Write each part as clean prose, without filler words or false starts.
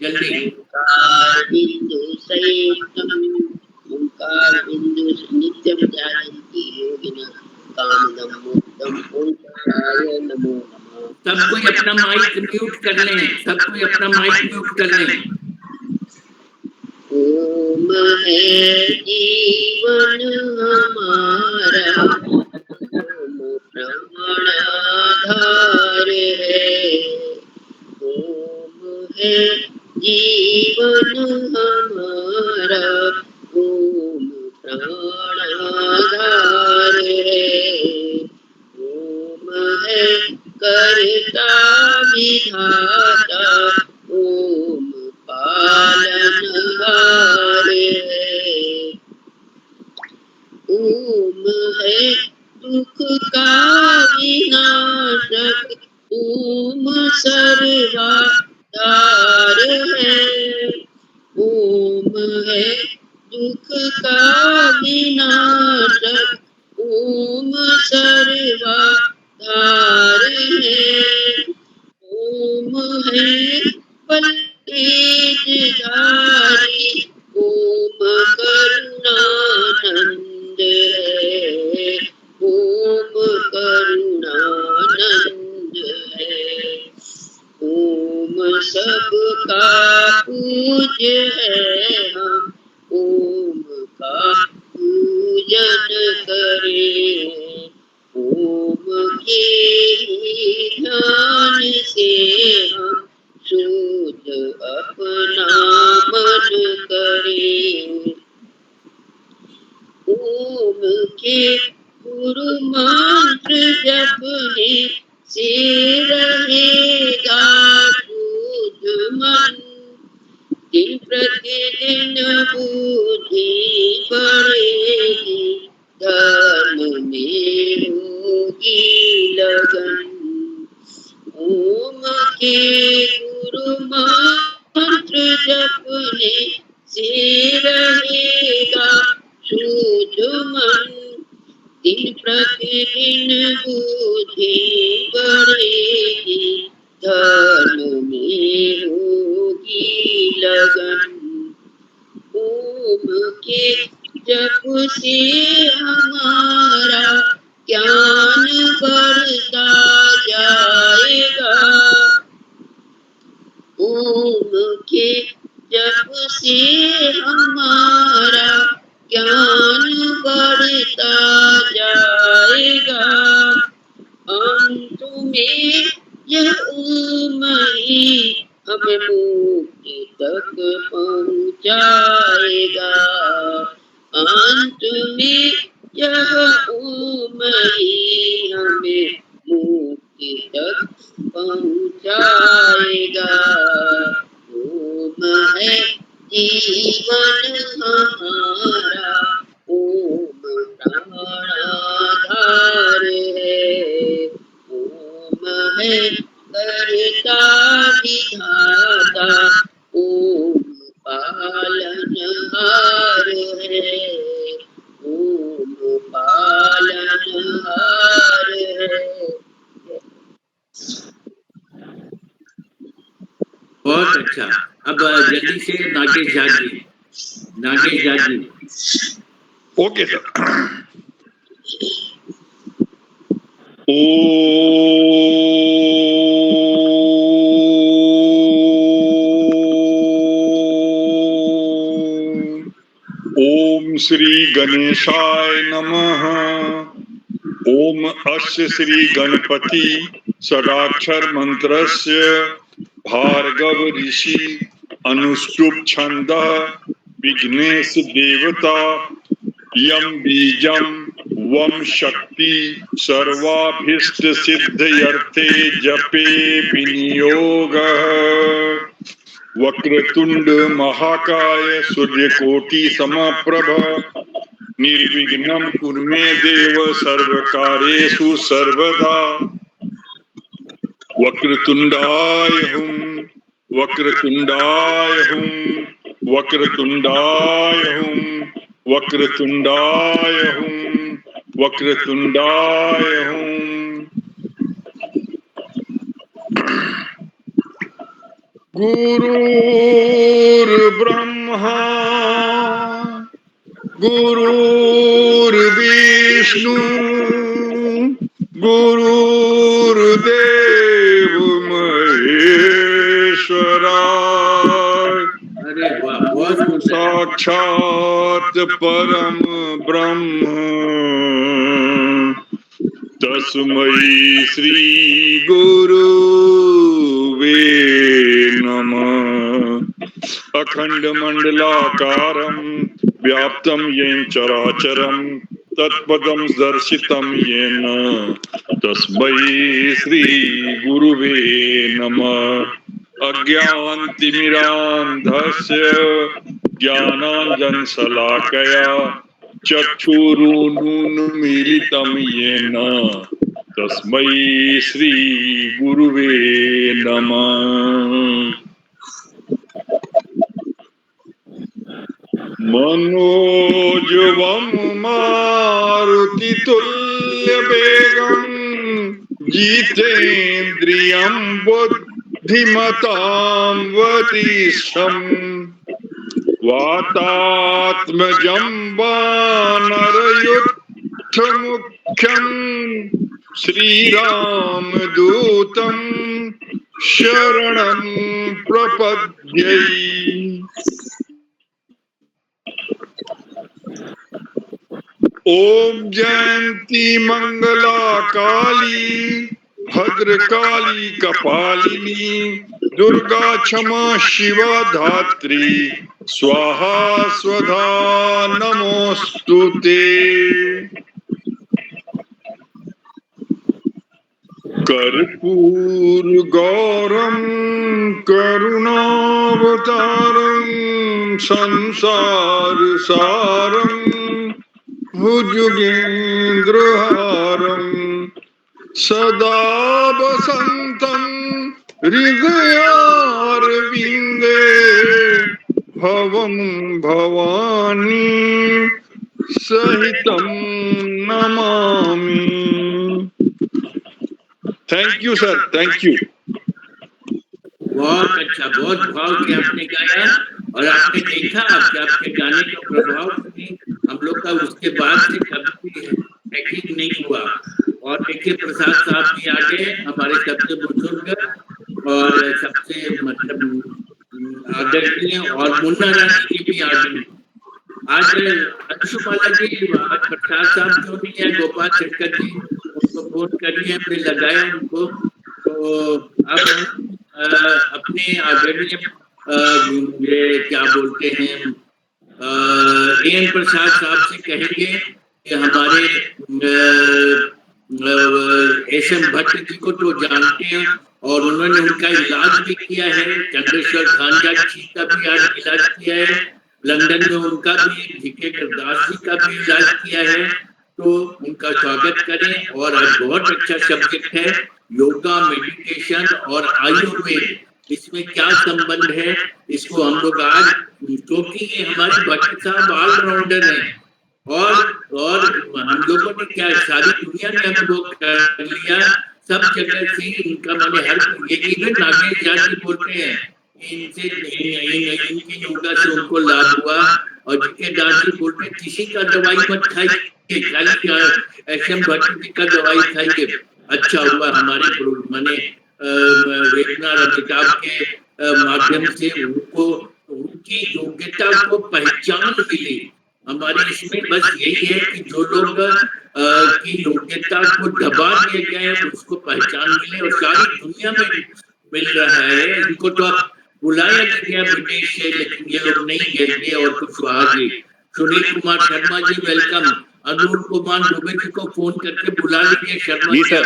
जल्दी। ओंकार बिंदु संयुक्तम, ओंकार बिंदु नित्यम ध्यायन्ति योगिनः कामदं मोक्षं ओंकाराय नमो नमः। सब कोई अपना माइक म्यूट कर लें, सब कोई अपना माइक म्यूट कर लें। ओम है जीवन हमारा, ओम प्राणाधार है। ओम है जीवन हमारा, ओम प्राणाधार है। ओम है कर्ता विधाता, ओम पालनहार है। ओम है दुख का विनाशक, ओम सर्वाधार है। ओम है दुख का विनाशक, ओम सर्वाधार है। ओम है तेजधारी, ओम करुणानंद है। ओम करुणानंद है। ओम सबका पूज्य है हम, ओम का पूजन करें। ओम के ध्यान से हम शुद्ध अपना मन करें। ओम के गुरु मंत्र जपने से रहेगा शुद्ध मन। दिन प्रतिदिन बुद्धि बढ़ेगी, धर्म में होगी लगन। ओम के गुरु मंत्र जपने से रहेगा शुद्ध मन। दिन प्रतिदिन बुद्धि बढ़ेगी, धर्म में होगी लगन। ओम के जप से हमारा ज्ञान बढ़ता जाएगा। ओम के जप से हमारा ज्ञान बढ़ता जाएगा। अंत में यह ओम ही हमें मुक्ति तक पहुँचाएगा। अंत में यह ओम ही हमें मुक्ति तक पहुँचाएगा। ओम है जीवन हमारा, ओम प्राणाधार है। ओम है कर्ता विधाता, ओम पालनहार है। ओम पालनहार है। बहुत अच्छा। अब जल्दी से नागेश झा जी, नागेश झा जी। Okay sir. ओम श्री गणेशाय नमः। ओम अस्य श्री गणपति षडाक्षर मंत्रस्य भार्गव ऋषि अनुष्टुप छंदः विघ्नेश देवता यम बीजम वम शक्ति सर्वाभीष्ट सिद्धयर्थे जपे विनियोगः। वक्रतुंड महाकाय सूर्यकोटि समप्रभ निर्विघ्नं कुरु मे देव सर्वकार्येषु सर्वदा। वक्रतुंडाय हुं वक्रतुंडाय हुं वक्रतुंडाय हुं वक्रतुंडाय हुं वक्रतुंडाय हुं। गुरुर्ब्रह्मा गुरुर्विष्णु गुरुर्देव महेश्वरा अरे वाह, बहुत सुंदर। साक्षात परम ब्रह्म तस्मै श्री गुरुवे नमः। अखंड मंडलाकारं व्याप्तं येन चराचरं तत्पदं दर्शितं येन तस्मै श्री गुरुवे नमः। अज्ञानतिमिरान्धस्य ज्ञानाञ्जनशलाकया चक्षुरुन्मीलितं येन तस्मै श्री गुरुवे नमः। मनोजवं मारुतितुल्यवेगं जितेन्द्रियं बुद्धिमतां वरिष्ठं वातात्मजं वानरयुद्धमुख्यं श्रीरामदूतं शरणं प्रपद्ये। ओम जयंती मंगला काली भद्रकाली कपालिनी दुर्गा क्षमा शिवा धात्री स्वाहा स्वधा नमोस्तुते। कर्पूर गौरम करुणावतारं संसार सारं भुजगेन्द्रहारं सदा वसन्तं हृदयारविन्दे भवं भवानी सहितं Namami. Thank you sir, thank you. बहुत अच्छा, बहुत भाव से आपने गाया और आपने देखा कि आपके गाने का प्रभाव हम लोग का उसके बाद से कभी हैकिंग नहीं हुआ। और देखिए प्रसाद साहब भी आ गए, हमारे सबसे बुजुर्ग और सबसे मतलब आदरणीय, और मुन्ना रानी जी भी आ गई। आज अंशुमाला जी, आज प्रसाद साहब जो नहीं है, गोपाल शेखर जी, उनको फोन करिए, हमने लगाया उनको। तो अब अपने आदरणीय ये क्या बोलते हैं एन प्रसाद साहब से कहेंगे कि हमारे एस.एम. भट्ट जी को तो जानते हैं और उन्होंने उनका इलाज भी किया है। चंद्रेश्वर खानजा जी का भी आज इलाज किया है, लंदन में उनका भी, जीके गुरदास जी का भी इलाज किया है। तो उनका स्वागत करें। और आज बहुत अच्छा सब्जेक्ट है, योगा, मेडिटेशन और आयुर्वेद, इसमें क्या संबंध है, इसको हम लोग आज, क्योंकि ये हमारे भट्ट साहब ऑलराउंडर हैं और हम लोगों ने क्या सारी दुनिया में हम लोग कर लिया, सब जगह से इनका मैंने हर ये नागेश झा जी बोलते हैं इनसे इनके योगा से उनको लाभ हुआ। और जिके दास जी बोलते हैं किसी का दवाई मत खाइए, खाली एस.एम. भट्ट जी का दवाई खाइए। अच्छा हुआ हमारे मैंने वेदनाथ अमिताभ के माध्यम से उनको उनकी योग्यता को पहचान मिली। हमारे इसमें बस यही है कि जो लोग की योग्यता को दबा दिए गए हैं उसको पहचान मिले, और सारी दुनिया में मिल रहा है। इनको तो आप बुलाया गया विदेश से, लेकिन ये लोग नहीं गए और कुछ आ गए। सुनील कुमार शर्मा जी वेलकम। अनुर कुमार दुबे जी को फोन करके बुला लीजिए। शर्मा जी सर,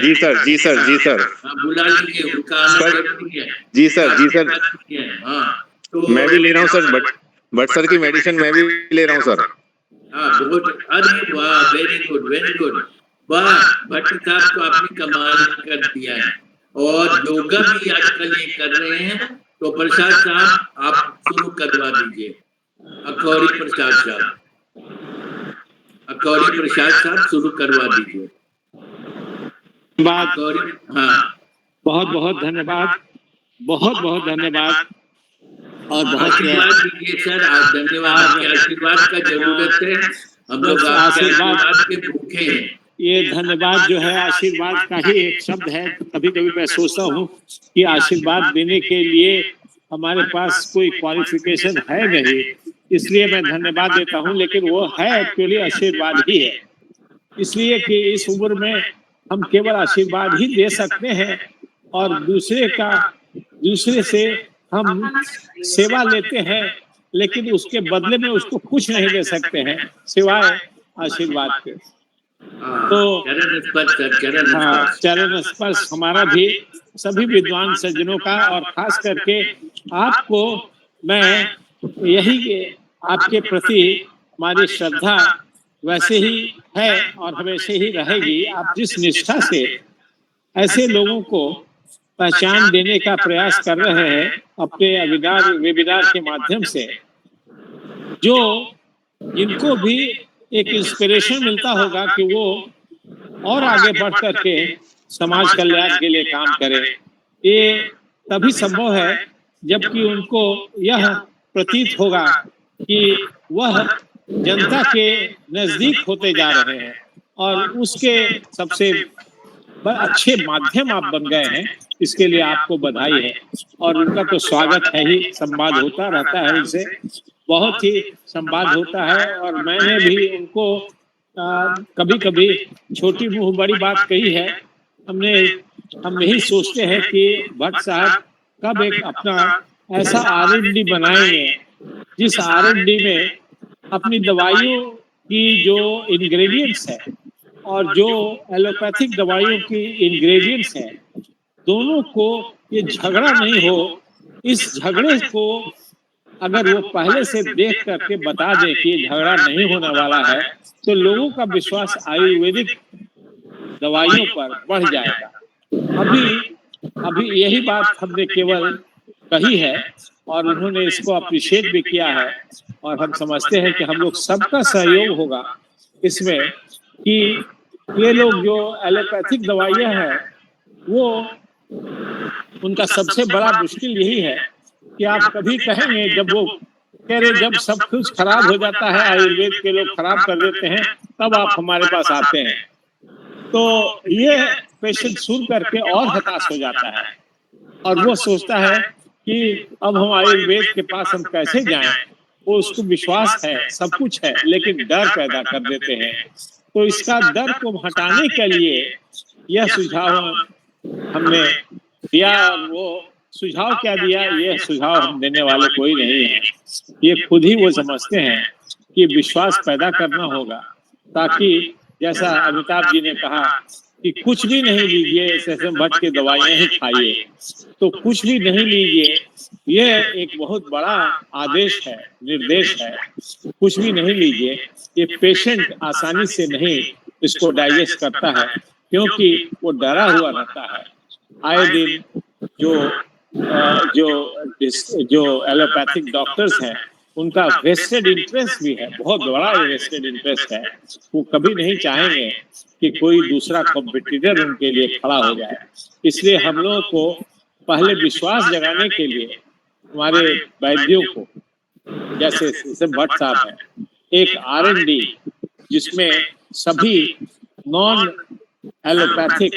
जी सर, जी सर, जी सर, बुला लीजिए, उनका आना जरूरी है। जी सर, जी सर। हाँ, तो मैं भी ले रहा हूँ सर, बट सर की मेडिसिन मैं भी ले रहा हूँ सर। हाँ बहुत, अरे वाह, वेरी गुड, वेरी गुड। वाह, भट्ट साहब को आपने कमाल कर दिया है। और योगा भी आजकल ये कर रहे हैं। तो प्रसाद साहब आप शुरू करवा दीजिए। अखौरी प्रसाद साहब, अखौरी प्रसाद साहब शुरू करवा दीजिए। हाँ, बहुत बहुत धन्यवाद। बहुत बहुत धन्यवाद और बहुत आशीर्वाद दीजिए सर, आप धन्यवाद, आपके आशीर्वाद का जरूरत है, हम लोग आपके आशीर्वाद के भूखे हैं। ये धन्यवाद जो है आशीर्वाद का ही एक शब्द है। कभी कभी मैं सोचता हूँ कि आशीर्वाद देने के लिए हमारे पास कोई क्वालिफिकेशन है नहीं, इसलिए मैं धन्यवाद देता हूँ, लेकिन वो है एक्चुअली आशीर्वाद ही है। इसलिए कि इस उम्र में हम केवल आशीर्वाद ही दे सकते हैं और दूसरे से हम सेवा लेते हैं, लेकिन उसके बदले में उसको कुछ नहीं दे सकते हैं सिवाय आशीर्वाद के। तो चरण स्पर्श हमारा भी सभी विद्वान सज्जनों का, और खास करके आपको मैं यही आपके प्रति हमारी श्रद्धा वैसे ही है और हमेशा ही रहेगी। आप जिस निष्ठा से ऐसे लोगों को पहचान देने का प्रयास कर रहे हैं अपने वेबिनार के माध्यम से, जो जिनको भी एक इंस्पिरेशन मिलता होगा कि वो और आगे बढ़ करके समाज कल्याण के लिए काम करें, ये तभी संभव है जबकि उनको यह प्रतीत होगा कि वह जनता के नजदीक होते जा रहे हैं और उसके सबसे अच्छे माध्यम आप बन गए हैं। इसके लिए आपको बधाई है और उनका तो स्वागत है ही, संवाद होता रहता है, उनसे बहुत ही संवाद होता है। और मैंने भी उनको कभी कभी छोटी मुँह बड़ी बात कही है। हम यही सोचते हैं कि भट्ट साहब कब एक अपना ऐसा R&D बनाएंगे जिस R&D में अपनी दवाइयों की जो इंग्रेडिएंट्स है और जो एलोपैथिक दवाइयों की इंग्रेडिएंट्स है, दोनों को ये झगड़ा नहीं हो। इस झगड़े को अगर वो पहले से देख करके बता दे कि झगड़ा नहीं होने वाला है, तो लोगों का विश्वास आयुर्वेदिक दवाइयों पर बढ़ जाएगा। अभी यही बात हमने केवल कही है और उन्होंने इसको अप्रिशिएट भी किया है, और हम समझते हैं कि हम लोग सबका सहयोग होगा इसमें कि ये लोग जो एलोपैथिक दवाइयां हैं, वो उनका सबसे बड़ा मुश्किल यही है कि आप कभी कहेंगे, जब वो कह रहे जब सब कुछ खराब हो जाता है, आयुर्वेद के लोग खराब कर देते हैं, तब आप हमारे पास आते हैं, तो ये पेशेंट सुन करके और हताश हो जाता है और वो सोचता है कि अब हम आयुर्वेद के पास हम कैसे जाएं। वो उसको विश्वास है, सब कुछ है, लेकिन डर पैदा कर देते हैं। तो इसका डर को हटाने के लिए यह सुझाव हमने दिया। और वो सुझाव क्या दिया, ये सुझाव हम देने वाले कोई नहीं है, ये खुद ही वो समझते हैं कि विश्वास पैदा करना होगा, ताकि जैसा अमिताभ जी ने कहा कि कुछ भी नहीं लीजिए, SS भट्ट की दवाइयां ही खाइए, तो कुछ भी नहीं लीजिए, यह एक बहुत बड़ा आदेश है, निर्देश है। कुछ भी नहीं लीजिए, ये पेशेंट आसानी से नहीं इसको डाइजेस्ट करता है, क्योंकि वो डरा हुआ रहता है। आए दिन जो एलोपैथिक डॉक्टर्स हैं, उनका वेस्टेड इंटरेस्ट भी है, बहुत बड़ा वेस्टेड इंटरेस्ट है। वो कभी नहीं चाहेंगे कि कोई दूसरा कॉम्पिटिटर उनके लिए खड़ा हो जाए। इसलिए हम लोगों को पहले विश्वास जगाने के लिए हमारे वैद्यों को, जैसे भट्ट साहब है, एक R&D जिसमें सभी नॉन एलोपैथिक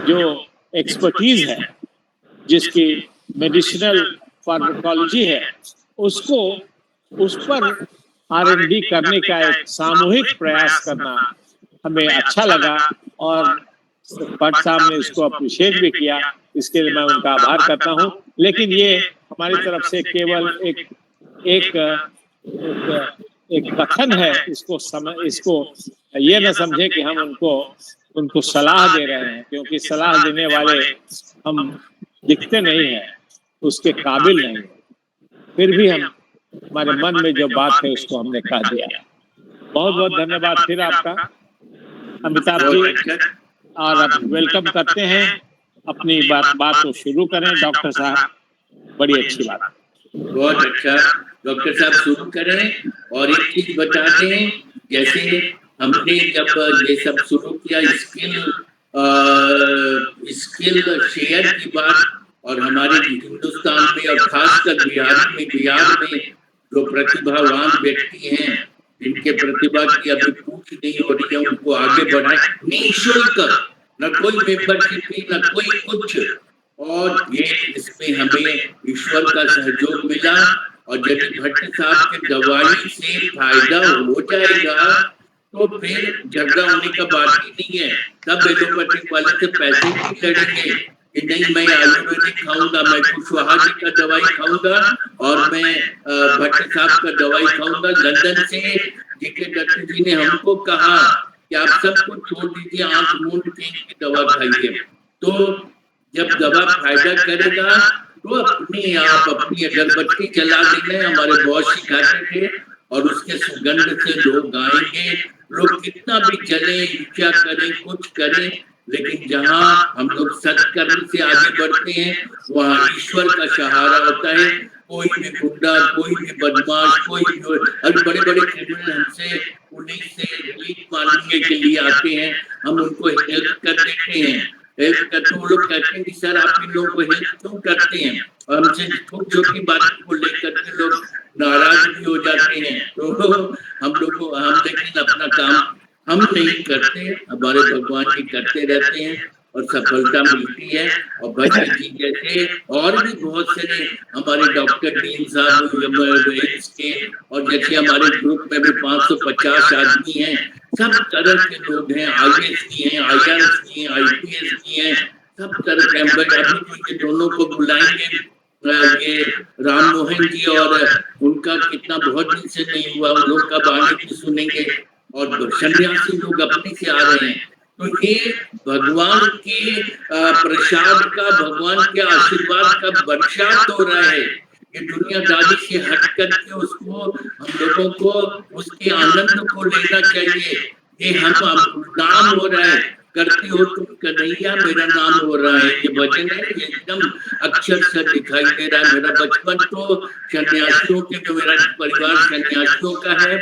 जो एक्सपर्टीज है, जिसकी मेडिसिनल फार्माकोलॉजी है, उसको उस पर R&D करने का एक सामूहिक प्रयास करना हमें अच्छा लगा और भट्ट साहब ने इसको अप्रिशिएट भी किया। इसके लिए मैं उनका आभार करता हूँ। लेकिन ये हमारी तरफ से केवल एक कथन है, इसको ये न समझे कि हम उनको सलाह दे रहे हैं, क्योंकि सलाह देने वाले हम दिखते नहीं हैं, उसके काबिल नहीं। फिर भी हमारे मन में जो बात है उसको हमने कह दिया। बहुत बहुत धन्यवाद फिर आपका अमिताभ जी, और अब वेलकम करते हैं, अपनी बात को शुरू करें डॉक्टर साहब। बड़ी अच्छी बात, बहुत अच्छा। डॉक्टर साहब शुरू करें। और एक चीज बता दें, जैसे हमने जब ये सब शुरू किया स्किल शेयर की बात, और हमारे हिंदुस्तान में और खासकर बिहार में जो प्रतिभावान व्यक्ति हैं, जिनके प्रतिभा की अभी पूछ नहीं हो रही है, उनको आगे बढ़ाए निःशुल्क, न कोई मेंबरशिप फी, न कोई कुछ। और ये इसमें हमें ईश्वर का सहयोग मिला। और यदि भट्ट साहब के दवाई से फायदा हो जाएगा तो फिर झगड़ा होने का बात ही नहीं है। तब एलोपैथिक वाले से पैसे नहीं लड़ेंगे कि नहीं मैं आयुर्वेदिक खाऊंगा, मैं कुशवाहा जी का दवाई खाऊंगा और मैं भट्ट साहब का दवाई खाऊंगा। लंदन से जीके दत्त जी ने हमको कहा कि आप सब कुछ छोड़ दीजिए, आंख मूंद के इनकी दवा खाइए। तो जब दवा फायदा करेगा तो अपने आप अपनी अगरबत्ती जला देना, हमारे बॉस सिखाते थे, और उसके सुगंध से लोग आएंगे। लोग कितना भी चले, इच्छा करें, कुछ करें, लेकिन जहाँ हम लोग सत्कर्म से आगे बढ़ते हैं वहाँ ईश्वर का सहारा होता है। कोई भी गुंडा, कोई भी बदमाश, कोई भी बड़े बड़े क्रिमिनल हमसे पुलिस से रिलीफ मांगने के लिए आते हैं, हम उनको हेल्प कर देते हैं। हेल्प करते वो लोग कहते हैं कि सर आप इन लोगों को हेल्प क्यों करते हैं, और हमसे छोटी छोटी बातों को लेकर के लोग नाराज भी हो जाते हैं। तो हम लेकिन अपना काम हम नहीं करते, हमारे भगवान जी करते रहते हैं और सफलता मिलती है। और भट्ट जी जैसे और भी बहुत सारे हमारे डॉक्टर डीन साहब के, और जैसे हमारे ग्रुप में भी 550 आदमी हैं, सब तरह के लोग हैं, IAS की हैं, IRS की हैं, IPS की हैं, सब तरह के। अभी तो ये दोनों को बुलाएंगे, ये राम मोहन जी, और उनका कितना बहुत दिन से नहीं हुआ, उन लोग कब आने की सुनेंगे। और सन्यासी लोग अपने से आ रहे हैं। तो ये भगवान के प्रसाद का, भगवान के आशीर्वाद का बरसात हो रहा है। ये दुनियादारी से हट करके उसको, हम लोगों को उसके आनंद को लेना चाहिए। ये हम नाम हो रहा है, करते हो तुम कन्हैया मेरा नाम हो रहा है, ये भजन है, ये एकदम अक्षर से दिखाई दे रहा है। मेरा बचपन तो सन्यासियों के, जो मेरा परिवार सन्यासियों का है,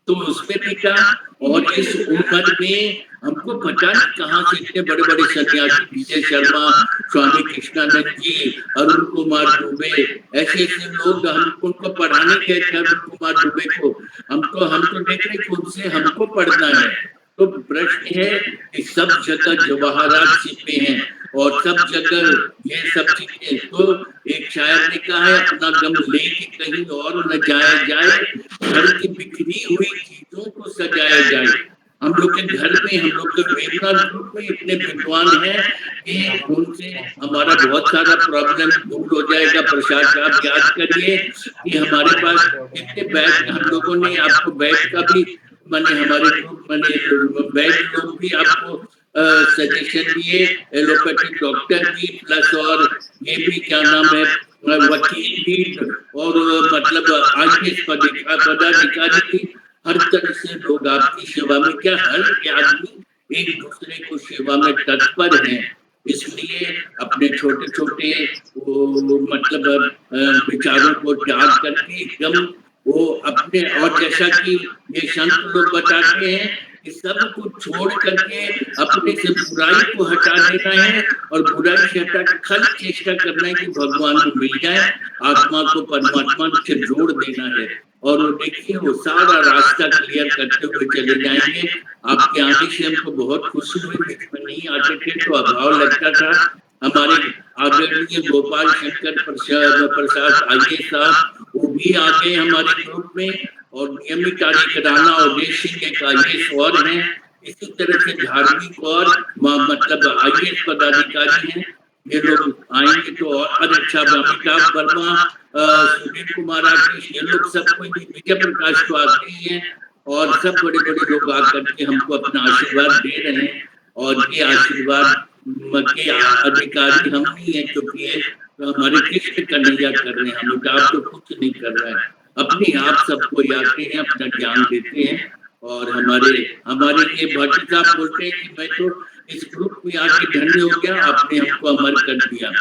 तो उसमें बीता। और इस उम्र में हमको पता नहीं कहाँ से इतने बड़े बड़े सन्यासी, विजय शर्मा, स्वामी कृष्णानंद जी, अरुण कुमार दुबे, ऐसे ऐसे लोग, हमको उनको पढ़ाने गए थे। अरुण कुमार दुबे को हम तो देख रहे खुद से हमको पढ़ना है। तो प्रश्न है कि सब जगह जवाहरात छिपे हैं और सब जगह ये सब चीजें। तो एक शायर ने कहा है, अपना गम लेके कहीं और न जाया जाए, घर की बिखरी हुई चीजों को सजाया जाए। हम लोग के घर में, हम लोग के वेदनाथ ग्रुप में इतने विद्वान हैं कि उनसे हमारा बहुत सारा प्रॉब्लम दूर हो जाएगा। प्रसाद साहब याद करिए कि हमारे पास कितने बैग, हम लोगों ने आपको बैग का भी मैंने, हमारे ग्रुप मैंने बैग लोग भी आपको सजेशन दिए, एलोपैथिक डॉक्टर भी, प्लस और ये भी क्या नाम है, वकील भी, और मतलब IAS पदाधिकारी भी, हर तरह से लोग आपकी सेवा में, क्या हर आदमी एक दूसरे को सेवा में तत्पर है। इसलिए अपने छोटे छोटे मतलब विचारों को त्याग करके एकदम वो अपने, और जैसा कि ये संत लोग बताते हैं कि सब कुछ छोड़ करके अपने से बुराई को हटा देना है, और बुराई से हटा के खाली चेष्टा करना है कि भगवान को मिल जाए, आत्मा को परमात्मा से जोड़ देना है। और वो देखिए वो सारा रास्ता क्लियर करते हुए चले जाएंगे। आपके आने से हमको बहुत खुशी हुई, बीच में नहीं आते थे तो अभाव लगता था। हमारे आदरणीय गोपाल शंकर प्रसाद IAS साहब, वो भी आ गए हमारे ग्रुप में, और नियमित राणा और देश सिंह एक IAS और हैं। इसी तरह से धार्मिक और मतलब IAS पदाधिकारी हैं। ये लोग आएंगे तो और अच्छा। अमिताभ वर्मा, सुनील कुमार आशीष, ये लोग सब कोई, विजय प्रकाश तो आते ही हैं, और सब बड़े बड़े लोग आकर के हमको अपना आशीर्वाद दे रहे हैं। और ये आशीर्वाद के अधिकारी हम नहीं है, क्योंकि ये तो हमारे कृष्ण कन्हैया कर रहे हैं, अमिताभ तो कुछ नहीं कर रहा है, अपने आप सबको आते हैं, अपना ज्ञान देते हैं। और हमारे ये भट्ट साहब बोलते हैं कि मैं तो इस ग्रुप में आके धन्य हो गया, आपने हमको अमर कर दिया।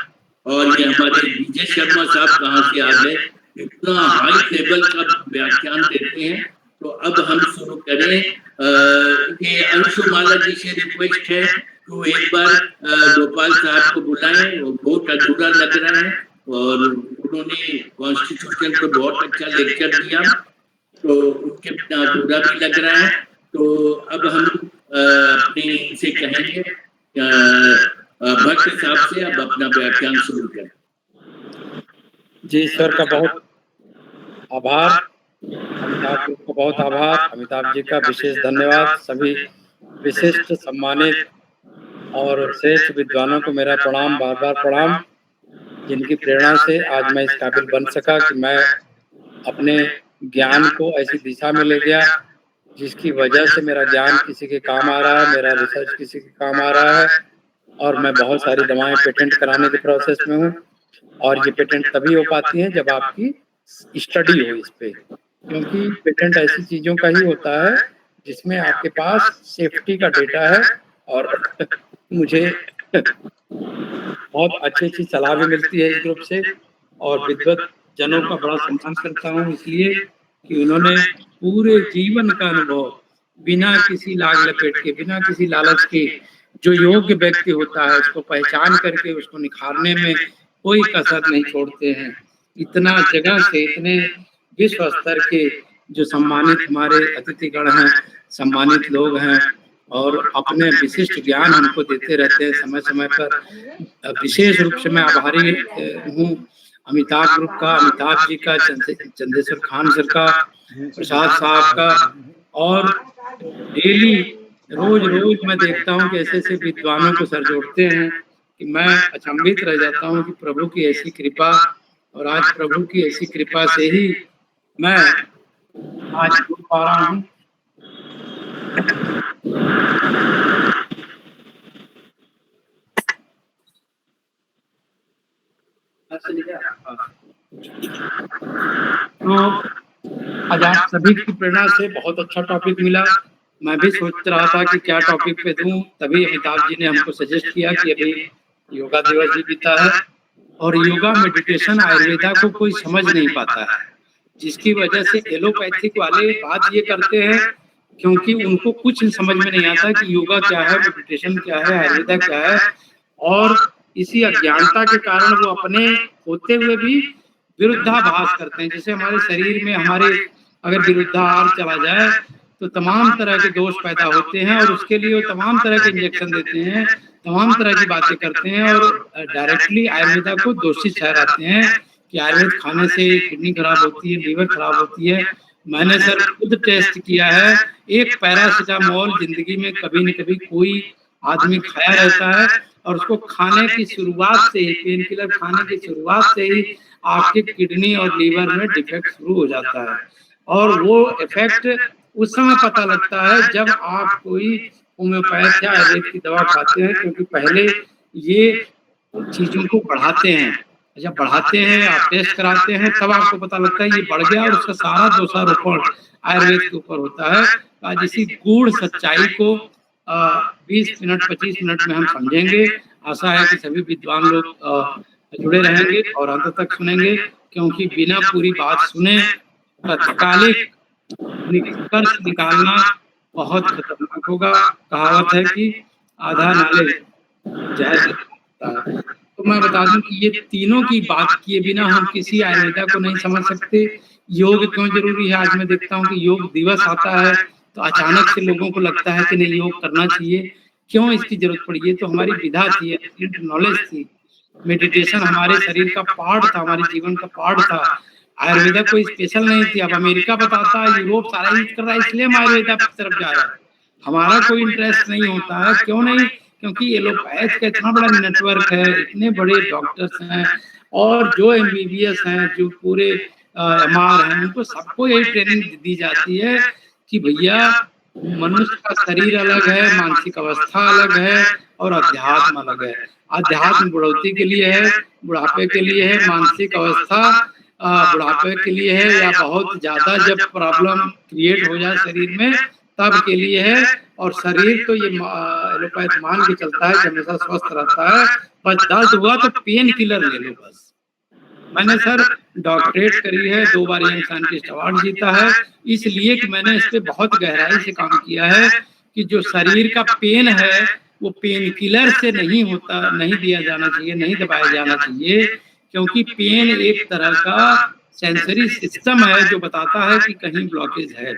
और ये हमारे विजय शर्मा साहब कहाँ से आ गए, इतना हाई लेवल का व्याख्यान देते हैं। तो अब हम शुरू करें। ये अंशुमाला जी से रिक्वेस्ट है तो एक बार गोपाल साहब को बुलाएं, वो बहुत अधूरा लग रहा है और उन्होंने कॉन्स्टिट्यूशन पर बहुत अच्छा लेक्चर दिया, तो उनके बिना अधूरा भी लग रहा है। तो अब हम अपने से कहेंगे भट्ट साहब से अब अपना व्याख्यान शुरू करें। जी, ईश्वर का बहुत आभार, अमिताभ जी का बहुत आभार, अमिताभ जी का विशेष धन्यवाद। सभी विशिष्ट सम्मानित और श्रेष्ठ विद्वानों को मेरा प्रणाम, बार बार प्रणाम, जिनकी प्रेरणा से आज मैं इस काबिल बन सका कि मैं अपने ज्ञान को ऐसी दिशा में ले गया जिसकी वजह से मेरा ज्ञान किसी के काम आ रहा है, मेरा रिसर्च किसी के काम आ रहा है, और मैं बहुत सारी दवाएं पेटेंट कराने के प्रोसेस में हूँ। और ये पेटेंट तभी हो पाती हैं जब आपकी स्टडी हो इस पे, क्योंकि पेटेंट ऐसी चीज़ों का ही होता है जिसमें आपके पास सेफ्टी का डेटा है। और मुझे बहुत अच्छी सलाह भी मिलती है इस ग्रुप से, और विद्वत जनों का बड़ा सम्मान करता हूँ इसलिए कि उन्होंने पूरे जीवन का अनुभव बिना किसी लाग लपेट के, बिना किसी लालच के, जो योग्य व्यक्ति होता है उसको पहचान करके उसको निखारने में कोई कसर नहीं छोड़ते हैं। इतना जगह से इतने विश्व स्तर के जो सम्मानित हमारे अतिथिगण हैं, सम्मानित लोग हैं, और अपने विशिष्ट ज्ञान हमको देते रहते हैं समय समय पर। विशेष रूप से मैं आभारी हूँ अमिताभ ग्रुप का, अमिताभ जी का, चंदेश्वर खान सर का, प्रसाद साहब का, और डेली रोज मैं देखता हूँ कि ऐसे ऐसे विद्वानों को सर जोड़ते हैं कि मैं अचंभित रह जाता हूँ कि प्रभु की ऐसी कृपा, और आज प्रभु की ऐसी कृपा से ही मैं आज जुड़ पा रहा हूँ। तो आज आप सभी की प्रेरणा से बहुत अच्छा टॉपिक मिला। मैं भी सोच रहा था कि क्या टॉपिक पे दूं, तभी अमिताभ जी ने हमको सजेस्ट किया कि अभी योगा दिवस भी बीता है, और योगा मेडिटेशन आयुर्वेदा को कोई समझ नहीं पाता है, जिसकी वजह से एलोपैथिक वाले बात ये करते हैं क्योंकि उनको कुछ समझ में नहीं आता कि योगा क्या है, मेडिटेशन क्या है, आयुर्वेदा क्या है, और इसी अज्ञानता के कारण वो अपने होते हुए भी विरुद्धाभास करते हैं। जैसे हमारे शरीर में हमारे अगर विरुद्धाहार चला जाए तो तमाम तरह के दोष पैदा होते हैं, और उसके लिए वो तमाम तरह के इंजेक्शन देते हैं, तमाम तरह की बातें करते हैं, और डायरेक्टली आयुर्वेदा को दोषी ठहराते हैं कि आयुर्वेद खाने से किडनी खराब होती है, लीवर खराब होती है। मैंने सर खुद टेस्ट किया है, एक पैरासिटामोल जिंदगी में कभी न कभी कोई आदमी खाया रहता है, और उसको खाने की शुरुआत से ही, पेन किलर खाने की शुरुआत से ही आपके किडनी और लीवर में डिफेक्ट शुरू हो जाता है, और वो इफेक्ट उस समय पता लगता है जब आप कोई होम्योपैथ या आयुर्वेद की दवा खाते हैं, क्योंकि पहले ये चीजों को बढ़ाते हैं, जब बढ़ाते हैं आप टेस्ट कराते हैं तब आपको पता लगता है ये बढ़ गया, और उसका सारा दोषारोपण आयुर्वेद के ऊपर होता है। आज इसी गूढ़ सच्चाई को 20 मिनट 25 मिनट में हम समझेंगे। आशा है कि सभी विद्वान लोग जुड़े रहेंगे और अंत तक सुनेंगे, क्योंकि बिना पूरी बात सुने तत्कालिक निष्कर्ष निकालना बहुत खतरनाक होगा। कहावत है कि आधा नाले जहर। तो मैं बता दूं कि ये तीनों की बात किए बिना हम किसी आयुर्वेदा को नहीं समझ सकते। योग क्यों जरूरी है, आज मैं देखता हूँ कि योग दिवस आता है तो अचानक से लोगों को लगता है कि नहीं योग करना चाहिए। क्यों इसकी जरूरत पड़ी? ये तो हमारी विधा थी, नॉलेज थी। मेडिटेशन हमारे शरीर का पार्ट था, हमारे जीवन का पार्ट था। आयुर्वेदा कोई स्पेशल नहीं थी। अब अमेरिका बताता है, यूरोप सारा यूज कर रहा है, इसलिए हम आयुर्वेदा की तरफ जा रहे हैं। हमारा कोई इंटरेस्ट नहीं होता है। क्यों नहीं? क्योंकि एलोपैथ का इतना बड़ा नेटवर्क है, इतने बड़े डॉक्टर्स हैं, और जो MBBS हैं, जो पूरे MR हैं, उनको सबको यही ट्रेनिंग दी जाती है कि भैया मनुष्य का शरीर अलग है, मानसिक अवस्था अलग है, और अध्यात्म अलग है। अध्यात्म बुढ़ौती के लिए है, बुढ़ापे के लिए है, मानसिक अवस्था बुढ़ापे के लिए है, या बहुत ज्यादा जब प्रॉब्लम क्रिएट हो जाए शरीर में तब के लिए है। और शरीर तो ये एलोपैथ मान के चलता है कि हमेशा स्वस्थ रहता है, बस दर्द हुआ तो पेन किलर ले लो बस। मैंने सर डॉक्टरेट करी है, 2 बार यंग साइंटिस्ट अवार्ड जीता है, इसलिए कि मैंने इस पे बहुत गहराई से काम किया है कि जो शरीर का पेन है वो पेन किलर से नहीं होता, नहीं दिया जाना चाहिए, नहीं दबाया जाना चाहिए, क्योंकि पेन एक तरह का सेंसरी सिस्टम है जो बताता है कि कहीं ब्लॉकेज है,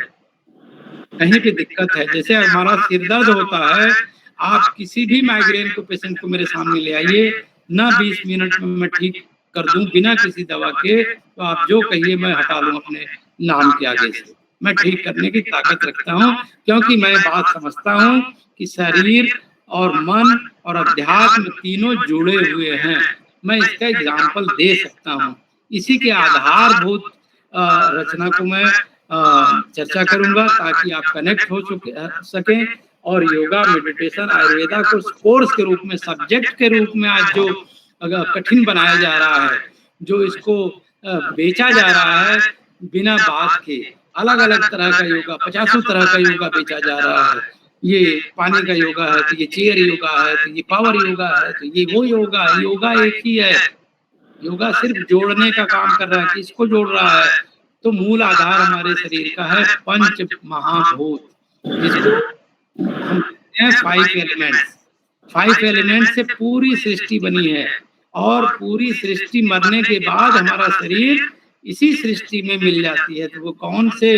कहीं पे दिक्कत है। जैसे हमारा सिर दर्द होता है, आप किसी भी माइग्रेन को पेशेंट को मेरे सामने ले आइए, ना 20 मिनट में मैं ठीक कर दूं बिना किसी दवा के, तो आप जो कहिए मैं हटा लूं अपने नाम के आगे से। मैं ठीक करने की ताकत रखता हूं, क्योंकि मैं बात समझता हूं कि शरीर और मन और अध्यात्म तीनों जुड़े हुए हैं। मैं इसका एग्जाम्पल दे सकता हूँ। इसी के आधारभूत रचना को मैं चर्चा करूंगा ताकि आप कनेक्ट हो सकें। और योगा, मेडिटेशन, आयुर्वेदा को कोर्स के रूप में, सब्जेक्ट के रूप में आज जो कठिन बनाया जा रहा है, जो इसको बेचा जा रहा है बिना बात के, अलग अलग तरह का योगा, 50 तरह का योगा बेचा जा रहा है। ये पानी का योगा है, तो ये चेयर योगा है, तो ये पावर योगा है, तो ये वो योगा है। योगा एक ही है। योगा सिर्फ जोड़ने का काम कर रहा है। किसको जोड़ रहा है? तो मूल आधार हमारे शरीर का है पंच महाभूत, जिसको हम कहते हैं 5 एलिमेंट्स। 5 एलिमेंट्स से पूरी सृष्टि बनी है, और पूरी सृष्टि मरने के बाद हमारा शरीर इसी सृष्टि में मिल जाती है। तो वो कौन से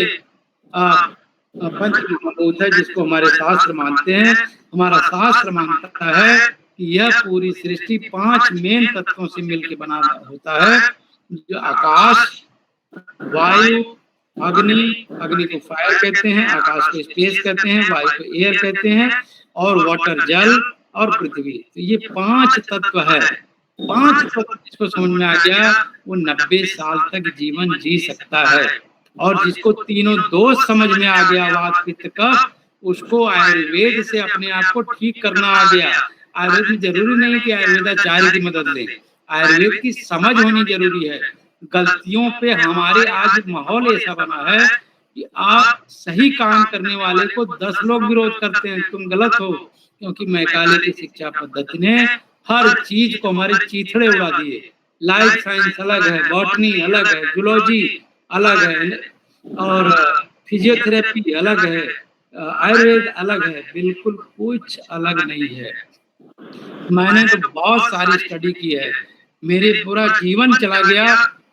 पंच महाभूत है जिसको हमारे शास्त्र मानते हैं? हमारा शास्त्र मानता है कि यह पूरी सृष्टि 5 मेन तत्वों से मिलकर बना होता है, जो आकाश, वायु, अग्नि, अग्नि को फायर कहते हैं, आकाश को स्पेस कहते हैं, वायु को एयर कहते हैं, और वाटर जल, और पृथ्वी। तो ये 5 तत्व है। 5 तत्व जिसको समझ में आ गया वो 90 साल तक जीवन जी सकता है। और जिसको तीनों दोष समझ में आ गया, वात पित्त कफ, उसको आयुर्वेद से अपने आप को ठीक करना आ गया। आयुर्वेद में जरूरी नहीं कि आयुर्वेदाचार्य की मदद ले, आयुर्वेद की समझ होनी जरूरी है। गलतियों पे हमारे आज माहौल ऐसा बना है कि आप सही काम करने वाले को 10 लोग विरोध करते हैं, तुम गलत हो, क्योंकि मैकाले की शिक्षा पद्धति ने हर चीज को हमारे चीथड़े उड़ा दिए। लाइफ साइंस अलग है, बॉटनी अलग है, जूलॉजी अलग है, और फिजियोथेरेपी अलग है, आयुर्वेद अलग है, बिल्कुल कुछ अलग नहीं है। मैंने तो बहुत सारी स्टडी की है, मेरे पूरा जीवन चला गया,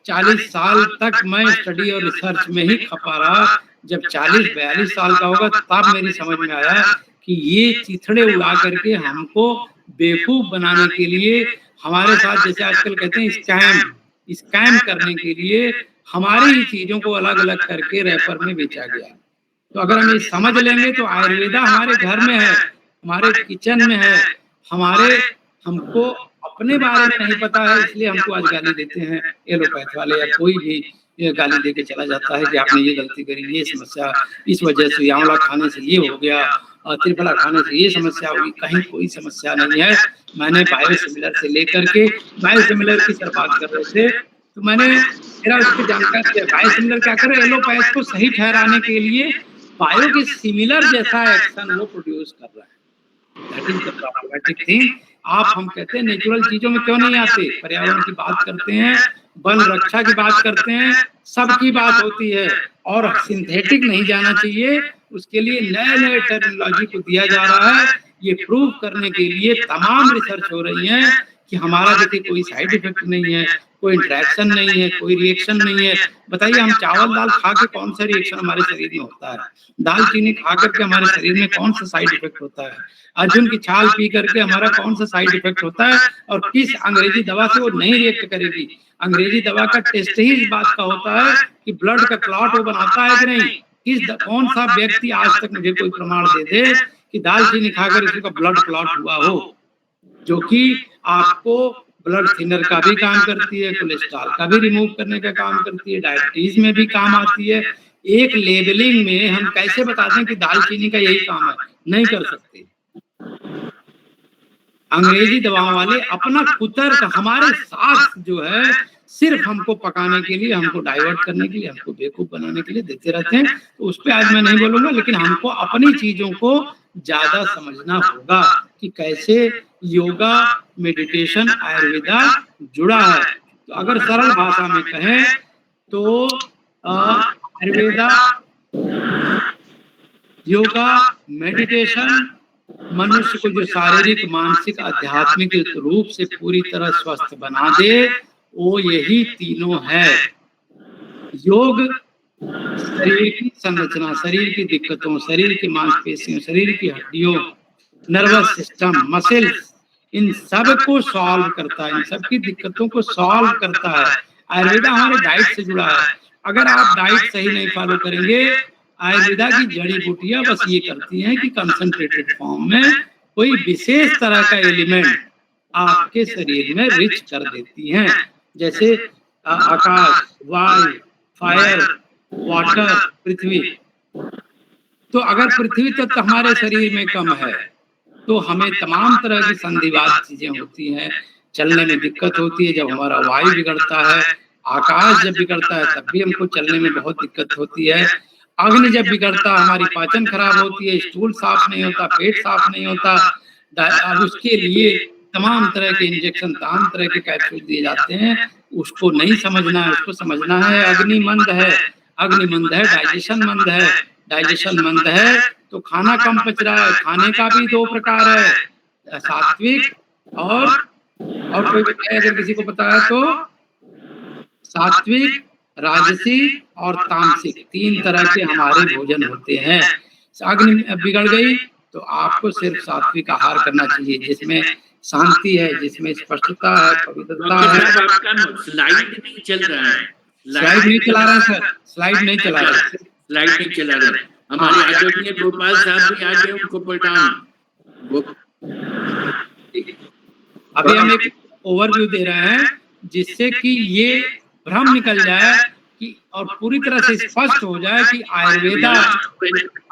40 साल तक मैं स्टडी और रिसर्च में ही खपा रहा। जब 40-42 साल का होगा तब मेरी समझ में आया कि ये चिथड़े उड़ा करके हमको बेवकूफ बनाने के लिए, हमारे साथ जैसे आजकल कहते हैं स्कैम करने के लिए हमारी ही चीजों को अलग अलग करके रैपर में बेचा गया। तो अगर हम ये समझ लेंगे तो आयुर्वेदा हमारे घर में है, हमारे किचन में है, हमको अपने बारे में नहीं पता है, इसलिए हमको आज गाली देते हैं एलोपैथ वाले, या कोई भी गाली दे के चला जाता है कि आपने ये गलती करी, ये समस्या इस वजह से, आंवला खाने से ये हो गया, त्रिफला खाने से ये समस्या होगी। कहीं कोई समस्या नहीं है। मैंने बायोसिमिलर से लेकर के, बायोसिमिलर की तरफ बात कर रहे थे, तो मैंने मेरा उसकी जानकारी है। बायोसिमिलर क्या करे, एलोपैथ को सही ठहराने के लिए बायो के सिमिलर जैसा एक्शन वो प्रोड्यूस कर रहा है। That is the problematic thing. हम कहते हैं नेचुरल चीजों में क्यों नहीं आते? पर्यावरण की बात करते हैं, वन रक्षा की बात करते हैं, सबकी बात होती है, और सिंथेटिक नहीं जाना चाहिए। उसके लिए नए नए टेक्नोलॉजी को दिया जा रहा है। ये प्रूव करने के लिए तमाम रिसर्च हो रही है कि हमारा देखिए कोई साइड इफेक्ट नहीं है, कोई इंटरेक्शन नहीं है, कोई रिएक्शन नहीं है। बताइए हम चावल दाल खा के कौन सा रिएक्शन हमारे शरीर में होता है? दाल चीनी खा करके हमारे शरीर में कौन सा साइड इफेक्ट होता है? अर्जुन की छाल पी करके हमारा कौन सा साइड इफेक्ट होता है? और किस अंग्रेजी दवा से वो नहीं रिएक्ट करेगी? अंग्रेजी दवा का टेस्ट ही इस बात का होता है कि ब्लड का क्लॉट वो बनाता है कि नहीं। कौन सा व्यक्ति आज तक मुझे कोई प्रमाण दे दे कि दाल चीनी खाकर इसका ब्लड क्लॉट हुआ हो? जो कि आपको ब्लड थिनर का भी काम करती है, कोलेस्ट्रॉल का भी रिमूव करने का काम करती है, डायबिटीज में भी काम आती है। एक लेबलिंग में हम कैसे बता दें कि दालचीनी का यही काम है? नहीं कर सकते। अंग्रेजी दवाओं वाले अपना कुतर्क हमारे साथ जो है सिर्फ हमको पकाने के लिए, हमको डाइवर्ट करने के लिए, हमको बेवकूफ बनाने के लिए देते रहते हैं। तो उस पर आज मैं नहीं बोलूंगा, लेकिन हमको अपनी चीजों को ज्यादा समझना होगा कि कैसे योगा, मेडिटेशन, आयुर्वेदा जुड़ा है। तो अगर सरल भाषा में कहें तो आयुर्वेदा, योगा, मेडिटेशन मनुष्य को जो शारीरिक, मानसिक, आध्यात्मिक रूप से पूरी तरह स्वस्थ बना दे, वो यही तीनों है। योग शरीर की संरचना, शरीर की दिक्कतों, शरीर की मांसपेशियों, शरीर की हड्डियों, नर्वस सिस्टम, मसल्स, इन सब को सॉल्व करता है, इन सब की दिक्कतों को सॉल्व करता है। आयुर्वेदा हमारे डाइट से जुड़ा है। अगर आप डाइट सही नहीं फॉलो करेंगे, आयुर्वेदा की जड़ी बूटियां बस ये करती हैं कि कंसंट्रेटेड फॉर्म में कोई विशेष तरह का एलिमेंट आपके शरीर में रिच कर देती हैं, जैसे आकाश, वायु, फायर, वाटर, पृथ्वी। तो अगर पृथ्वी तत्व हमारे शरीर में कम है तो हमें तमाम तरह की संधिवात चीजें होती हैं, चलने में दिक्कत होती है। जब हमारा वायु बिगड़ता है, आकाश जब बिगड़ता है, तब भी हमको चलने में बहुत दिक्कत होती है। अग्नि जब बिगड़ता है, हमारी पाचन खराब होती है, स्टूल साफ नहीं होता, पेट साफ नहीं होता। अब उसके लिए तमाम तरह के इंजेक्शन, तमाम तरह के कैप्सूल दिए जाते हैं। उसको नहीं समझना है, उसको समझना है अग्नि मंद है, अग्नि मंद है, डाइजेशन मंद है, डाइजेशन मंद है तो खाना कम पच रहा है। खाने का भी दो प्रकार है, सात्विक और कोई अगर किसी को पता है तो सात्विक, राजसी और तामसिक, तीन तरह के हमारे भोजन होते हैं। अग्नि बिगड़ गई तो आपको सिर्फ सात्विक आहार करना चाहिए, जिसमें शांति है, जिसमें स्पष्टता है, पवित्रता है। स्लाइड नहीं चल रहा है, स्लाइड नहीं चला रहा सर, स्लाइड नहीं चला रहा, स्लाइड नहीं चला रहा। हमारे आदरणीय गोपाल साहब भी आगे उनको पलटान। अभी हम एक ओवरव्यू दे रहे हैं जिससे कि ये भ्रम निकल जाए कि और पूरी तरह से स्पष्ट हो जाए कि आयुर्वेदा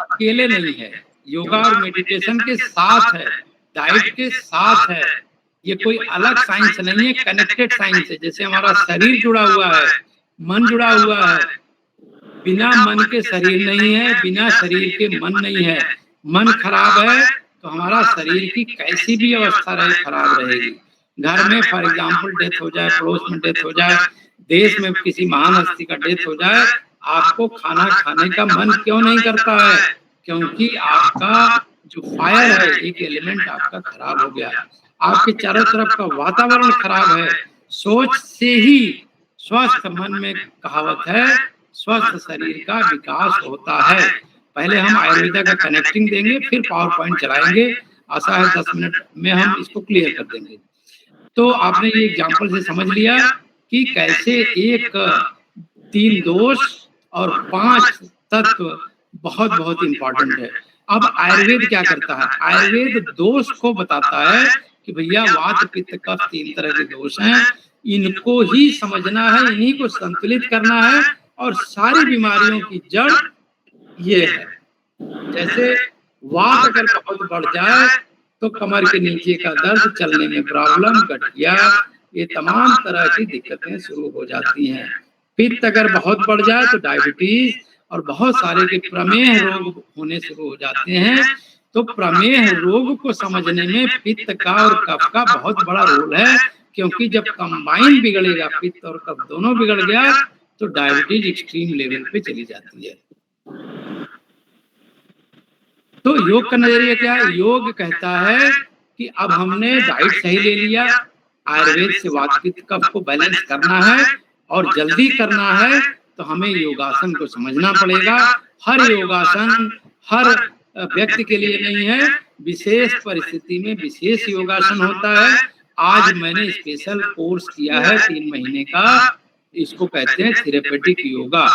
अकेले नहीं है, योगा और मेडिटेशन के साथ है, डाइट के साथ है। ये कोई अलग साइंस नहीं है, कनेक्टेड साइंस है। जैसे हमारा शरीर जुड़ा हुआ है, मन जुड़ा हुआ है, बिना मन के शरीर नहीं है, बिना शरीर के मन नहीं है। मन खराब है तो हमारा शरीर की कैसी भी अवस्था रहे खराब रहेगी। घर में फॉर एग्जाम्पल डेथ हो जाए, पड़ोस में डेथ हो जाए, देश में किसी महान हस्ती का डेथ हो जाए, आपको खाना खाने का मन क्यों नहीं करता है? क्योंकि आपका जो फायर है, एक एलिमेंट आपका खराब हो गया, आपके चारों तरफ का वातावरण खराब है। सोच से ही स्वस्थ मन में कहावत है, स्वस्थ शरीर का विकास होता है। पहले हम आयुर्वेदा का कनेक्टिंग देंगे, फिर पावर पॉइंट चलाएंगे। आशा है 10 मिनट में हम इसको क्लियर कर देंगे। तो आपने ये एग्जाम्पल से समझ लिया कि कैसे एक 3 दोष और 5 तत्व बहुत बहुत इंपॉर्टेंट है। अब आयुर्वेद क्या करता है? आयुर्वेद दोष को बताता है कि भैया वात पित्त कफ 3 तरह के दोष हैं, इनको ही समझना है, इन्हीं को संतुलित करना है और सारी बीमारियों की जड़ ये है। जैसे वात अगर बहुत बढ़ जाए तो कमर के नीचे का दर्द, चलने में प्रॉब्लम, गठिया, ये तमाम तरह की दिक्कतें शुरू हो जाती हैं। पित्त अगर बहुत बढ़ जाए तो डायबिटीज और बहुत सारे के प्रमेह रोग होने शुरू हो जाते हैं। तो प्रमेह रोग को समझने में पित्त का और कफ का बहुत बड़ा रोल है, क्योंकि जब कंबाइन बिगड़ेगा, पित्त और कफ दोनों बिगड़ गया तो डायबिटीज एक्सट्रीम लेवल पे चली जाती है। तो योग का नजरिया क्या है? योग कहता है कि अब हमने डाइट सही ले लिया, आयुर्वेद से वात पित्त कफ को बैलेंस करना है और जल्दी करना है, तो हमें योगासन को समझना पड़ेगा। हर योगासन हर व्यक्ति के लिए नहीं है, विशेष परिस्थिति में विशेष योगासन होता है। आज मैंने स्पेशल कोर्स किया है 3 महीने का, इसको कहते हैं थेरेपेटिक योगा।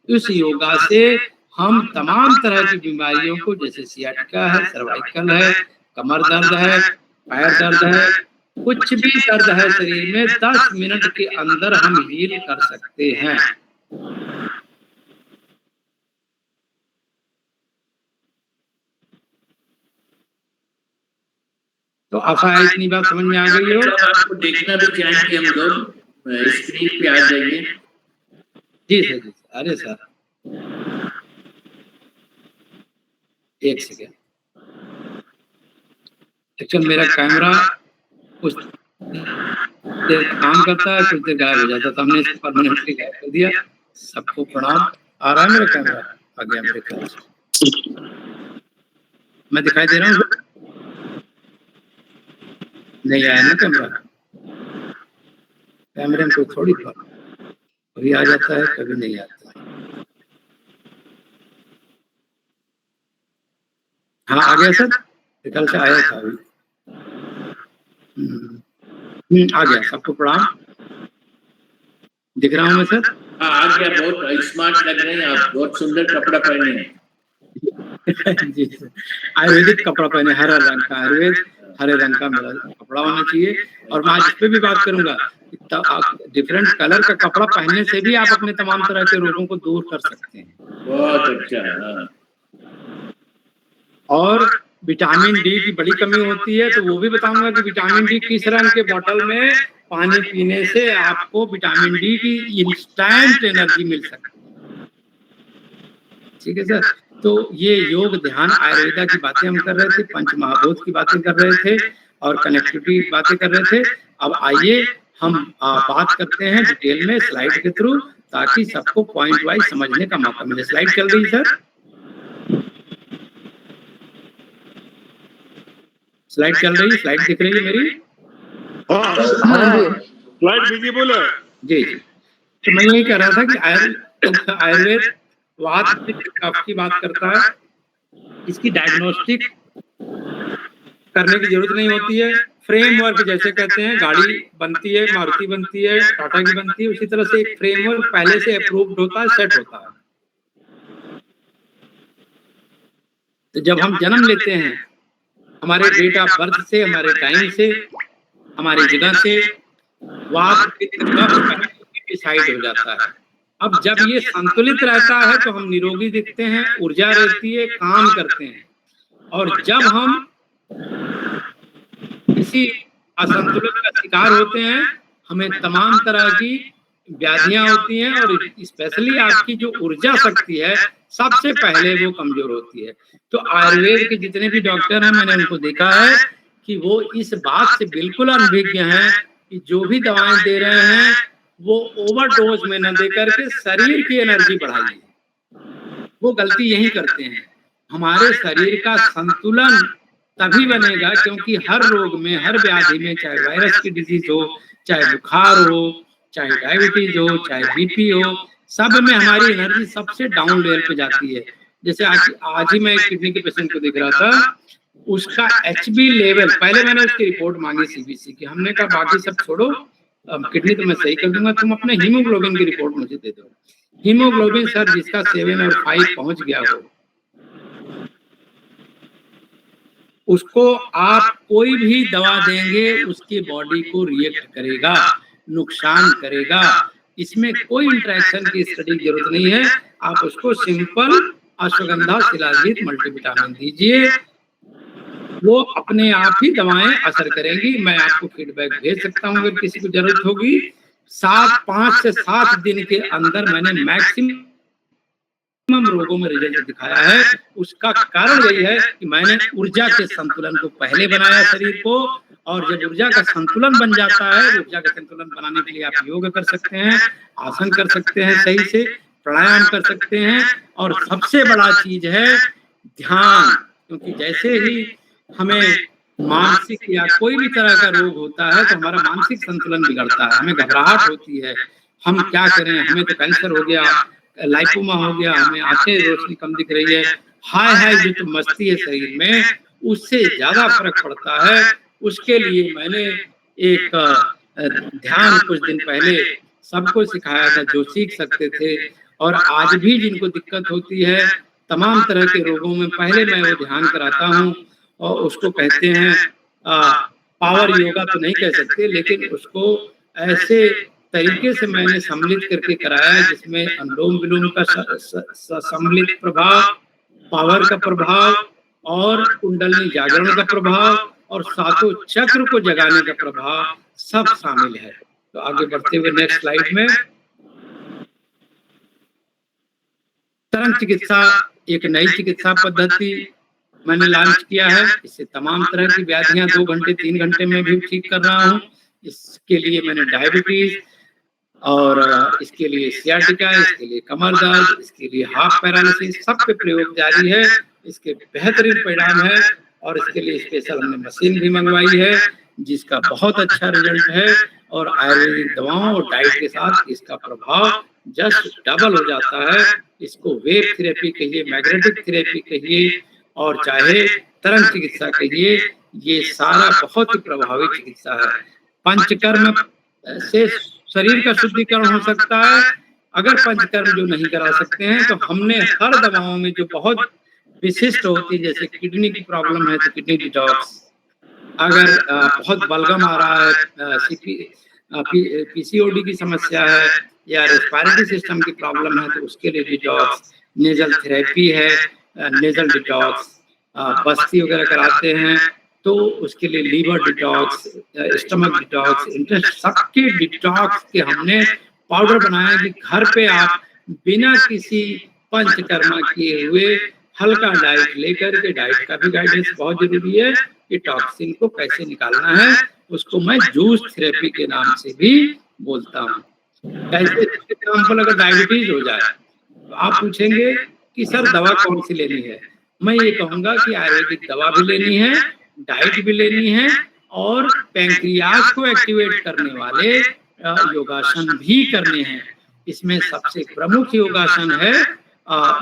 उस योगा से हम तमाम तरह की बीमारियों को, जैसे सियाटिका है, सर्वाइकल है, कमर दर्द है, पैर दर्द है, कुछ भी दर्द है शरीर में, 10 मिनट के अंदर हम हील कर सकते हैं। तो आशा है इतनी बात समझ में आ गई हो। आपको देखना भी चाहेंगे हम लोग, स्क्रीन पे आ जाइए। जी सर, जी सर। अरे सर एक सेकेंड, एक्चुअल मेरा कैमरा कुछ देर काम करता है, कुछ देर गायब हो जाता, तो हमने इसको परमानेंटली गायब कर दिया। सबको प्रणाम। आ रहा है मेरा कैमरा? आ गया मेरे ख्याल से। मैं दिखाई दे रहा हूँ? नहीं आया ना कैमरा, कैमरे में कोई थोड़ी बात, कभी आ जाता है कभी नहीं आता है। हाँ आ गया सर, कल से आया था अभी। आ गया, सबको प्रणाम। दिख रहा हूँ मैं सर? हाँ आ गया, बहुत स्मार्ट लग रहे हैं आप, बहुत सुंदर कपड़ा पहने हैं। जी सर, आयुर्वेदिक कपड़ा पहने, हरा रंग का आयुर्वेद, हरे रंग का मेरा कपड़ा होना चाहिए। और मैं आज इस पे भी बात करूंगा, डिफरेंट कलर का कपड़ा पहनने से भी आप अपने तमाम तरह के रोगों को दूर कर सकते हैं। बहुत अच्छा। हाँ। और विटामिन डी की बड़ी कमी होती है, तो वो भी बताऊंगा कि विटामिन डी किस रंग के बोतल में पानी पीने से आपको विटामिन डी की इंस्टेंट एनर्जी मिल सकती है। ठीक है सर, तो ये योग ध्यान आयुर्वेदा की बातें हम कर रहे थे, पंच महाभूत की बातें कर रहे थे और कनेक्टिविटी की बातें कर रहे थे। अब आइए हम बात करते हैं डिटेल में स्लाइड के थ्रू, ताकि सबको पॉइंट वाइज समझने का मौका मिले। स्लाइड चल रही है सर? स्लाइड चल रही है, स्लाइड दिख रही है मेरी? स्लाइड विजिबल है जी जी। तो मैं यही कह रहा था कि आयुर्वेद वात पित्त कफ की बात करता है, इसकी डायग्नोस्टिक करने की जरूरत नहीं होती है। फ्रेमवर्क जैसे कहते हैं गाड़ी बनती है, मारुति बनती है, टाटा की बनती है, उसी तरह से एक फ्रेमवर्क पहले से अप्रूव्ड होता है, सेट होता है। तो जब हम जन्म लेते हैं, हमारे डेट ऑफ बर्थ से, हमारे टाइम से, हमारी जगह से वात पित्त कफ डिसाइड हो जाता है। अब जब ये संतुलित रहता है तो हम निरोगी दिखते हैं, ऊर्जा रहती है, काम करते हैं। और जब हम किसी असंतुलन का शिकार होते हैं, हमें तमाम तरह की व्याधियां होती हैं और स्पेशली आपकी जो ऊर्जा शक्ति है सबसे पहले वो कमजोर होती है। तो आयुर्वेद के जितने भी डॉक्टर हैं, मैंने उनको देखा है कि वो इस बात से बिल्कुल अनभिज्ञ हैं कि जो भी दवाएं दे रहे हैं वो ओवरडोज में न देकर के शरीर की एनर्जी बढ़ाइए। वो गलती यही करते हैं। हमारे शरीर का संतुलन तभी बनेगा क्योंकि हर रोग में, हर व्याधि में, चाहे वायरस की डिजीज हो, चाहे बुखार हो, चाहे डायबिटीज हो, चाहे बीपी हो, सब में हमारी एनर्जी सबसे डाउन लेवल पे जाती है। जैसे आज ही मैं एक किडनी के पेशेंट को देख रहा था, उसका HB लेवल, पहले मैंने उसकी रिपोर्ट मांगी CBC की, हमने कहा बाकी सब छोड़ो, किडनी तो मैं सही कर दूंगा, तुम अपने हीमोग्लोबिन की रिपोर्ट मुझे दे दो। हीमोग्लोबिन सर जिसका 7 और 5 पहुंच गया हो, उसको आप कोई भी दवा देंगे उसकी बॉडी को रिएक्ट करेगा, नुकसान करेगा। इसमें कोई इंटरेक्शन की स्टडी की जरूरत नहीं है। आप उसको सिंपल अश्वगंधा शिलाजीत मल्टीविटामिन दीजिए, वो अपने आप ही दवाएं असर करेंगी। मैं आपको फीडबैक भेज सकता हूं अगर किसी को जरूरत होगी। 5 से 7 दिन के अंदर मैंने मैक्सिमम रोगों में रिजल्ट दिखाया है। उसका कारण यही है कि मैंने ऊर्जा के संतुलन को पहले बनाया शरीर को, और जब ऊर्जा का संतुलन बन जाता है, ऊर्जा का संतुलन बनाने के लिए आप योग कर सकते हैं, आसन कर सकते हैं, सही से प्राणायाम कर सकते हैं, और सबसे बड़ा चीज है ध्यान। क्योंकि जैसे ही हमें मानसिक या कोई भी तरह का रोग होता है तो हमारा मानसिक संतुलन बिगड़ता है, हमें घबराहट होती है, हम क्या करें, हमें तो कैंसर हो गया, लाइपोमा हो गया, हमें आंखें रोशनी कम दिख रही है, हाय जो तो मस्ती है शरीर में, उससे ज्यादा फर्क पड़ता है। उसके लिए मैंने एक ध्यान कुछ दिन पहले सबको सिखाया था जो सीख सकते थे, और आज भी जिनको दिक्कत होती है तमाम तरह के रोगों में, पहले मैं वो ध्यान कराता हूँ। और उसको कहते हैं पावर योगा तो नहीं कह सकते, लेकिन उसको ऐसे तरीके से मैंने सम्मिलित करके कराया जिसमें अनुलोम विलोम का सम्मिलित प्रभाव, पावर का प्रभाव, और कुंडलिनी जागरण का प्रभाव, और सातों चक्र को जगाने का प्रभाव सब शामिल है। तो आगे बढ़ते हुए नेक्स्ट स्लाइड में, तरंग चिकित्सा एक नई चिकित्सा पद्धति मैंने लॉन्च किया है। इससे तमाम तरह की व्याधियां 2 घंटे 3 घंटे में भी ठीक कर रहा हूँ। इसके लिए मैंने डायबिटीज, और इसके लिए सियाटिका, इसके लिए कमर दर्द, इसके लिए हाफ पैरालिसिस, सब पे प्रयोग जारी है। इसके बेहतरीन परिणाम है, और इसके लिए स्पेशल हमने मशीन भी मंगवाई है। जिसका बहुत अच्छा रिजल्ट है, और आयुर्वेदिक दवाओं और डाइट के साथ इसका प्रभाव जस्ट डबल हो जाता है। इसको वेव थेरेपी कहिए, मैग्नेटिक थेरेपी कहिए, और चाहे तरंग चिकित्सा कहिए, ये सारा बहुत ही प्रभावी चिकित्सा है। पंचकर्म से शरीर का शुद्धिकरण हो सकता है। अगर पंचकर्म जो नहीं करा सकते हैं तो हमने हर दवाओं में जो बहुत विशिष्ट होती है, जैसे किडनी की प्रॉब्लम है तो किडनी डिटॉक्स, अगर बहुत बलगम आ रहा है, पीसीओडी की समस्या है या रेस्पिरेटरी सिस्टम की प्रॉब्लम है तो उसके लिए डिटॉक्स, नेजल थेरेपी है, नेजल डिटॉक्स, बस्ती वगैरह कराते हैं तो उसके लिए लीवर डिटॉक्स, स्टमक डिटॉक्स, इंटेस्ट, सबके डिटॉक्स के हमने पाउडर बनाया कि घर पे आप बिना किसी पंचकर्मा किए हुए हल्का डाइट लेकर के, डाइट का भी गाइडेंस बहुत जरूरी है कि टॉक्सिन को कैसे निकालना है, उसको मैं जूस थेरेपी के नाम से भी बोलता हूँ। कैसे, एग्जाम्पल अगर डायबिटीज हो जाए तो आप पूछेंगे कि सर दवा कौन सी लेनी है, मैं ये कहूंगा कि आयुर्वेदिक दवा भी लेनी है, डाइट भी लेनी है, और पैंक्रियाज को एक्टिवेट करने वाले योगासन भी करने हैं। इसमें सबसे प्रमुख योगासन है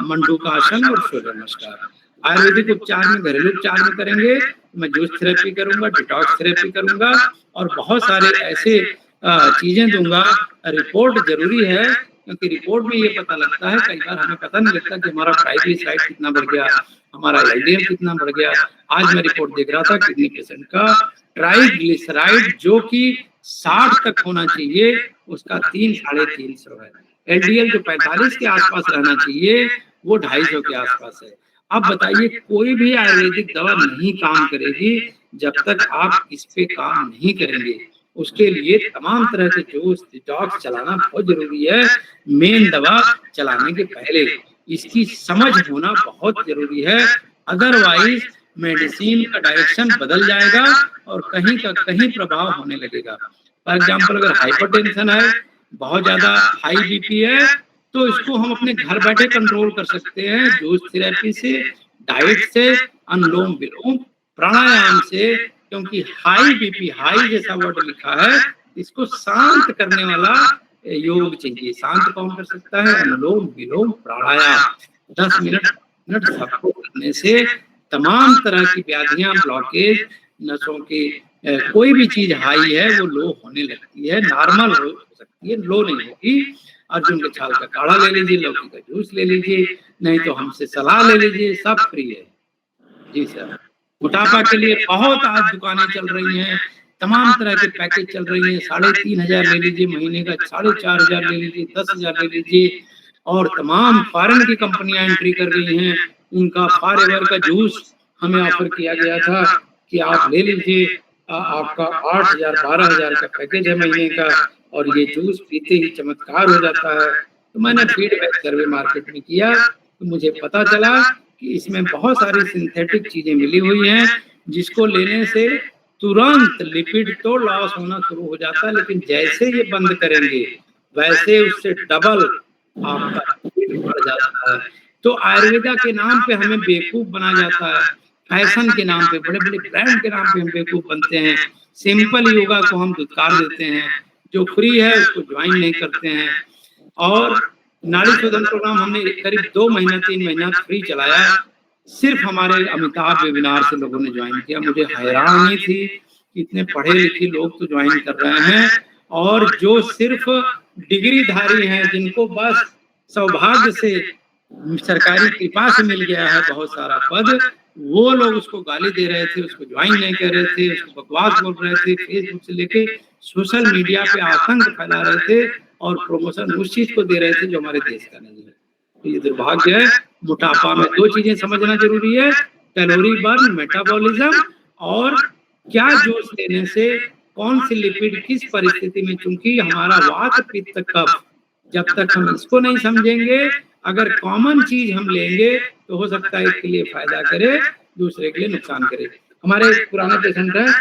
मंडूकासन और सूर्य नमस्कार। आयुर्वेदिक उपचार में, घरेलू उपचार में करेंगे मैं जूस थेरेपी करूंगा, डिटॉक्स थेरेपी करूंगा, और बहुत सारे ऐसे चीजें दूंगा। रिपोर्ट जरूरी है, क्योंकि रिपोर्ट में ये पता लगता है, कई बार हमें पता नहीं लगता कि हमारा ट्राइग्लिसराइड कितना बढ़ गया, हमारा एलडीएल कितना बढ़ गया। आज मैं रिपोर्ट देख रहा था, किडनी पेशेंट का ट्राइग्लिसराइड जो कि 60 तक होना चाहिए, उसका 300-350 है। एलडीएल जो 45 के आसपास रहना चाहिए, वो 250 के आसपास है। अब बताइए, कोई भी आयुर्वेदिक दवा नहीं काम करेगी जब तक आप इस पे काम नहीं करेंगे। उसके लिए तमाम तरह के जूस, डिटॉक्स चलाना बहुत जरूरी है। मेन दवा चलाने के पहले इसकी समझ होना बहुत जरूरी है, अदरवाइज मेडिसिन का डायरेक्शन बदल जाएगा और कहीं का कहीं प्रभाव होने लगेगा। फॉर एग्जाम्पल, अगर हाइपरटेंशन है, बहुत ज्यादा हाई बीपी है, तो इसको हम अपने घर बैठे कंट्रोल कर सकते हैं जूस थेरेपी से, डाइट से, अनुलोम विलोम, प्राणायाम से, क्योंकि हाई बीपी, हाई जैसा वर्ड लिखा है, इसको शांत करने वाला योग चाहिए। शांत कौन कर सकता है? अनुलोम विलोम प्राणायाम 10 मिनट सबको करने से तमाम तरह की व्याधियां, ब्लॉकेज, नसों की कोई भी चीज हाई है वो लो होने लगती है, नॉर्मल हो सकती है, लो नहीं होगी। अर्जुन के छाल का काढ़ा ले लीजिए, लौकी का जूस ले लीजिए, नहीं तो हमसे सलाह ले लीजिए, सब फ्री है। जी सर। मोटापा के लिए बहुत आज दुकानें चल रही हैं, तमाम तरह के पैकेज चल रही हैं। 3,500 ले लीजिए महीने का, 4,500 ले लीजिए, 10,000 ले लीजिए, और तमाम फॉरेन की कंपनियां एंट्री कर गई हैं। उनका फॉरएवर का जूस हमें ऑफर किया गया था कि आप ले लीजिए, आपका 8,000 12,000 का पैकेज है महीने का, और ये जूस पीते ही चमत्कार हो जाता है। तो मैंने फीडबैक सर्वे मार्केट में किया तो मुझे पता चला कि इसमें बहुत सारी सिंथेटिक चीजें मिली हुई हैं, जिसको लेने से तुरंत लिपिड तो लॉस होना शुरू हो जाता है, लेकिन जैसे ये बंद करेंगे वैसे उससे डबल आपका लिपिड बढ़ जाता है। तो आयुर्वेदा के नाम पे हमें बेवकूफ बना जाता है, फैशन के नाम पे, बड़े बड़े ब्रांड के नाम पे हम बेवकूफ बनते हैं। सिंपल योगा को हम दुत्कार देते हैं, जो फ्री है उसको ज्वाइन नहीं करते हैं। और नाड़ी शोधन प्रोग्राम हमने करीब 2 महीना 3 महीना फ्री चलाया, सिर्फ हमारे अमिताभ वेबिनार से लोगों ने ज्वाइन किया। मुझे हैरानी थी कि इतने पढ़े लिखे लोग तो ज्वाइन कर रहे हैं, और जो सिर्फ डिग्रीधारी हैं, जिनको बस सौभाग्य से सरकारी कृपा से मिल गया है बहुत सारा पद, वो लोग उसको गाली दे रहे थे, उसको ज्वाइन नहीं कर रहे थे, उसको बकवास बोल रहे थे, फेसबुक से लेके सोशल मीडिया पे आतंक फैला रहे थे, और प्रमोशन उस चीज को दे रहे थे जो हमारे देश का नहीं है। तो ये दुर्भाग्य है। मोटापा में 2 चीजें समझना जरूरी है, कैलोरी बर्न, मेटाबॉलिज्म, और क्या जूस लेने से कौन सी लिपिड किस परिस्थिति में, चूंकि हमारा वात पित्त कफ, जब तक हम इसको नहीं समझेंगे, अगर कॉमन चीज हम लेंगे तो हो सकता है एक के लिए फायदा करे, दूसरे के लिए नुकसान करे। हमारे पुराने पेशेंट हैं,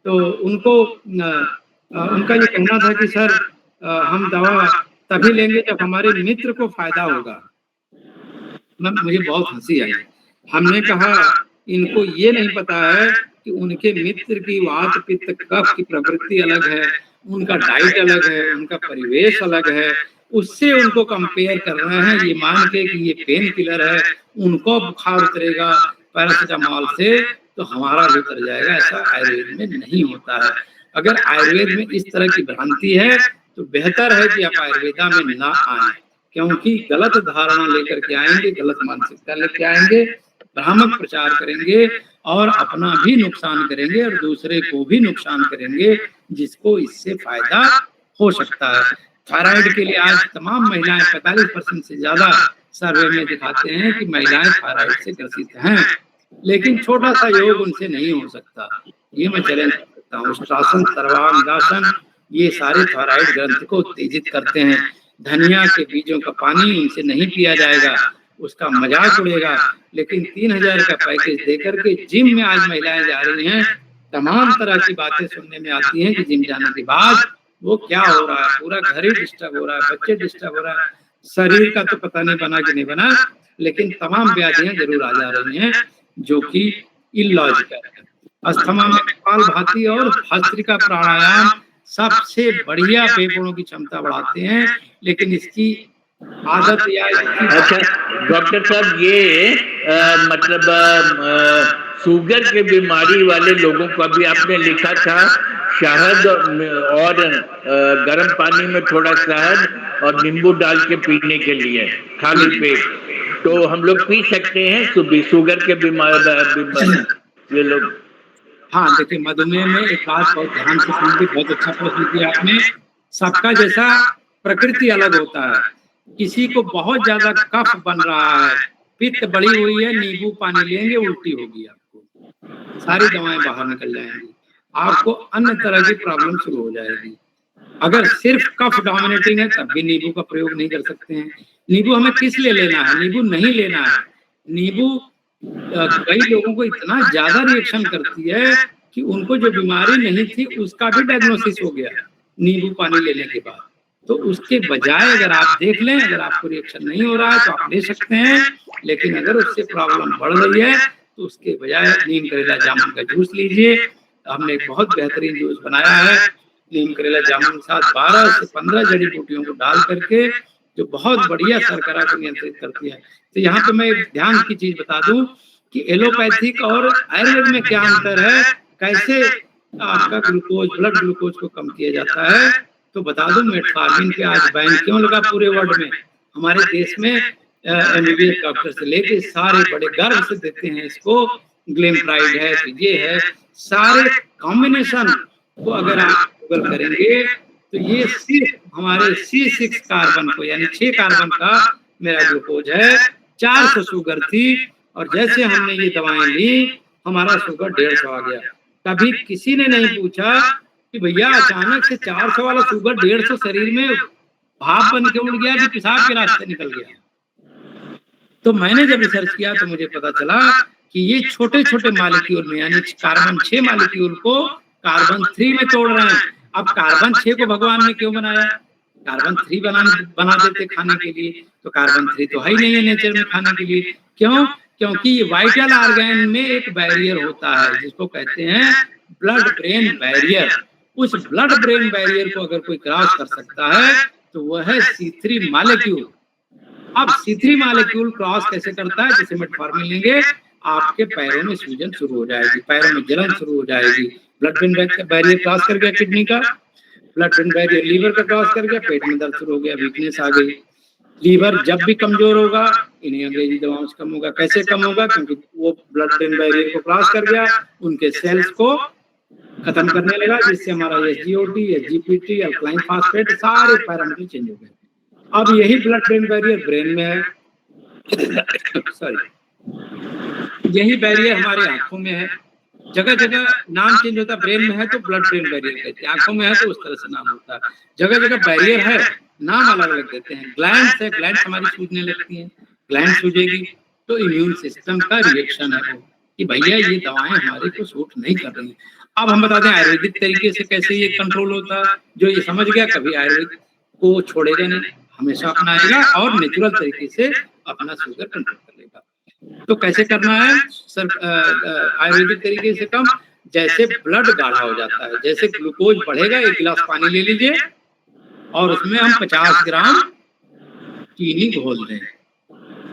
तो उनको उनका ये कहना था कि सर हम दवा तभी लेंगे जब हमारे मित्र को फायदा होगा। मुझे बहुत हंसी आई। हमने कहा इनको ये नहीं पता है कि उनके मित्र की वात पित्त कफ की प्रवृत्ति अलग है, उनका डाइट अलग है, उनका परिवेश अलग है, उससे उनको कंपेयर कर रहे हैं ये मान के कि ये पेन किलर है, उनको बुखार उतरेगा पैरासीटामॉल से तो हमारा भी उतर जाएगा। ऐसा आयुर्वेद में नहीं होता है। अगर आयुर्वेद में इस तरह की भ्रांति है तो बेहतर है कि आप आयुर्वेदा में ना आए, क्योंकि गलत धारणा लेकर के आएंगे, गलत मानसिकता लेकर आएंगे, भ्रामक प्रचार करेंगे और अपना भी नुकसान करेंगे और दूसरे को भी नुकसान करेंगे, जिसको इससे फायदा हो सकता है। थायराइड के लिए आज तमाम महिलाएं 45% से ज्यादा सर्वे में दिखाते हैं कि महिलाएं थायराइड से ग्रसित हैं, लेकिन छोटा सा योग उनसे नहीं हो सकता। ये मैं चैलेंज करता हूँ। उष्ट्रासन, सर्वांगासन ये सारे थायराइड ग्रंथ को उत्तेजित करते हैं। धनिया के बीजों का पानी उनसे नहीं पिया जाएगा, उसका मजाक उड़ेगा, लेकिन 3000 का पैकेज देकर के जिम में आज महिलाएं जा रही हैं। तमाम तरह की बातें सुनने में आती हैं कि जिम जाने के बाद वो क्या हो रहा है, पूरा घर ही डिस्टर्ब हो रहा है, बच्चे डिस्टर्ब हो रहा है, शरीर का तो पता नहीं बना कि नहीं बना, लेकिन तमाम व्याधियां जरूर आ जा रही हैं जो कि इलॉजिकल है। अस्थमा में कपालभाति और भस्त्रिका प्राणायाम सबसे बढ़िया फेफड़ों की क्षमता बढ़ाते हैं, लेकिन इसकी आदत या अच्छा डॉक्टर साहब, ये मतलब शुगर के बीमारी वाले लोगों को अभी आपने लिखा था शहद और गर्म पानी में थोड़ा शहद और नींबू डाल के पीने के लिए खाली पेट, तो हम लोग पी सकते हैं शुगर के बीमार ये लोग? हाँ देखिए, मधुमेह में एक बात बहुत ध्यान से सुनिए, बहुत अच्छा प्रश्न किया आपने। सबका जैसा प्रकृति अलग होता है। किसी को बहुत ज्यादा कफ बन रहा है, पित्त बढ़ी हुई है, नींबू पानी लेंगे उल्टी होगी, आपको सारी दवाएं बाहर निकल जाएंगी, आपको अन्य तरह की प्रॉब्लम शुरू हो जाएगी। अगर सिर्फ कफ डोमिनेटिंग है तब भी नींबू का प्रयोग नहीं कर सकते हैं। नींबू हमें किस लिए लेना है? नींबू नहीं लेना है। नींबू कई लोगों को इतना ज्यादा रिएक्शन करती है कि उनको जो बीमारी नहीं थी उसका भी डायग्नोसिस हो गया नींबू पानी लेने के बाद। तो उसके बजाय अगर आप देख लें, अगर आपको रिएक्शन नहीं हो रहा है तो आप ले सकते हैं, लेकिन अगर उससे प्रॉब्लम बढ़ रही है तो उसके बजाय नीम करेला जामुन का जूस लीजिए। हमने एक बहुत बेहतरीन जूस बनाया है नीम करेला जामुन के साथ 12 से 15 जड़ी बूटियों को डाल करके, जो बहुत बढ़िया शर्करा को नियंत्रित करती है। तो यहाँ पे मैं एक ध्यान की चीज बता दूं कि एलोपैथिक और आयुर्वेद में क्या अंतर है, कैसे आपका ग्लूकोज, ब्लड ग्लूकोज को कम किया जाता है। तो बता दूं, मेटफॉर्मिन पे आज बैन क्यों लगा पूरे वर्ल्ड में? हमारे देश में एमबीबीएस डॉक्टर से लेके सारे बड़े गर्व से देते हैं इसको। ग्लिमप्राइड है, तो ये है, सारे कॉम्बिनेशन को अगर आप गूगल करेंगे तो ये सिर्फ हमारे C6 कार्बन को, यानी 6 कार्बन का मेरा ग्लूकोज है। 400 शुगर थी और जैसे हमने ये दवाएं ली हमारा शुगर 150 आ गया। कभी किसी ने नहीं पूछा कि भैया अचानक से 400 वाला शुगर 150 शरीर में भाप बन के उड़ गया कि पेशाब के रास्ते निकल गया। तो मैंने जब रिसर्च किया तो मुझे पता चला कि ये छोटे छोटे मॉलिक्यूल में, यानी कार्बन 6 मॉलिक्यूल को कार्बन 3 में तोड़ रहे हैं। अब कार्बन 6 को भगवान ने क्यों बनाया? कार्बन 3 बना देते खाने के लिए, तो कार्बन 3 तो है ही नहीं है नेचर में खाने के लिए। क्यों? क्योंकि ये वाइटल ऑर्गन में एक बैरियर होता है जिसको कहते हैं ब्लड ब्रेन बैरियर। उस ब्लड ब्रेन बैरियर को अगर कोई क्रॉस कर सकता है तो वह है C3 मॉलिक्यूल। अब C3 मॉलिक्यूल क्रॉस कैसे करता है? जैसे मेटफॉर्मिन लेंगे, आपके पैरों में सूजन शुरू हो जाएगी, पैरों में जलन शुरू हो जाएगी। ब्लड ब्रेन बैरियर क्रॉस कर गया किडनी का, ब्लड ब्रेन बैरियर लीवर का क्रॉस कर गया, पेट में दर्द शुरू हो गया, वीकनेस आ गई। लीवर जब भी कमजोर होगा इन्हीं अंग्रेजी दवाओं से कम होगा। कैसे कम होगा? क्योंकि वो ब्लड ब्रेन बैरियर को क्रॉस कर गया, उनके सेल्स को खत्म करने लगा, जिससे हमारा SGOT, SGPT, अल्कलाइन फास्फेट सारे पैरामीटर चेंज हो गए। अब यही ब्लड ब्रेन बैरियर ब्रेन में है सॉरी, यही बैरियर हमारे आंखों में है। जगह जगह नाम चेंज होता है। ब्रेन में है तो ब्लड ब्रेन बैरियर कहते हैं, आंखों में है तो उस तरह से नाम होता है। जगह जगह बैरियर है, नाम अलग अलग देते हैं। ग्लैंड्स है, ग्लैंड्स हमारी सूजने लगती हैं, ग्लैंड सूजेगी तो इम्यून सिस्टम का रिएक्शन है वो कि भैया ये दवाएं हमारे को सूट नहीं कर रही हैं। अब हम बताते हैं आयुर्वेदिक तरीके से कैसे ये कंट्रोल होता है। जो ये समझ गया कभी आयुर्वेद को छोड़ेगा नहीं, हमेशा अपनाएगा और नेचुरल तरीके से अपना शुगर कंट्रोल कर लेगा। तो कैसे करना है सर आयुर्वेदिक तरीके से कम? जैसे ब्लड गाढ़ा हो जाता है। जैसे ग्लूकोज बढ़ेगा, 1 गिलास पानी ले लीजिए और उसमें हम 50 ग्राम चीनी घोल दें।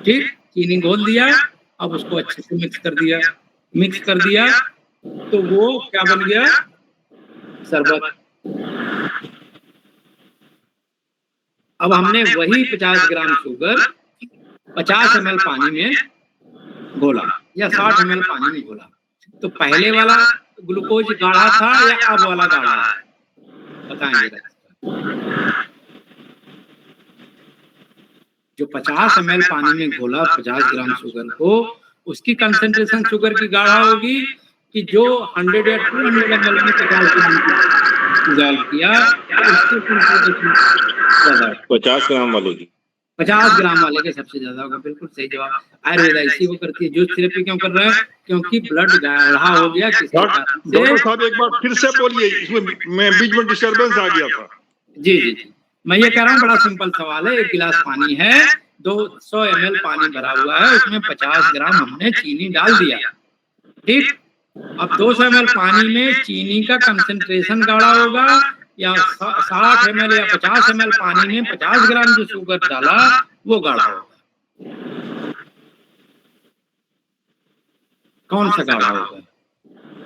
ठीक, चीनी घोल दिया, अब उसको अच्छे से मिक्स कर दिया तो वो क्या बन गया, शरबत। अब हमने वही 50 ग्राम शुगर 50 ml पानी में घोला या 60 ml पानी में घोला, तो पहले वाला ग्लूकोज गाढ़ा था या अब वाला गाढ़ा है, बताएंगे। जो 50 ml पानी में घोला 50 ग्राम शुगर को, उसकी कंसंट्रेशन शुगर की गाढ़ा होगी कि जो 100 या 200 ml में 50 ग्राम डिजॉल्व किया, उसकी कंसंट्रेशन 50 ग्राम वाले की 50 ग्राम वाले के सबसे ज्यादा होगा। बिल्कुल सही जवाब। आयुर्वेदा इसी को करती है। जूस थेरेपी क्यों कर रहे हैं? क्योंकि ब्लड गाढ़ा हो गया किसी कारण से। डॉक्टर साहब एक बार फिर से बोलिए, इसमें मैं बीच में डिस्टरबेंस आ गया था। जी जी जी, मैं ये कह रहा हूँ, बड़ा सिंपल सवाल है। 1 गिलास पानी है, 200 ml पानी भरा हुआ है, उसमें 50 ग्राम हमने चीनी डाल दिया। ठीक, अब 200 ml पानी में चीनी का कंसंट्रेशन गाढ़ा होगा या 60 ml या 50 ml पानी में 50 ग्राम जो शुगर डाला वो गाढ़ा होगा। कौन सा गाढ़ा होगा?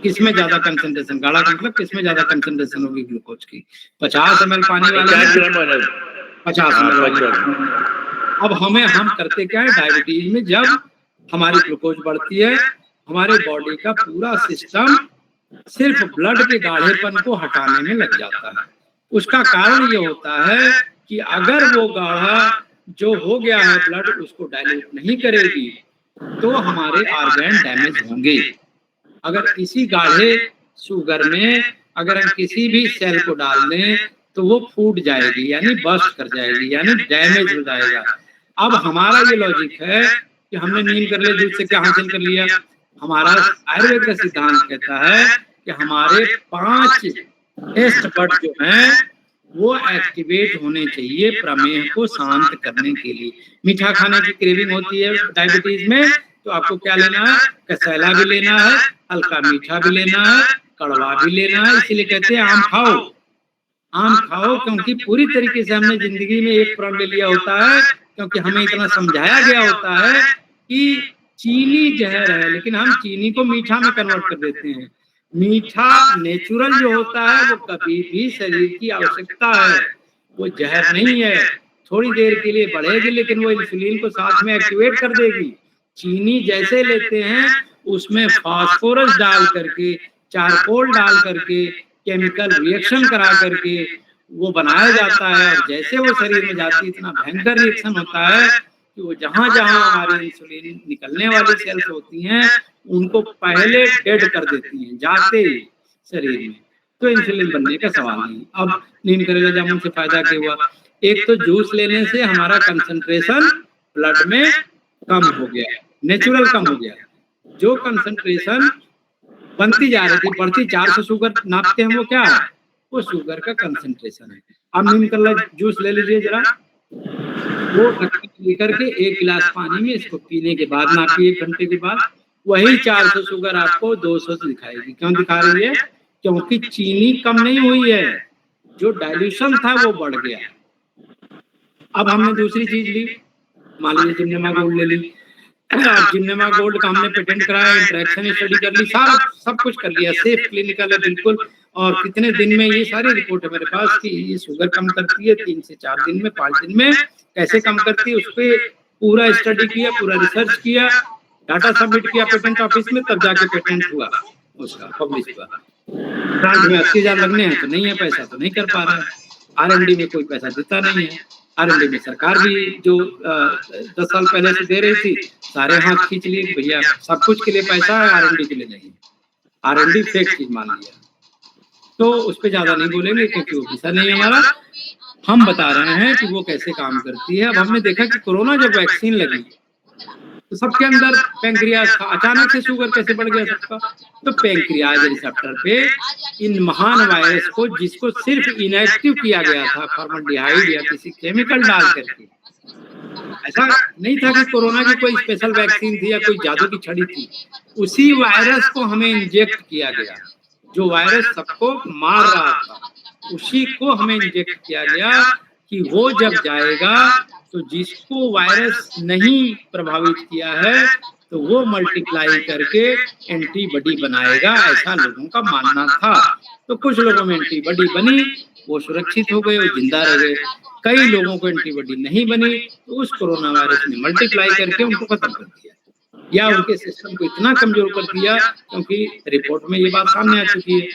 किसमें ज्यादा कंसंट्रेशन? गाढ़ा का मतलब किसमें ज्यादा कंसंट्रेशन होगी ग्लूकोज की? 50 ml पानी वाले 50 ml। अब हम करते क्या है डायबिटीज में, जब हमारी ग्लूकोज बढ़ती है, हमारे बॉडी का पूरा सिस्टम सिर्फ ब्लड के गाढ़ेपन को हटाने में लग जाता है। उसका कारण ये होता है कि अगर वो गाढ़ा जो हो गया है ब्लड उसको डाइल्यूट नहीं करेगी तो हमारे ऑर्गन डैमेज होंगे। अगर इसी गाढ़े शुगर में अगर हम किसी भी सेल को डाल दें तो वो फूट जाएगी, यानी बस्ट कर जाएगी, यानी डैमेज हो जाएगा। अब हमारा ये लॉजिक है कि हमने नीम कर लिया, दूध से क्या हासिल कर लिया? हमारा आयुर्वेद का सिद्धांत कहता है कि हमारे 5 टेस्ट बड जो हैं वो एक्टिवेट होने चाहिए प्रमेह को शांत करने के लिए। मीठा खाने की क्रेविंग होती है डायबिटीज में, तो आपको क्या लेना है? कसैला भी लेना है, हल्का मीठा भी लेना है, कड़वा भी लेना है। इसीलिए कहते हैं आम खाओ, आम खाओ, क्योंकि पूरी तरीके से हमने जिंदगी में एक प्रण ले लिया होता है, क्योंकि हमें इतना समझाया गया होता है कि चीनी जहर है, लेकिन हम चीनी को मीठा में कन्वर्ट कर देते हैं। मीठा नेचुरल जो होता है वो कभी भी शरीर की आवश्यकता है, वो जहर नहीं है। थोड़ी देर के लिए बढ़ेगी लेकिन वो इंसुलिन को साथ में एक्टिवेट कर देगी। चीनी जैसे लेते हैं उसमें फास्फोरस डाल करके, चारकोल डाल करके, केमिकल रिएक्शन करा करके वो बनाया जाता है, और जैसे वो शरीर में जाती है इतना भयंकर रिएक्शन होता है कि वो जहां जहां हमारे इंसुलिन निकलने वाली सेल्स होती हैं उनको पहले डेड कर देती हैं जाते ही शरीर में। तो इंसुलिन बनने का सवाल नहीं। अब नीम करेला जामुन से फायदा क्या हुआ? एक तो जूस लेने से हमारा कंसंट्रेशन ब्लड में कम हो गया, नेचुरल कम हो गया। जो कंसंट्रेशन बनती जा रही थी, बढ़ती 400 शुगर नापते हैं, वो क्या है? वो शुगर का कंसंट्रेशन है। अब नीम करेला जूस ले लीजिए जरा, वो लेकर के 1 गिलास पानी में इसको पीने के बाद नापिए 1 घंटे के बाद, वही 400 शुगर आपको 200 से दिखाएगी। क्यों दिखा रही है? क्योंकि चीनी कम नहीं हुई है, जो डाइल्यूशन था वो बढ़ गया। अब हमने दूसरी चीज ली, मान लीजिए जिम्नेमा गोल्ड ले ली। जिम्नेमा गोल्ड का हमने पेटेंट कराया, इंटरेक्शन स्टडी कर ली, सारा सब कुछ कर लिया, सेफ क्लिनिकल है बिल्कुल। और कितने दिन में, ये सारी रिपोर्ट है मेरे पास कि ये शुगर कम करती है 3 से 4 दिन में, 5 दिन में कैसे कम करती है, उस पर पूरा स्टडी किया, पूरा रिसर्च किया, डाटा सबमिट किया पेटेंट ऑफिस में, तब जाके पेटेंट हुआ, उसका पब्लिश हुआ। ग्रांट में 80,000 लगने हैं तो नहीं है पैसा, तो नहीं कर पा रहा है। R&D में कोई पैसा देता नहीं है। R&D में सरकार भी जो 10 साल पहले से दे रही थी, सारे हाथ खींच लिए, भैया सब कुछ के लिए पैसा है, R&D के लिए नहीं। R&D फेक चीज मान लिया, तो उस पर ज्यादा नहीं बोलेंगे क्योंकि वो पैसा नहीं है हमारा। हम बता रहे हैं कि वो कैसे काम करती है। अब हमने देखा कि कोरोना जब वैक्सीन लगी तो सबके अंदर पैंक्रियाज था, अचानक से शुगर कैसे बढ़ गया सबका? तो पैंक्रियाज रिसेप्टर पे इन महान वायरस को, जिसको सिर्फ इनएक्टिव किया गया था फॉर्मल्डिहाइड या किसी केमिकल डाल करके, ऐसा नहीं था कि कोरोना की कोई स्पेशल वैक्सीन थी या कोई जादू की छड़ी थी, उसी वायरस को हमें इंजेक्ट किया गया। जो वायरस सबको मार रहा था, उसी को हमें इंजेक्ट किया गया कि वो जब जाएगा तो जिसको वायरस नहीं प्रभावित किया है तो वो मल्टीप्लाई करके एंटीबॉडी बनाएगा, ऐसा लोगों का मानना था। तो कुछ लोगों में एंटीबॉडी बनी, वो सुरक्षित हो गए, वो जिंदा रह गए। कई लोगों को एंटीबॉडी नहीं बनी तो उस कोरोना वायरस ने मल्टीप्लाई करके उनको खत्म कर दिया या उनके सिस्टम को इतना कमजोर कर दिया, क्योंकि रिपोर्ट में ये बात सामने आ चुकी है।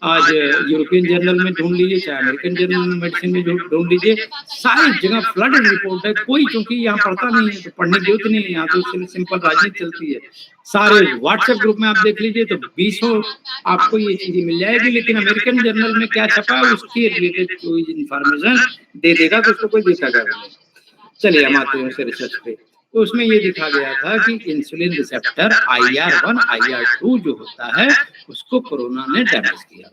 आज यूरोपियन जर्नल में ढूंढ लीजिए, चाहे अमेरिकन जर्नल में मेडिसिन में ढूंढ लीजिए, सारी जगह फ्लडेड रिपोर्ट है। कोई क्योंकि यहाँ पढ़ता नहीं है तो पढ़ने की जरूरत नहीं है, यहाँ तो सिंपल राजनीति चलती है। सारे व्हाट्सएप ग्रुप में आप देख लीजिए तो 20 आपको ये चीजें मिल जाएगी, लेकिन अमेरिकन जर्नल में क्या छपा है उसके रिलेटेड कोई इंफॉर्मेशन दे देगा तो उसको कोई देखेगा नहीं। चलिए हम आते हैं उसके रिसर्च पे। तो उसमें ये दिखा गया था कि इंसुलिन रिसेप्टर IR1 IR2 जो होता है उसको कोरोना ने डैमेज किया।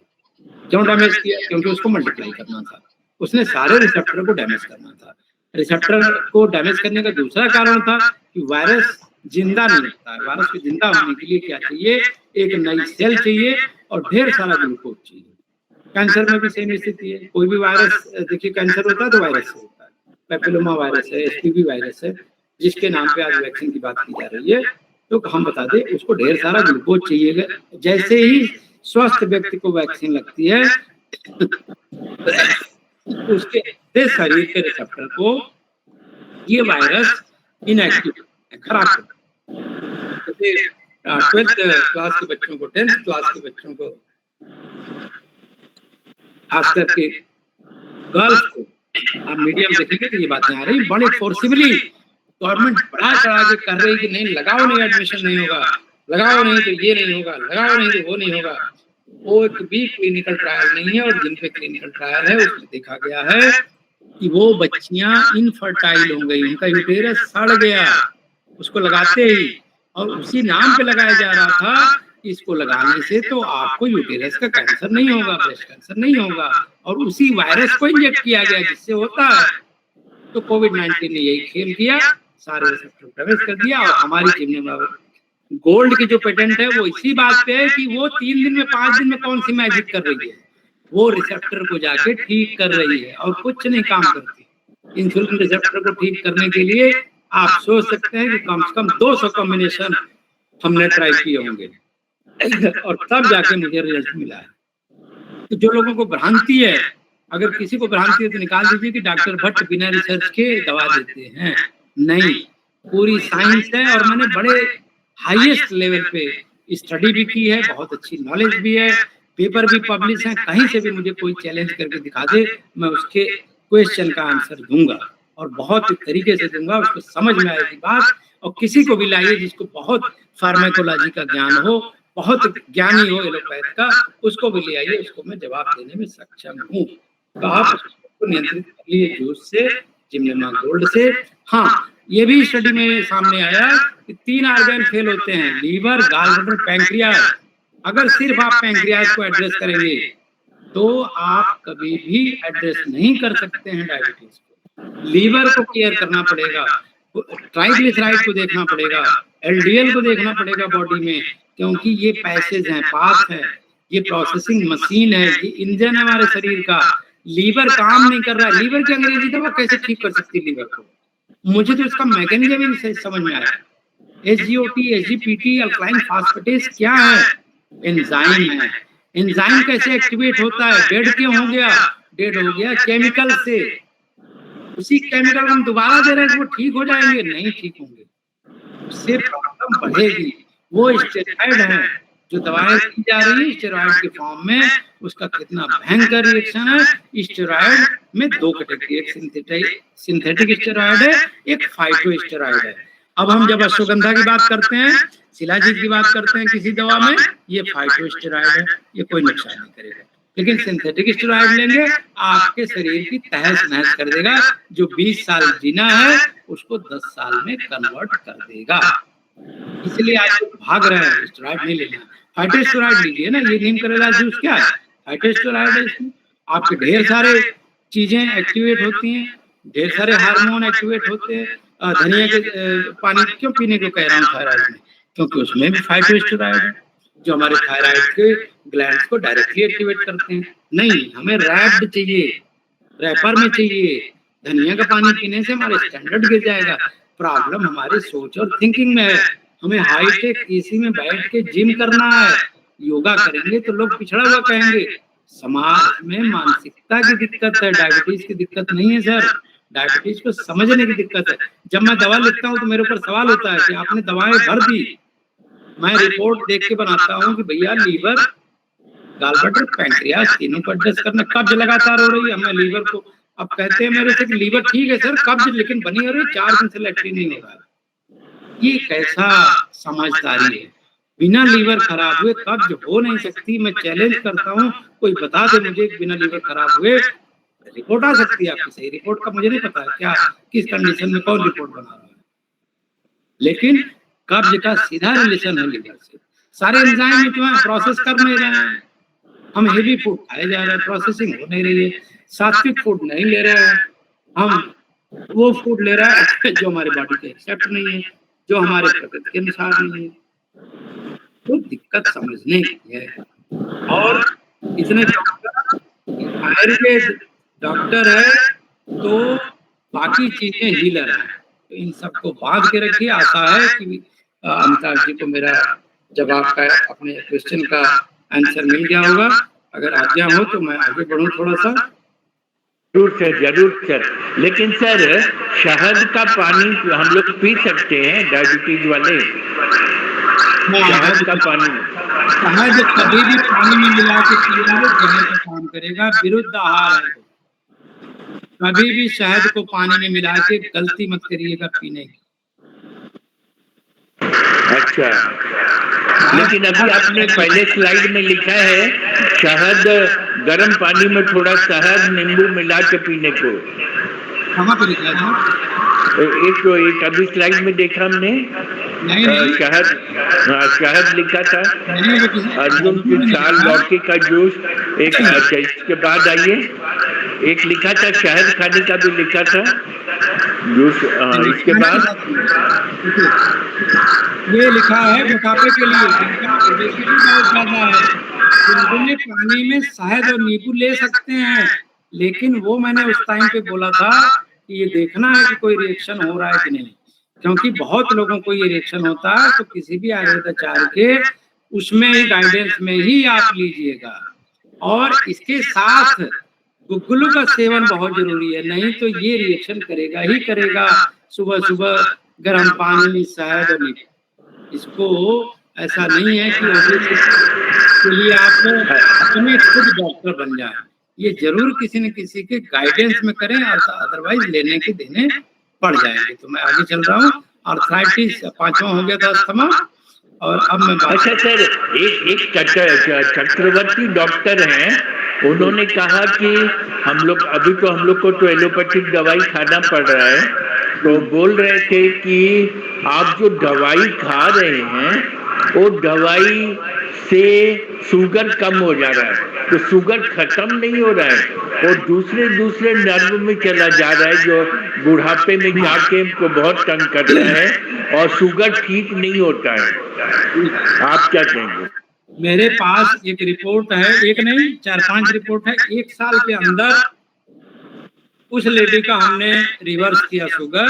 क्यों डैमेज किया? क्योंकि उसको मल्टीप्लाई करना था, उसने सारे रिसेप्टर को डैमेज करना था। रिसेप्टर को डैमेज करने का दूसरा कारण था कि वायरस जिंदा नहीं होता है। वायरस को जिंदा होने के लिए क्या चाहिए? एक नई सेल चाहिए और ढेर सारा ग्लूकोज चाहिए। कैंसर में भी सेम स्थिति है। कोई भी वायरस, देखिए कैंसर होता है तो वायरस से होता है, पैपिलोमा वायरस है, HPV वायरस है, जिसके नाम पे आज वैक्सीन की बात की जा रही है। तो हम बता दें उसको ढेर सारा ग्लूकोज चाहिए। जैसे ही स्वस्थ व्यक्ति को वैक्सीन लगती है उसके शरीर के रिसेप्टर को ये वायरस इनएक्टिव खराब करता है। 12th क्लास के बच्चों को, 10th क्लास के बच्चों को, खास करके गर्ल्स को आप मीडिया में देखेंगे तो ये बातें आ रही, बड़े फोर्सिबली गवर्नमेंट बढ़ा चढ़ा के कर रही कि नहीं लगाओ, नहीं एडमिशन नहीं होगा, लगाओ नहीं तो ये नहीं होगा, लगाओ नहीं तो वो नहीं होगा। वो एक भी क्लिनिकल ट्रायल नहीं है, और जिन पे क्लिनिकल ट्रायल है उसमें देखा गया है कि वो बच्चियां इनफर्टाइल हो गई, उनका यूटेरस सड़ गया उसको लगाते ही, और उसी नाम पे लगाया जा रहा था कि इसको लगाने से तो आपको यूटेरस का कैंसर नहीं होगा, ब्रेस्ट कैंसर नहीं होगा, और उसी वायरस को इंजेक्ट किया गया जिससे होता है। तो कोविड-19 ने यही खेल किया, सारे रिसेप्टर प्रवेश कर दिया। और हमारी टीम ने गोल्ड की जो पेटेंट है वो इसी बात पे है कि वो 3 दिन में 5 दिन में कौन सी मैजिक कर रही है, वो रिसेप्टर को जाके ठीक कर रही है और कुछ नहीं काम करती। इंसुलिन रिसेप्टर को ठीक करने के लिए आप सोच सकते हैं कि कम से कम 200 कॉम्बिनेशन हमने ट्राई किए होंगे और तब जाके मुझे रिजल्ट मिला है। तो जो लोगों को भ्रांति है, अगर किसी को भ्रांति है तो निकाल दीजिए कि डॉक्टर भट्ट बिना रिसर्च के दवा देते हैं। नहीं, पूरी साइंस है और मैंने बड़े हाईएस्ट लेवल पे स्टडी भी की है, बहुत अच्छी नॉलेज भी है, पेपर भी पब्लिश है। कहीं से भी मुझे कोई चैलेंज करके दिखा दे, मैं उसके क्वेश्चन का आंसर दूंगा और बहुत तरीके से दूंगा, उसको समझ में आएगी बात। और किसी को भी लाइए जिसको बहुत फार्माकोलॉजी का ज्ञान हो, बहुत ज्ञानी हो एलोपैथ का, उसको भी ले आइए, उसको मैं जवाब देने में सक्षम हूँ। तो आप उसको नियंत्रित कर लिए जूस से, जिम्नेमा गोल्ड से। हाँ, ये भी स्टडी में सामने आया कि 3 ऑर्गन फेल होते हैं, लीवर, गॉलब्लैडर, पैंक्रियास। अगर सिर्फ आप पैंक्रियास को एड्रेस करेंगे तो आप कभी भी एड्रेस नहीं कर सकते हैं डायबिटीज को। लीवर को केयर करना पड़ेगा, ट्राइग्लिसराइड को देखना पड़ेगा, LDL को देखना पड़ेगा बॉडी में, क्योंकि ये पैसेज हैं, पाथ है, ये प्रोसेसिंग मशीन है, ये इंजन है हमारे शरीर का। लीवर काम नहीं कर रहा है, लीवर की अंग्रेजी दवा कैसे ठीक कर सकती है लीवर को? मुझे तो इसका मैकेनिज्म ही समझ में आया। SGOT, SGPT, अल्कलाइन फास्फेटेज क्या है? एंजाइम है। एंजाइम कैसे एक्टिवेट होता है? डेड क्यों हो गया? डेड हो गया केमिकल से। उसी केमिकल को हम दोबारा दे रहे हैं, वो ठीक हो जाएंगे? नहीं ठीक होंगे, उससे प्रॉब्लम बढ़ेगी। वो स्टेरॉइड है जो दवाएं दी जा रही है स्टेरॉइड के फॉर्म में, उसका कितना भयंकर रिएक्शन है। स्टेरॉइड में 2 कैटेगरी, एक सिंथेटिक स्टेरॉइड है, एक फाइटो स्टेरॉइड है। अब हम जब अश्वगंधा की बात करते हैं, शिलाजीत की बात करते हैं किसी दवा में, ये फाइटो स्टेरॉइड है, ये कोई नुकसान नहीं करेगा। लेकिन सिंथेटिक स्टेरॉइड लेंगे, आपके शरीर की तहस नहस कर देगा। जो 20 साल जीना है उसको 10 साल में कन्वर्ट कर देगा। इसलिए आज लोग भाग रहे हैं, स्टेरॉइड नहीं लेना। फाइटोस्टेरॉइड लीजिए ना, ये नीम करेला जूस क्या है? फाइटोस्टेरॉइड है। इसमें आपके ढेर सारे चीजें एक्टिवेट होती हैं, ढेर सारे हार्मोन एक्टिवेट होते हैं। धनिया के पानी क्यों पीने को कह रहा हूँ थायराइड में? क्योंकि उसमें भी फाइटोस्टेरॉइड है। जो हमारे थायराइड के ग्लैंड्स को डायरेक्टली एक्टिवेट करते हैं। नहीं, हमें रैप्ड चाहिए, रैपर में चाहिए। धनिया का पानी पीने से हमारे स्टैंडर्ड गिर जाएगा। प्रॉब्लम हमारी सोच और थिंकिंग में है। हमें हाईटेक एसी में बैठ के जिम करना है। योगा करेंगे तो लोग पिछड़ा हुआ कहेंगे। समाज में मानसिकता की दिक्कत है, डायबिटीज की दिक्कत नहीं है सर। डायबिटीज को समझने की दिक्कत है। जब मैं दवा लिखता हूँ तो मेरे ऊपर सवाल होता है कि आपने दवाएं भर दी। मैं रिपोर्ट देख के बनाता हूँ कि भैया लीवर, गॉलब्लैडर, पैंक्रियास तीनों को एडजस्ट करना। कब्ज लगातार हो रही है, मैं लीवर को, अब कहते हैं मेरे से कि लीवर ठीक है सर, कब्ज लेकिन बनी हो रही है, 4 दिन से लैट्रिन नहीं हो रहा। ये कैसा समझदारी है? बिना लीवर खराब हुए कब्ज हो नहीं सकती। मैं चैलेंज करता हूँ, कोई बता दे मुझे बिना लीवर खराब हुए रिपोर्ट आ सकती है आपकी सही। रिपोर्ट का मुझे नहीं पता है क्या, किस कंडीशन में कौन रिपोर्ट बना रहा है, लेकिन कब्ज का सीधा रिलेशन है लीवर से। सारे एंजाइम इतना प्रोसेस कर नहीं रहे हैं। हम हेवी फूड खाए जा रहे हैं, प्रोसेसिंग हो नहीं रही है। सात्विक फूड नहीं ले रहे हैं, हम वो फूड ले रहे हैं जो हमारे बॉडी के एक्सेप्ट नहीं है, जो हमारे प्रकृति के अनुसार नहीं है। तो दिक्कत समझने की है। और इतने आयुर्वेद डॉक्टर है तो बाकी चीजें हीलर है। तो इन सबको बांध के रखिए। आशा है कि अमिताभ जी को मेरा जवाब का, अपने क्वेश्चन का आंसर मिल गया होगा। अगर आज्ञा हो तो मैं आगे बढ़ूं थोड़ा सा। जरूर सर। लेकिन सर, शहद का पानी हम लोग पी सकते हैं डायबिटीज वाले? शहद का पानी, शहद कभी भी पानी में मिला के पिएंगे जहर का काम करेगा, विरुद्ध आहार है। कभी भी शहद को पानी में मिला के गलती मत करिएगा पीने की। अच्छा, लेकिन अभी आपने पहले स्लाइड में लिखा है शहद गर्म पानी में थोड़ा शहद नींबू मिला के पीने को। कहाँ पे लिखा है? एक अभी स्लाइड में देखा हमने, शहद लिखा था। अर्जुन की छाल, लौकी का जूस। एक इसके बाद आइए, एक लिखा था शहद खाने का भी लिखा था जूस। इसके बाद ये लिखा है मोटापे के लिए, ओबेसिटी बहुत ज्यादा है, गुनगुने पानी में शहद और नींबू ले सकते हैं। लेकिन वो मैंने उस टाइम पे बोला था कि ये देखना है कि कोई रिएक्शन हो रहा है कि नहीं, क्योंकि बहुत लोगों को ये रिएक्शन होता है। तो किसी भी आयुर्वेदाचार्य के उसमें ही गाइडेंस में ही आप लीजिएगा। और इसके साथ गुग्गुलों का सेवन बहुत जरूरी है, नहीं तो ये रिएक्शन करेगा ही करेगा। सुबह सुबह गर्म पानी, शहद और नींबू, इसको ऐसा नहीं है कि के लिए आप अपने खुद डॉक्टर बन जाए। ये जरूर किसी न किसी के गाइडेंस में करें, अदरवाइज लेने के देने पड़ जाएंगे। तो मैं आगे चल रहा हूँ। आर्थराइटिस 5वां हो गया था, अस्थमा। और अब मैं अच्छा सर, एक चक्रवर्ती डॉक्टर हैं, उन्होंने कहा कि हम लोग को तो एलोपैथिक दवाई खाना पड़ रहा है। तो बोल रहे थे कि आप जो दवाई खा रहे हैं वो दवाई से शुगर कम हो जा रहा है, तो शुगर खत्म नहीं हो रहा है, वो दूसरे नर्व में चला जा रहा है, जो बुढ़ापे में जाके इनको बहुत तंग करता है और शुगर ठीक नहीं होता है। आप क्या कहेंगे? मेरे पास एक रिपोर्ट है, एक नहीं 4-5 रिपोर्ट है। 1 साल के अंदर उस लेडी का हमने रिवर्स किया शुगर,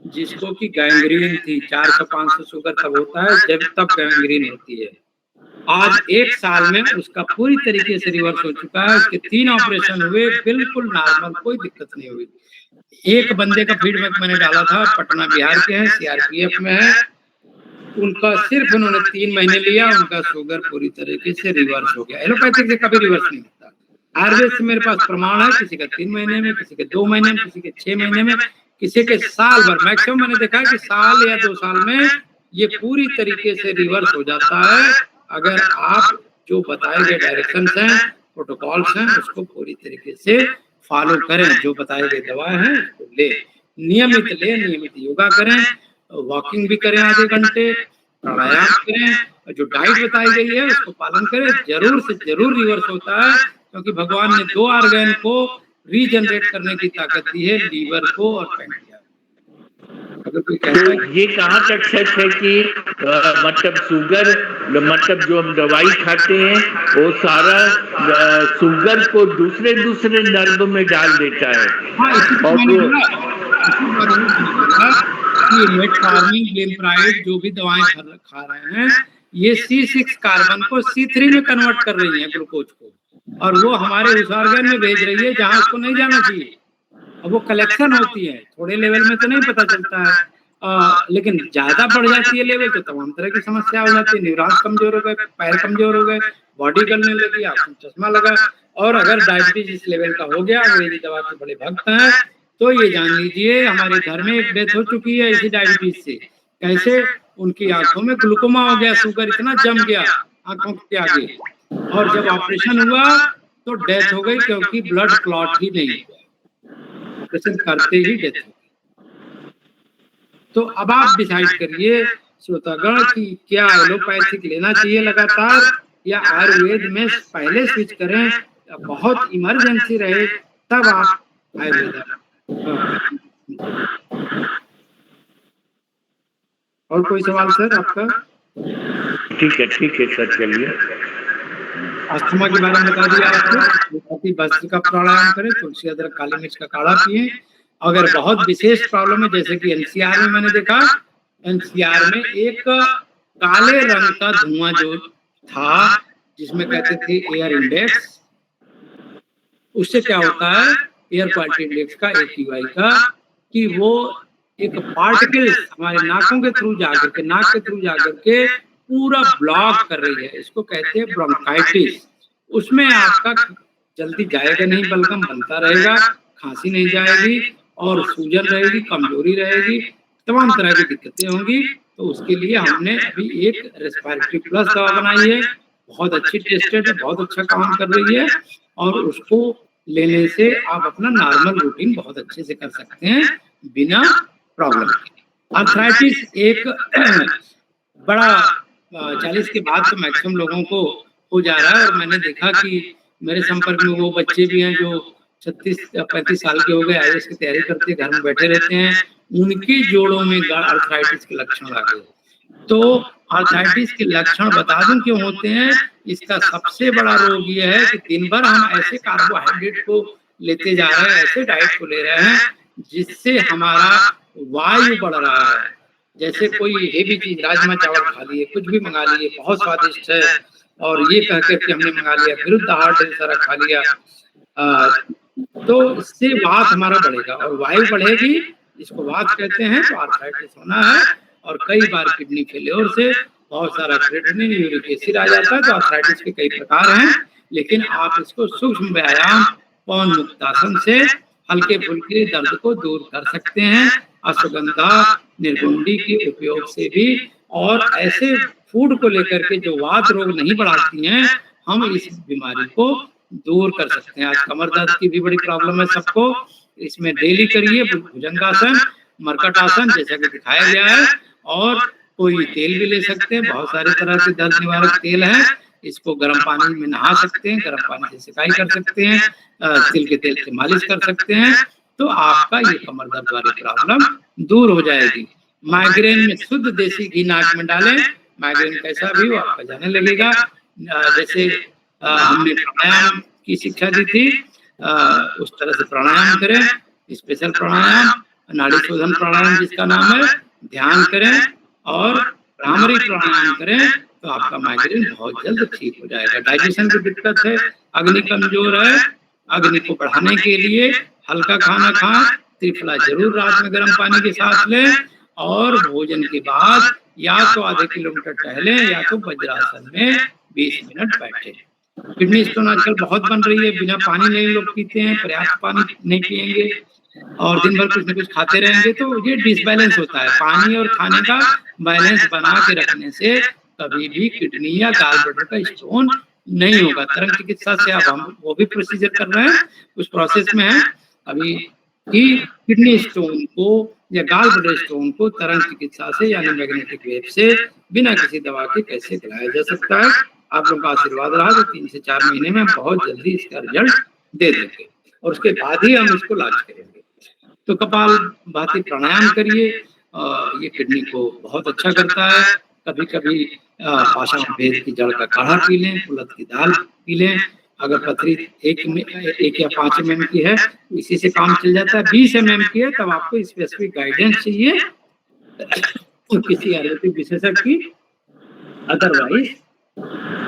जिसको कि गैंग्रीन थी। 400-500 शुगर तब होता है जब तब गैंग्रीन होती है। आज 1 साल में उसका पूरी तरीके से रिवर्स हो चुका है। उसके 3 ऑपरेशन हुए, बिल्कुल नॉर्मल, कोई दिक्कत नहीं हुई। एक बंदे का फीडबैक मैंने डाला था, पटना बिहार के हैं, सीआरपीएफ में है। उनका सिर्फ उन्होंने 3 महीने लिया, उनका शुगर पूरी तरीके से रिवर्स हो गया। एलोपैथिक से कभी रिवर्स नहीं होता। आयुर्वेद से मेरे पास प्रमाण है, किसी का 3 महीने में, किसी के 2 महीने में, किसी के 6 महीने में, किसी के साल भर। मैक्सिमम मैंने देखा है कि साल या 2 साल में ये पूरी तरीके से रिवर्स हो जाता है, अगर आप जो बताए गए डायरेक्शंस हैं, प्रोटोकॉल्स हैं, उसको पूरी तरीके से फॉलो करें। जो बताए गए दवाएं हैं उसको ले, नियमित योगा करें, वॉकिंग भी करें आधे घंटे, प्राणायाम करें, और जो डाइट बताई गई है उसको पालन करें। जरूर से जरूर रिवर्स होता है, क्योंकि भगवान ने 2 ऑर्गन को रीजनरेट करने की ताकत दी है, लीवर को और पैंक्रियास। अगर कोई कहता तो है ये कहाँ तक सच है कि मतलब शुगर, मतलब जो हम दवाई खाते हैं वो सारा शुगर को दूसरे दूसरे नर्व में डाल देता है, हाँ, इसी को और मैंने वो बोला, इसी बारे में मैंने बोला कि मेटफॉर्मिन, ग्लिम्प्राइड जो भी दवाएं खा रहे हैं, ये C6 कार्बन को C3 में कन्वर्ट कर रही है ग्लूकोज को, और वो हमारे उस ऑर्गन में भेज रही है जहां उसको नहीं जाना चाहिए। अब वो कलेक्शन होती है, थोड़े लेवल में तो नहीं पता चलता है, लेकिन ज्यादा बढ़ जाती है लेवल तो तमाम तरह की समस्या हो जाती है। न्यूरॉन्स कमजोर हो गए, पैर कमजोर हो गए, बॉडी गलने लगी, आंखों में चश्मा लगा। और अगर डायबिटीज इस लेवल का हो गया, अंग्रेजी दवा के बड़े भक्त हैं, तो ये जान लीजिए हमारे घर में एक डेथ हो चुकी है इसी डायबिटीज से। कैसे? उनकी आंखों में ग्लूकोमा हो गया, शुगर इतना जम गया आंखों के आगे, और जब ऑपरेशन हुआ तो डेथ हो गई, क्योंकि ब्लड क्लॉट ही नहीं हुआ, ऑपरेशन करते ही डेथ हो गई। तो अब आप डिसाइड करिए श्रोतागण कि क्या एलोपैथिक लेना चाहिए लगातार, या आयुर्वेद में पहले स्विच करें, बहुत इमरजेंसी रहे तब आप आयुर्वेद। और कोई सवाल सर आपका? ठीक है सर, चलिए। अस्थमा के बारे में बता दिया आपको, भस्त्रिका प्राणायाम करें, तुलसी अदरक काली मिर्च का काढ़ा पिए। अगर बहुत विशेष प्रॉब्लम है, जैसे कि एनसीआर में मैंने देखा, एनसीआर में एक काले रंग का धुआं जो था जिसमें कहते थे एयर इंडेक्स, उससे क्या होता है एयर क्वालिटी इंडेक्स का, AQI का, कि वो एक पार्टिकल्स हमारे नाकों के थ्रू जाकर के, नाक के थ्रू जाकर के पूरा ब्लॉक कर रही है, इसको कहते हैं ब्रोंकाइटिस। उसमें आपका जल्दी जाएगा नहीं, बलगम बनता रहेगा, खांसी नहीं जाएगी, और सूजन रहेगी, कमजोरी रहेगी, तमाम तरह की दिक्कतें होंगी। तो उसके लिए हमने अभी एक रेस्पिरेटरी प्लस दवा बनाई है, बहुत अच्छी टेस्टेड है, बहुत अच्छा काम कर रही है, और उसको लेने से आप अपना नॉर्मल रूटीन बहुत अच्छे से कर सकते हैं बिना प्रॉब्लम के। आर्थराइटिस एक बड़ा 40 के बाद तो मैक्सिमम लोगों को हो जा रहा है, और मैंने देखा कि मेरे संपर्क में वो बच्चे भी हैं जो 36-35 साल के हो गए, IAS की तैयारी करते घर में बैठे रहते हैं, उनके जोड़ों में आर्थराइटिस के लक्षण आ गए। तो आर्थराइटिस के लक्षण बता दूं क्यों होते हैं? इसका सबसे बड़ा रोग ये है कि दिन भर हम ऐसे कार्बोहाइड्रेट को लेते जा रहे हैं, ऐसे डाइट को ले रहे हैं जिससे हमारा वायु बढ़ रहा है। जैसे कोई हेवी चीज, राजमा चावल खा लिए, कुछ भी मंगा लिए, बहुत स्वादिष्ट है, और ये कह के हमने मंगा लिया, विरुद्ध आहार ढेर सारा खा लिया, तो इससे वात हमारा बढ़ेगा और वायु बढ़ेगी, इसको वात कहते हैं। तो आर्थराइटिस होना है, और कई बार किडनी फेलियर से बहुत सारा क्रिएटिनिन, यूरिक एसिड आ जाता है। तो आर्थराइटिस के कई प्रकार हैं, लेकिन आप इसको सूक्ष्म व्यायाम, पवन मुक्तासन से हल्के फुल्के दर्द को दूर कर सकते हैं, अश्वगंधा, निर्गुंडी के उपयोग से भी, और ऐसे फूड को लेकर के जो वात रोग नहीं बढ़ाती हैं, हम इस बीमारी को दूर कर सकते हैं। आज कमर दर्द की भी बड़ी प्रॉब्लम है सबको, इसमें डेली करिए भुजंगासन, मरकट आसन जैसा कि दिखाया गया है, और कोई तेल भी ले सकते हैं, बहुत सारे तरह के दर्द निवारक तेल हैं, इसको गर्म पानी में नहा सकते हैं, गर्म पानी से सिकाई कर सकते हैं, तिल के तेल से मालिश कर सकते हैं, तो आपका ये कमर दर्द वाली प्रॉब्लम दूर हो जाएगी। माइग्रेन में शुद्ध देसी घी नाक में डालें, माइग्रेन कैसा भी हो आपका जाने लगेगा। जैसे हमने प्राणायाम की शिक्षा दी थी, उस तरह से प्राणायाम करें, स्पेशल प्राणायाम, नाड़ी शोधन प्राणायाम जिसका नाम है, ध्यान करें और भ्रामरी प्राणायाम करें, तो आपका माइग्रेन बहुत जल्द ठीक हो जाएगा। डाइजेशन की दिक्कत है, अग्नि कमजोर है, अग्नि को बढ़ाने के लिए हल्का खाना खाएं, त्रिफला जरूर रात में गर्म पानी के साथ लें, और भोजन के बाद या तो आधे किलोमीटर टहलें, या तो वज्रासन में 20 मिनट बैठे। किडनी स्टोन आजकल बहुत बन रही है, बिना पानी नहीं लोग पीते हैं, पर्याप्त पानी नहीं पिएंगे और दिन भर कुछ न कुछ खाते रहेंगे, तो ये डिसबैलेंस होता है। पानी और खाने का बैलेंस बना के रखने से कभी भी किडनी या गॉल ब्लैडर का स्टोन नहीं होगा। तरंग चिकित्सा से अब हम वो भी प्रोसीजर कर रहे हैं, उस प्रोसेस में है अभी, कि किडनी स्टोन को या गॉल ब्लैडर स्टोन को तरंग चिकित्सा से यानी मैग्नेटिक वेव से बिना किसी दवा के कैसे दिलाया जा सकता है। आप लोगों का आशीर्वाद रहा तो 3 से 4 महीने में बहुत जल्दी इसका रिजल्ट दे देंगे, और उसके बाद ही हम इसको लॉन्च करेंगे। तो कपाल भाती प्राणायाम करिए, ये किडनी को बहुत अच्छा करता है। कभी कभी पाषाण भेद की जड़ का काढ़ा पी लें, उड़द की दाल पी लें। अगर पथरी 1 या 5 mm की है, इसी से काम चल जाता है। 20 mm की है तब आपको स्पेसिफिक गाइडेंस चाहिए किसी आयुर्वेदिक विशेषज्ञ की, अदरवाइज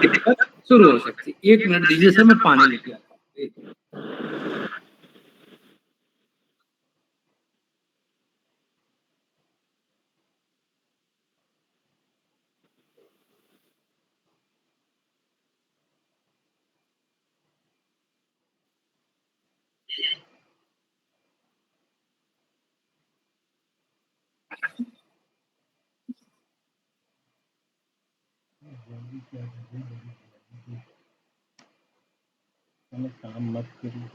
दिक्कत शुरू हो सकती है। 1 मिनट दीजिए सर, मैं पानी लेके आता हूँ। काम मत करिए।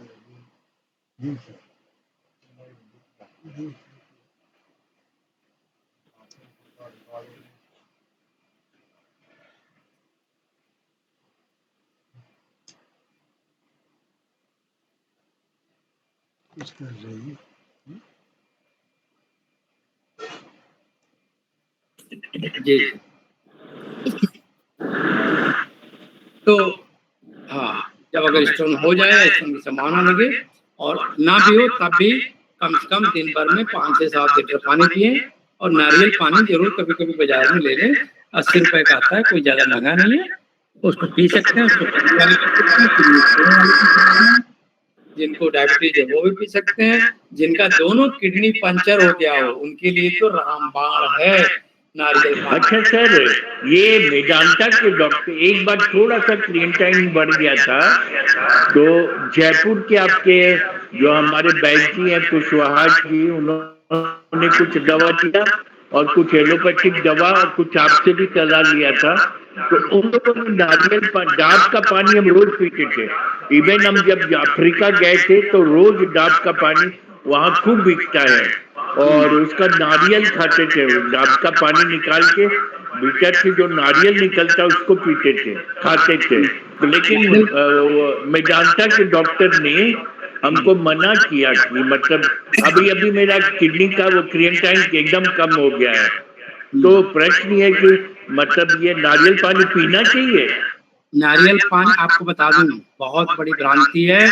कुछ कर रही जी। तो हाँ, जब अगर स्टोन हो जाए, स्टोन की संभावना लगे और ना भी हो तब भी कम से कम दिन भर में 5 से 7 लीटर पानी पिए। और नारियल पानी जरूर कभी कभी बाजार में ले लें, 80 रुपए का आता है, कोई ज्यादा महंगा नहीं है, उसको पी सकते हैं। उसको जिनको डायबिटीज है वो भी पी सकते हैं। जिनका दोनों किडनी पंचर हो गया हो उनके लिए तो रामबाण है नारियल पानी। अच्छा सर, ये मेदांता के डॉक्टर एक बार थोड़ा सा क्रिएटिनिन बढ़ गया था, तो जयपुर के आपके जो हमारे बैजी हैं कुशवाहा जी, उन्होंने कुछ दवा दिया और कुछ एलोपैथिक दवा और कुछ आपसे भी सलाह लिया था। तो उन लोगों ने नारियल डाब का पानी हम रोज पीते थे। इवन हम जब अफ्रीका गए थे तो रोज डाब का पानी वहाँ खूब बिकता है और उसका नारियल खाते थे। डाब का पानी निकाल के भीतर से जो नारियल निकलता उसको पीते थे, खाते थे। लेकिन मेदांता के डॉक्टर ने हमको मना किया कि मतलब अभी अभी मेरा किडनी का वो क्रिएटिनिन एकदम कम हो गया है। तो प्रश्न ये है कि मतलब ये नारियल पानी पीना चाहिए? नारियल पानी आपको बता दूं बहुत बड़ी भ्रांति है,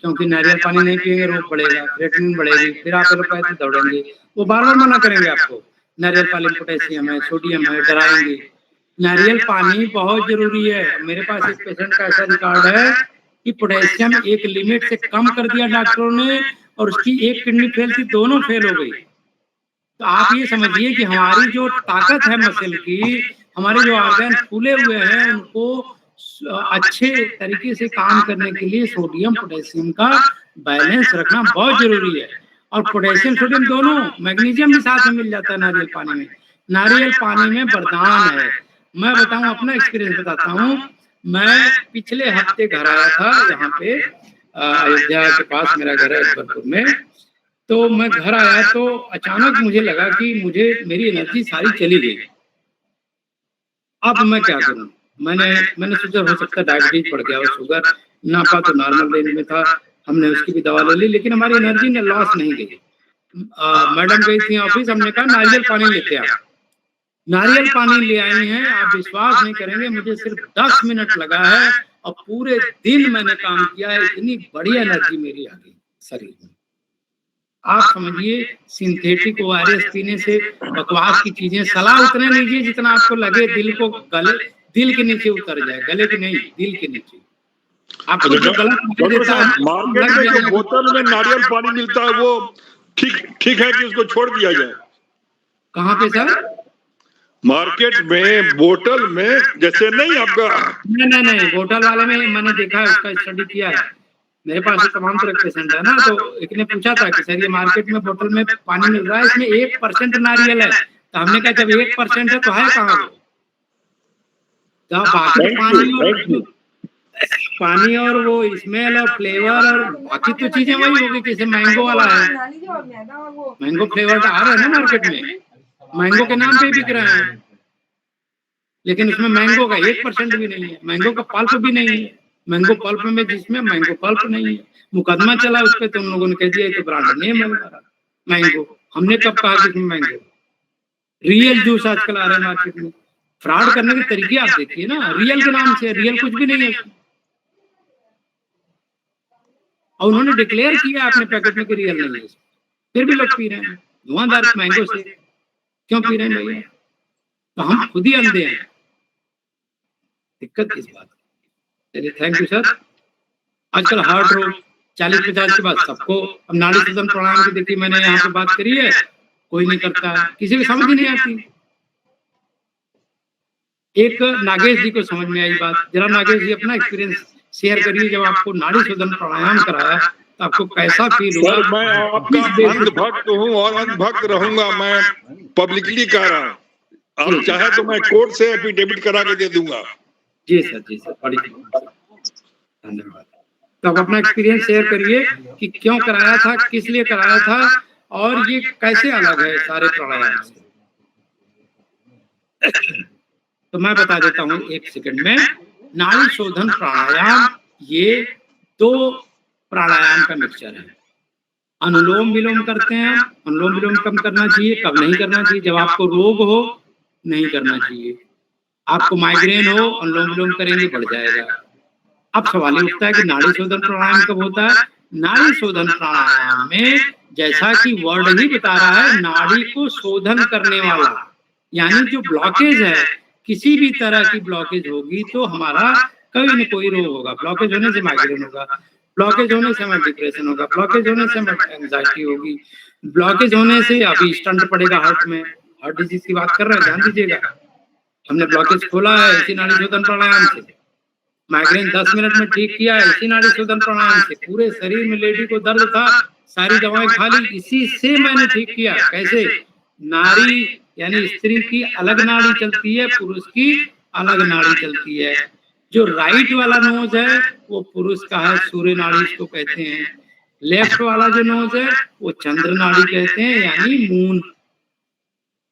क्योंकि नारियल पानी नहीं पिएंगे रोग बढ़ेगा, क्रिएटिनिन बढ़ेगी, फिर आप एलोपैथी दौड़ेंगे, वो बार बार मना करेंगे आपको। नारियल पानी में पोटेशियम है, सोडियम है, डराएंगे। नारियल पानी बहुत जरूरी है। मेरे पास एक पेशेंट का ऐसा रिकॉर्ड है कि पोटेशियम एक लिमिट से कम कर दिया डॉक्टरों ने और उसकी एक किडनी फेल थी, दोनों फेल हो गई। तो आप ये समझिए कि हमारी जो ताकत है मसल की, हमारे जो ऑर्गन फूले हुए हैं, उनको अच्छे तरीके से काम करने के लिए सोडियम पोटेशियम का बैलेंस रखना बहुत जरूरी है। और पोटेशियम सोडियम दोनों, मैग्नीशियम भी साथ में मिल जाता है नारियल पानी में। नारियल पानी में वरदान है। मैं बताऊं, अपना एक्सपीरियंस बताता हूँ। मैं पिछले हफ्ते घर आया था, यहाँ पे अयोध्या के पास मेरा घर है अकबरपुर में। तो मैं घर आया तो अचानक मुझे लगा कि मेरी एनर्जी सारी चली गई। अब मैं क्या करूं? मैंने सोचा हो सकता है डायबिटीज बढ़ गया और शुगर नापा तो नॉर्मल रेंज में था, हमने उसकी भी दवा ले ली, लेकिन हमारी एनर्जी ने लॉस नहीं गई। मैडम गई थी ऑफिस, हमने कहा नारियल पानी लेते आ। नारियल पानी ले आई हैं, आप विश्वास नहीं करेंगे, मुझे सिर्फ 10 मिनट लगा है और पूरे दिन मैंने काम किया है। इतनी बढ़िया एनर्जी मेरी आ गई शरीर में। आप समझिए, सिंथेटिक ओआरएस पीने से, बकवास की चीजें, सलाह उतने लीजिए जितना आपको लगे दिल को दिल के नीचे उतर जाए, गले के नहीं, दिल के नीचे। आपको जो गलत देता है, मार्केट में जो बोतल में नारियल पानी मिलता है वो ठीक है कि उसको छोड़ दिया जाए? कहाँ पे सर? मार्केट में बोतल में जैसे नहीं आपका? नहीं, बोतल वाले में मैंने देखा है, उसका स्टडी किया है। मेरे पास तमाम तरह के पेशेंट है ना, तो एक ने पूछा था कि सर ये मार्केट में बोतल में पानी मिल रहा है, इसमें 1% नारियल है। तो हमने कहा जब 1% है तो है कहाँ वो? तो बाकी पानी और वो स्मेल और फ्लेवर और बाकी तो चीजें वही होगी। जैसे मैंगो वाला है, मैंगो फ्लेवर आ रहा है ना मार्केट में, मैंगो के नाम पे बिक रहे हैं, लेकिन उसमें मैंगो का 1% भी नहीं है, मैंगो का पल्प भी नहीं है। मैंगो पल्प में जिसमें मैंगो पल्प नहीं है, मुकदमा चला उस पर, तो उन लोगों ने कह दिया तो ब्रांड नेम है मैंगो। हमने कब कहा कि इसमें मैंगो? रियल जूस आजकल आ रहे हैं मार्केट में। फ्रॉड करने के तरीके आप देखिए ना, रियल के नाम से, रियल कुछ भी नहीं है। और उन्होंने डिक्लेयर किया अपने पैकेट में कि रियल नहीं है, फिर भी लोग पी रहे हैं धुआंधार मैंगो से। क्यों पी रहे हैं भैया? तो हम खुद ही अंधे हैं, दिक्कत इस बात। चलिए थैंक यू सर। आजकल हार्ट रोग 40-50 के बाद सबको, अब नाड़ी शोधन प्राणायाम की देखिए मैंने यहाँ पे बात करी है, कोई नहीं करता है, किसी को समझ ही नहीं आती। एक नागेश जी को समझ में आई बात, जरा नागेश जी अपना एक्सपीरियंस शेयर करिए, जब आपको नाड़ी शोधन प्राणायाम कराया तो आपको कैसा फील हुआ? सर मैं आपका अंधभक्त हूँ और अंधभक्त रहूंगा, मैं पब्लिकली कह रहा हूँ। आप चाहे तो मैं कोर्ट से एफिडेविट करा के दे दूंगा। जी सर, जी सर, बड़ी धन्यवाद। तो आप अपना एक्सपीरियंस शेयर करिए कि क्यों कराया था, किस लिए कराया था, और ये कैसे अलग है सारे प्राणायाम से। तो मैं बता देता हूँ एक सेकंड में। नाड़ी शोधन प्राणायाम ये 2 प्राणायाम का मिक्सचर है। अनुलोम विलोम करते हैं, अनुलोम विलोम कब करना चाहिए, कब नहीं करना चाहिए? जब आपको रोग हो नहीं करना चाहिए। आपको माइग्रेन हो, अनुलोम विलोम करेंगे बढ़ जाएगा। अब सवाल ये उठता है कि नाड़ी शोधन प्राणायाम कब होता है? नाड़ी शोधन प्राणायाम में, जैसा कि वर्ड ही बता रहा है, नाड़ी को शोधन करने वाला, यानी जो ब्लॉकेज है, किसी भी तरह की ब्लॉकेज होगी तो हमारा कोई न कोई रोग होगा। ब्लॉकेज होने से माइग्रेन होगा, ब्लॉकेज होने से हमारा डिप्रेशन होगा, ब्लॉकेज होने से हमारी एंजाइटी होगी, ब्लॉकेज होने से अभी स्टंट पड़ेगा हार्ट में। हार्ट डिजीज की बात कर रहे हैं, ध्यान दीजिएगा। हमने ब्लॉकेज खोला है इसी नाड़ी शोधन प्राणायाम से। माइग्रेन 10 मिनट में ठीक किया है इसी नाड़ी शोधन प्राणायाम से। पूरे शरीर में लेडी को दर्द था, सारी दवाएं खा ली, इसी से मैंने ठीक किया। कैसे? नाड़ी यानी स्त्री की अलग नाड़ी चलती है, पुरुष की अलग नाड़ी चलती है। जो राइट वाला नोज है वो पुरुष का है, सूर्य नाड़ी इसको कहते हैं। लेफ्ट वाला जो नोज है वो चंद्र नाड़ी कहते हैं, यानी मून।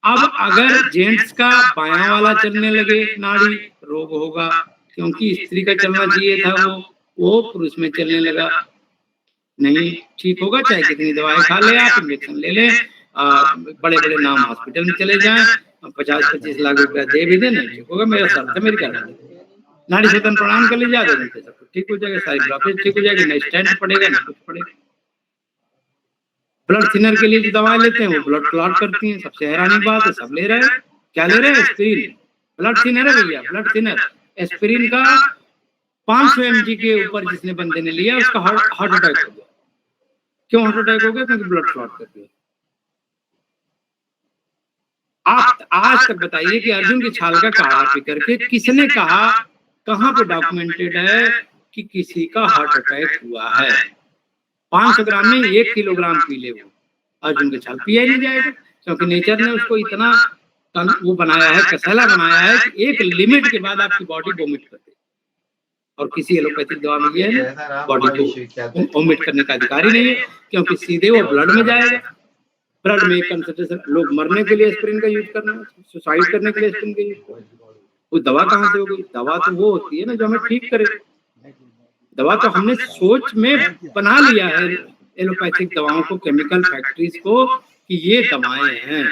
अब अगर जेंट्स का बायां वाला चलने लगे नाड़ी, रोग होगा, क्योंकि स्त्री का चलना चाहिए था वो पुरुष में चलने लगा, नहीं ठीक होगा। चाहे कितनी दवाएं खा ले, आप इंजेक्शन ले लें, बड़े बड़े नाम हॉस्पिटल में चले जाएं, 50-25 लाख रुपया दे भी दे, नहीं ठीक होगा। मेरा सर था, मेरी क्या नाड़ी शोधन प्राणायाम कर लीजिए, आधे घंटे सब ठीक हो जाएगा, सारी ब्लॉकेज ठीक हो जाएगी, ना स्टेंट पड़ेगा ना कुछ पड़ेगा। ब्लड थिनर के लिए जो दवाएं लेते हैं वो ब्लड क्लॉट करती हैं, सबसे हैरानी बात है, सब ले रहे हैं। क्या ले रहे हैं? एस्पिरिन। ब्लड थिनर है भैया, ब्लड थिनर। एस्पिरिन का 500 mg के ऊपर जिसने बंदे ने लिया उसका हार्ट अटैक हो गया। क्यों हार्ट अटैक हो गया? क्योंकि ब्लड क्लॉट कर दिया। आप आज तक बताइए कि अर्जुन की छाल का काढ़ा पी करके किसने कहा, कहां पे डॉक्यूमेंटेड है कि किसी का हार्ट अटैक हुआ है? 500 ग्राम में 1 किलोग्राम पी ले, वो अर्जुन की छाल पिया ही नहीं जाएगा, क्योंकि नेचर ने उसको इतना वो बनाया है, कसैला बनाया है कि एक लिमिट के बाद आपकी बॉडी वोमिट कर दे। और किसी एलोपैथिक दवा में ये है बॉडी को वोमिट करने का अधिकार ही नहीं है, क्योंकि सीधे वो ब्लड में जाएगा। ब्लड में कंसंट्रेशन, लोग मरने के लिए एस्पिरिन का यूज करना, सुसाइड करने के लिए एस्पिरिन का यूज। वो दवा कहाँ से हो गई? दवा तो वो होती है ना जो हमें ठीक करे। दवा तो हमने सोच में बना लिया है एलोपैथिक दवाओं को, केमिकल फैक्ट्रीज को, कि ये दवाएं हैं।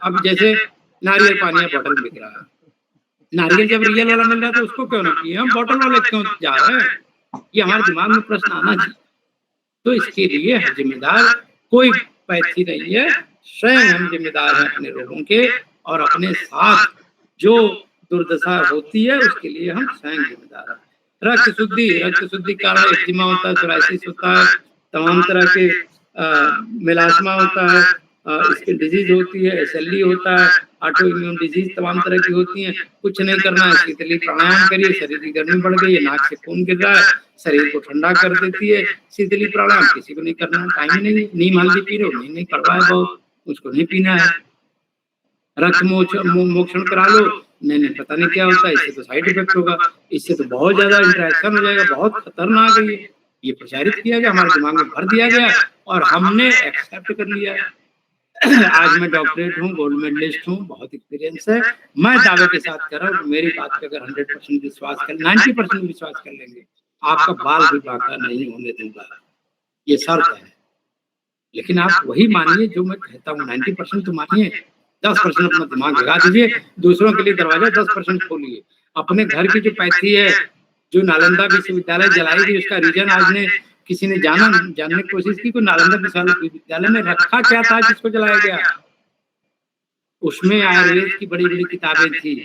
अब जैसे नारियल पानी बॉटल बिक रहा है, नारियल जब रियल वाला मिल रहा है तो उसको क्यों ना पिए, हम बॉटल वाले क्यों जा रहे हैं? ये हमारे दिमाग में प्रश्न आना चाहिए। तो इसके लिए जिम्मेदार कोई पैथी नहीं है, स्वयं हम जिम्मेदार हैं अपने रोगों के, और अपने साथ जो दुर्दशा होती है उसके लिए हम स्वयं जिम्मेदार हैं। रक्त शुद्धि कारण एक्जिमा होता है, सोराइसिस होता है, तमाम तरह के मेलास्मा होता है, स्किन डिजीज होती है, SLE होता है, ऑटो इम्यून डिजीज तमाम तरह की होती हैं। कुछ नहीं करना है, शीतली प्राणायाम करिए, शरीर की गर्मी बढ़ गई है, नाक से खून गिर रहा है, शरीर को ठंडा कर देती है शीतली प्राणायाम। किसी को नहीं करना है, टाइम ही नहीं। नीम हल्दी पी रहे हो, नहीं कड़वा है बहुत, उसको नहीं पीना है। रक्त मोक्षण करा लो, नहीं पता नहीं क्या होता है, इससे तो साइड इफेक्ट होगा, इससे तो बहुत ज्यादा इंटरेक्शन हो जाएगा, बहुत खतरनाक है ये प्रचारित किया गया, हमारे दिमाग में भर दिया गया और हमने एक्सेप्ट कर लिया। आज मैं डॉक्टरेट हूँ, गोल्ड मेडलिस्ट हूँ, बहुत एक्सपीरियंस है। मैं दावे के साथ कर रहा हूँ, मेरी बात पे अगर 100% विश्वास कर, 90% विश्वास कर लेंगे, आपका बाल भी बांका नहीं होने दूंगा, ये शर्त है। लेकिन आप वही मानिए जो मैं कहता हूँ, 90% तो मानिए, 10% अपना दिमाग लगा दीजिए, दूसरों के लिए दरवाजा 10% खोलिए। अपने घर की जो पैथी है, जो नालंदा विश्वविद्यालय जलाई गई, उसका रीजन आज ने किसी ने जानने की कोशिश की कि नालंदा विश्वविद्यालय में रखा क्या था जिसको जलाया गया। उसमें आयुर्वेद की बड़ी बड़ी किताबें थी,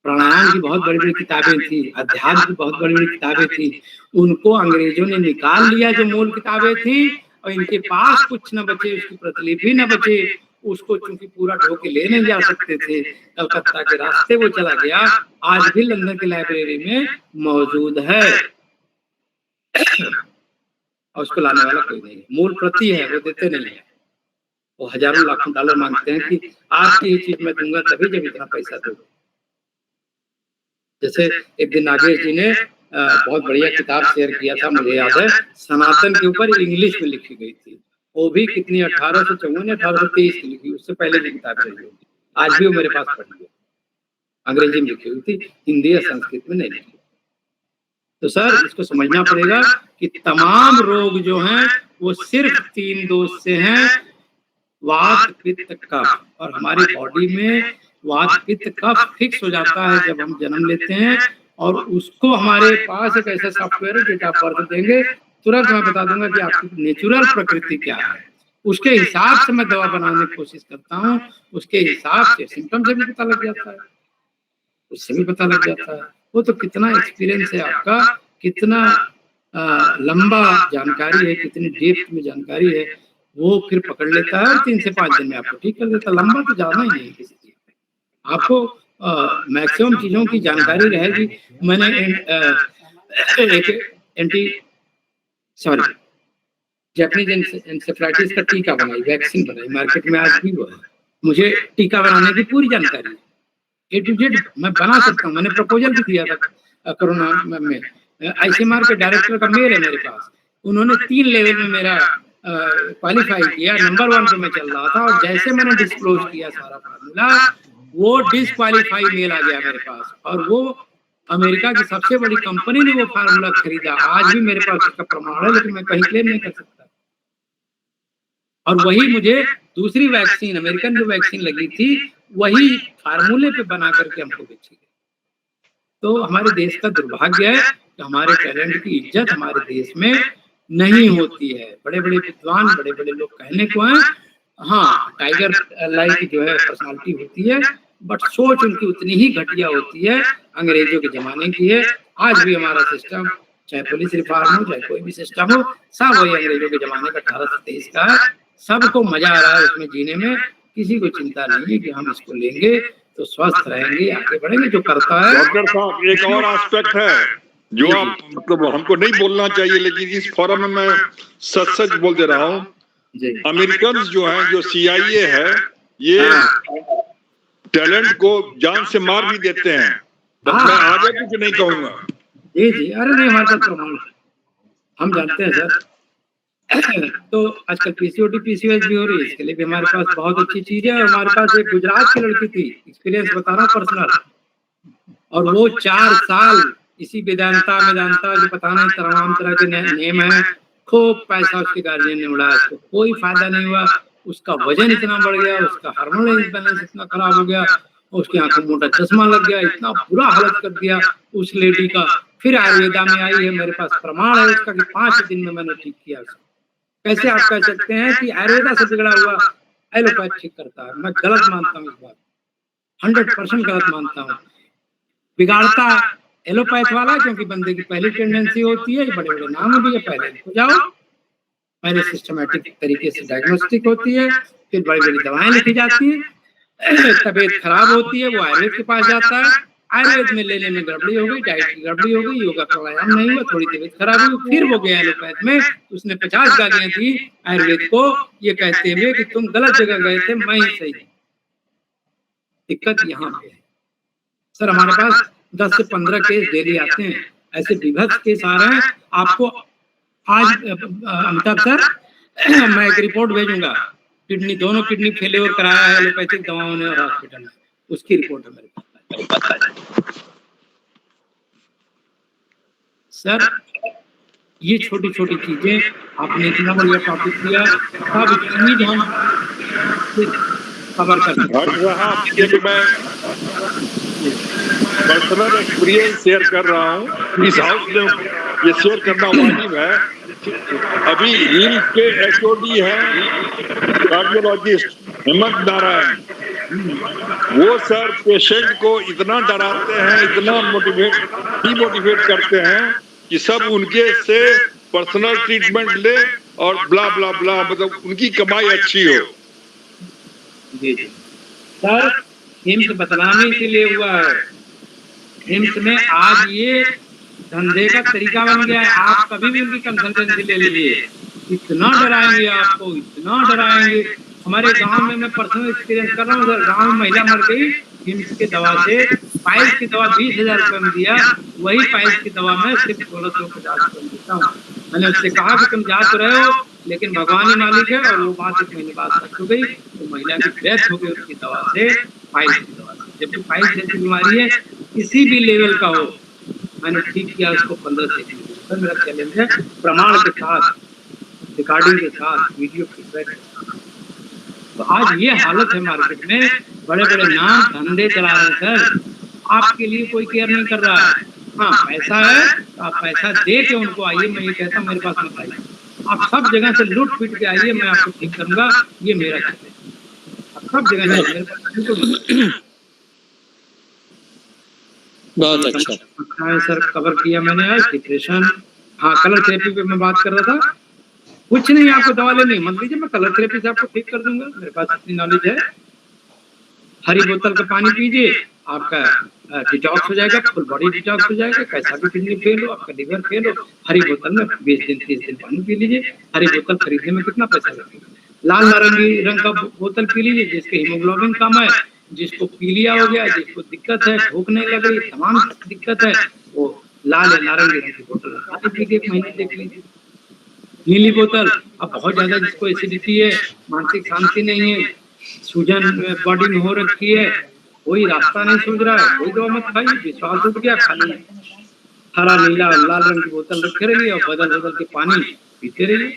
प्राणायाम की बहुत बड़ी बड़ी किताबें थी, अध्यात्म की बहुत बड़ी बड़ी किताबें थी। उनको अंग्रेजों ने निकाल लिया जो मूल किताबें थी, और इनके पास कुछ न बचे, उसकी प्रतिलिपि न बचे। उसको चूंकि पूरा ढो के ले नहीं जा सकते थे, कलकत्ता के रास्ते वो चला गया। आज भी लंदन की लाइब्रेरी में मौजूद है और उसको लाने वाला कोई नहीं है। मूल प्रति है, वो देते नहीं है। वो हजारों लाखों डॉलर मांगते हैं कि आपकी ये चीज मैं दूंगा तभी जब इतना पैसा दोगे। जैसे एक दिन नागेश जी ने बहुत बढ़िया किताब शेयर किया था, मुझे याद है, सनातन के ऊपर इंग्लिश में लिखी गई थी। वो भी कितनी 1854 या 1823 की लिखी, उससे पहले की किताब रही होगी। आज भी वो मेरे पास पड़ी है, अंग्रेजी में लिखी हुई थी, हिंदी या संस्कृत में नहीं लिखी। तो सर इसको समझना पड़ेगा कि तमाम रोग जो हैं वो सिर्फ 3 दोष से हैं, वात पित्त कफ। और हमारी बॉडी में वात पित्त कफ फिक्स हो जाता है जब हम जन्म लेते हैं, और उसको हमारे पास एक ऐसा सॉफ्टवेयर है, डेट ऑफ बर्थ देंगे, तुरंत मैं बता दूंगा कि आपकी नेचुरल प्रकृति क्या है। उसके हिसाब से मैं दवा बनाने की कोशिश करता हूँ, उसके हिसाब से सिम्टम से भी पता लग जाता है, उससे भी पता लग जाता है। वो तो कितना एक्सपीरियंस है आपका, कितना लंबा जानकारी है, कितनी डेप्थ में जानकारी है, वो फिर पकड़ लेता है और 3 से 5 दिन में आपको ठीक कर देता है। लंबा तो जाना ही नहीं किसी चीज में, आपको मैक्सिमम चीजों की जानकारी रहेगी। मैंने जैपनीज एन्सेफेलाइटिस का टीका बनाई, वैक्सीन बनाई, मार्केट में आज भी वो है। मुझे टीका बनाने की पूरी जानकारी है, A to Z मैं बना सकता हूँ। मैंने प्रपोजल भी दिया था कोरोना में, ICMR के डायरेक्टर का मेल है मेरे पास। उन्होंने 3 लेवल में मेरा क्वालिफाई किया, नंबर 1 पे मैं चल रहा था, और जैसे मैंने डिस्क्लोज किया सारा फार्मूला, वो डिस्क्वालीफाई मेल आ गया मेरे पास, और वो अमेरिका की सबसे बड़ी कंपनी ने वो फार्मूला खरीदा। आज भी मेरे पास उसका प्रमाण है, लेकिन मैं कहीं क्लेम नहीं कर सकता। और वही मुझे दूसरी वैक्सीन, अमेरिकन जो वैक्सीन लगी थी, वही फार्मूले पे बना करके हमको बेची गई। तो हमारे देश का दुर्भाग्य है कि हमारे टैलेंट की इज्जत हमारे देश में नहीं होती है। बड़े बड़े विद्वान, बड़े बड़े लोग कहने को हैं, हाँ टाइगर लाइक जो है पर्सनालिटी होती है, बट सोच उनकी उतनी ही घटिया होती है, अंग्रेजों के जमाने की है। आज भी हमारा सिस्टम, चाहे पुलिस रिफॉर्म हो, चाहे कोई भी सिस्टम हो, सब वही अंग्रेजों के जमाने का 1823 का है। सबको मजा आ रहा है उसमें जीने में, किसी को चिंता नहीं है कि हम इसको लेंगे तो स्वस्थ रहेंगे, आगे बढ़ेंगे। जो करता है डॉक्टर साहब, एक और एस्पेक्ट है जो आप मतलब हमको नहीं बोलना चाहिए, लेकिन इस फोरम में मैं सच सच बोल दे रहा हूँ। अमेरिकन जो है, जो CIA है, ये टैलेंट को जान से मार भी देते हैं। तो मैं आगे कुछ नहीं कहूंगा। जी जी, अरे नहीं, हमारे पास प्रमाण हम जानते हैं सर। तो आजकल PCOD PCOS भी हो रही है, इसके लिए भी हमारे पास बहुत अच्छी चीज है। हमारे पास एक गुजरात की लड़की थी, एक्सपीरियंस बता रहा पर्सनल, और वो 4 साल इसी वेदांता जो पता नहीं तमाम तरह के नेम है, खूब पैसा उसके गार्जियन ने उड़ाया, उसको कोई फायदा नहीं हुआ। उसका वजन इतना बढ़ गया, उसका हार्मोनल बैलेंस इतना खराब हो गया, उसकी आंखों में मोटा चश्मा लग गया, इतना बुरा हालत कर दिया उस लेडी का। फिर आयुर्वेदा में आई है, मेरे पास प्रमाण है उसका कि 5 दिन में मैंने ठीक किया उसको। कैसे आप कह सकते हैं कि आयुर्वेदा से बिगड़ा हुआ एलोपैथ ठीक करता है? मैं गलत मानता हूँ इस बात, 100% गलत मानता हूँ। बिगाड़ता एलोपैथ वाला, क्योंकि बंदे की पहली टेंडेंसी होती है, बड़े बड़े नाम भी है, पहले हो जाओ, पहले सिस्टमेटिक तरीके से डायग्नोस्टिक होती है, फिर बड़ी बड़ी दवाएं लिखी जाती है, तबीयत खराब होती है, वो आयुर्वेद के पास जाता है, आयुर्वेद में लेने में गड़बड़ी हो गई, डाइट की गड़बड़ी हो गई, योगा का व्यायाम नहीं हुआ, थोड़ी तबीयत खराब हुई, फिर वो गया एलोपैथ में। उसने 50 गालियां दी आयुर्वेद को, ये कहते हुए कि तुम गलत जगह गए थे, मैं ही सही। दिक्कत यहाँ पे है सर, हमारे पास 10 से 15 केस डेली आते हैं, ऐसे विभत्स केस आ रहे हैं। आपको आज अमिताभ सर मैं एक रिपोर्ट भेजूंगा, किडनी, दोनों किडनी फेलियर कराया है एलोपैथिक दवाओं ने और हॉस्पिटल में, उसकी रिपोर्ट है मेरे पास सर। ये छोटी छोटी चीजें आपने इतना बढ़िया टॉपिक दिया, सब उम्मीद हम कवर कर सकते और रहा कि मैं पर्सनल एक्सपीरियंस शेयर कर रहा हूँ इस हाउस में, ये शेयर करना वाजिब है। अभी रिम्स के एचओडी हैं कार्डियोलॉजिस्ट हेमंत नारायण, वो सर पेशेंट को इतना डराते हैं, इतना डिमोटिवेट करते हैं कि सब उनके से पर्सनल ट्रीटमेंट ले और ब्ला ब्ला ब्ला, मतलब उनकी कमाई अच्छी हो। जी जी सर, हिम्स बदनामी इसीलिए हुआ है, हिम्स में आज ये धंधे का तरीका बन गया है। आप कभी भी उनकी कंसल्टेंसी ले लीजिए, इतना डराएंगे आपको, इतना डराएंगे। हमारे गांव में मैं पर्सनल एक्सपीरियंस कर रहा हूँ सर, गांव में महिला मर गई हिम्स की दवा से, पाइल्स की दवा 20,000 रुपये में दिया, वही पाइल्स की दवा में सिर्फ 1650 रुपये देता हूँ। मैंने उससे कहा कि तुम जा तो रहे हो, लेकिन भगवान ही मालिक है, और वो बात 1 महीने बाद सच हो गई, तो महिला की डेथ हो गई उसकी दवा से, पाइल्स की दवा से। जबकि पाइल्स जैसी बीमारी है, किसी भी लेवल का हो, मैंने ठीक किया उसको 15 से। मेरा चैलेंज है, प्रमाण के साथ, रिकॉर्डिंग के साथ, वीडियो फीडबैक के साथ। तो आज ये हालत है मार्केट में, बड़े बड़े नाम धंधे चला रहे हैं सर, आपके लिए कोई केयर नहीं कर रहा है। हाँ पैसा है तो आप पैसा दे के उनको आइए, मैं ये कहता हूँ मेरे पास मत आइए, आप सब जगह से लूट पीट के आइए, मैं आपको ठीक करूंगा, ये मेरा चैलेंज। आप सब जगह से मेरे पास बहुत अच्छा है सर, कवर किया मैंने आज डिप्रेशन। हाँ कलर थेरेपी पे मैं बात कर रहा था, कुछ नहीं आपको दवा लेनी मत लीजिए, मैं कलर थेरेपी से आपको ठीक कर दूंगा, मेरे पास इतनी नॉलेज है। हरी बोतल का पानी पीजिए, आपका डिटॉक्स हो जाएगा, फुल बॉडी डिटॉक्स हो जाएगा, कैसा भी किडनी फेल हो, आपका लिवर फेल हो, हरी बोतल में 20 दिन 30 दिन पानी पी लीजिए। हरी बोतल खरीदने में कितना पैसा लगेगा? लाल नारंगी रंग का बोतल पी लीजिए, जिसके हीमोग्लोबिन कम है, जिसको पीलिया हो गया, जिसको दिक्कत है, भूख नहीं लग रही, तमाम दिक्कत है, वो लाल नारंगी रंग की बोतल पानी पी के 1 महीने देख लीजिए। नीली बोतल, अब बहुत ज्यादा जिसको एसिडिटी है, मानसिक शांति नहीं है, सूजन बॉडी में हो रखी है, कोई रास्ता नहीं सूझ रहा है, कोई दवा मत खाइए, विश्वास उठ गया, खाली हरा नीला लाल रंग की बोतल रखे रहिए और बदल बदल के पानी पीते रहिए।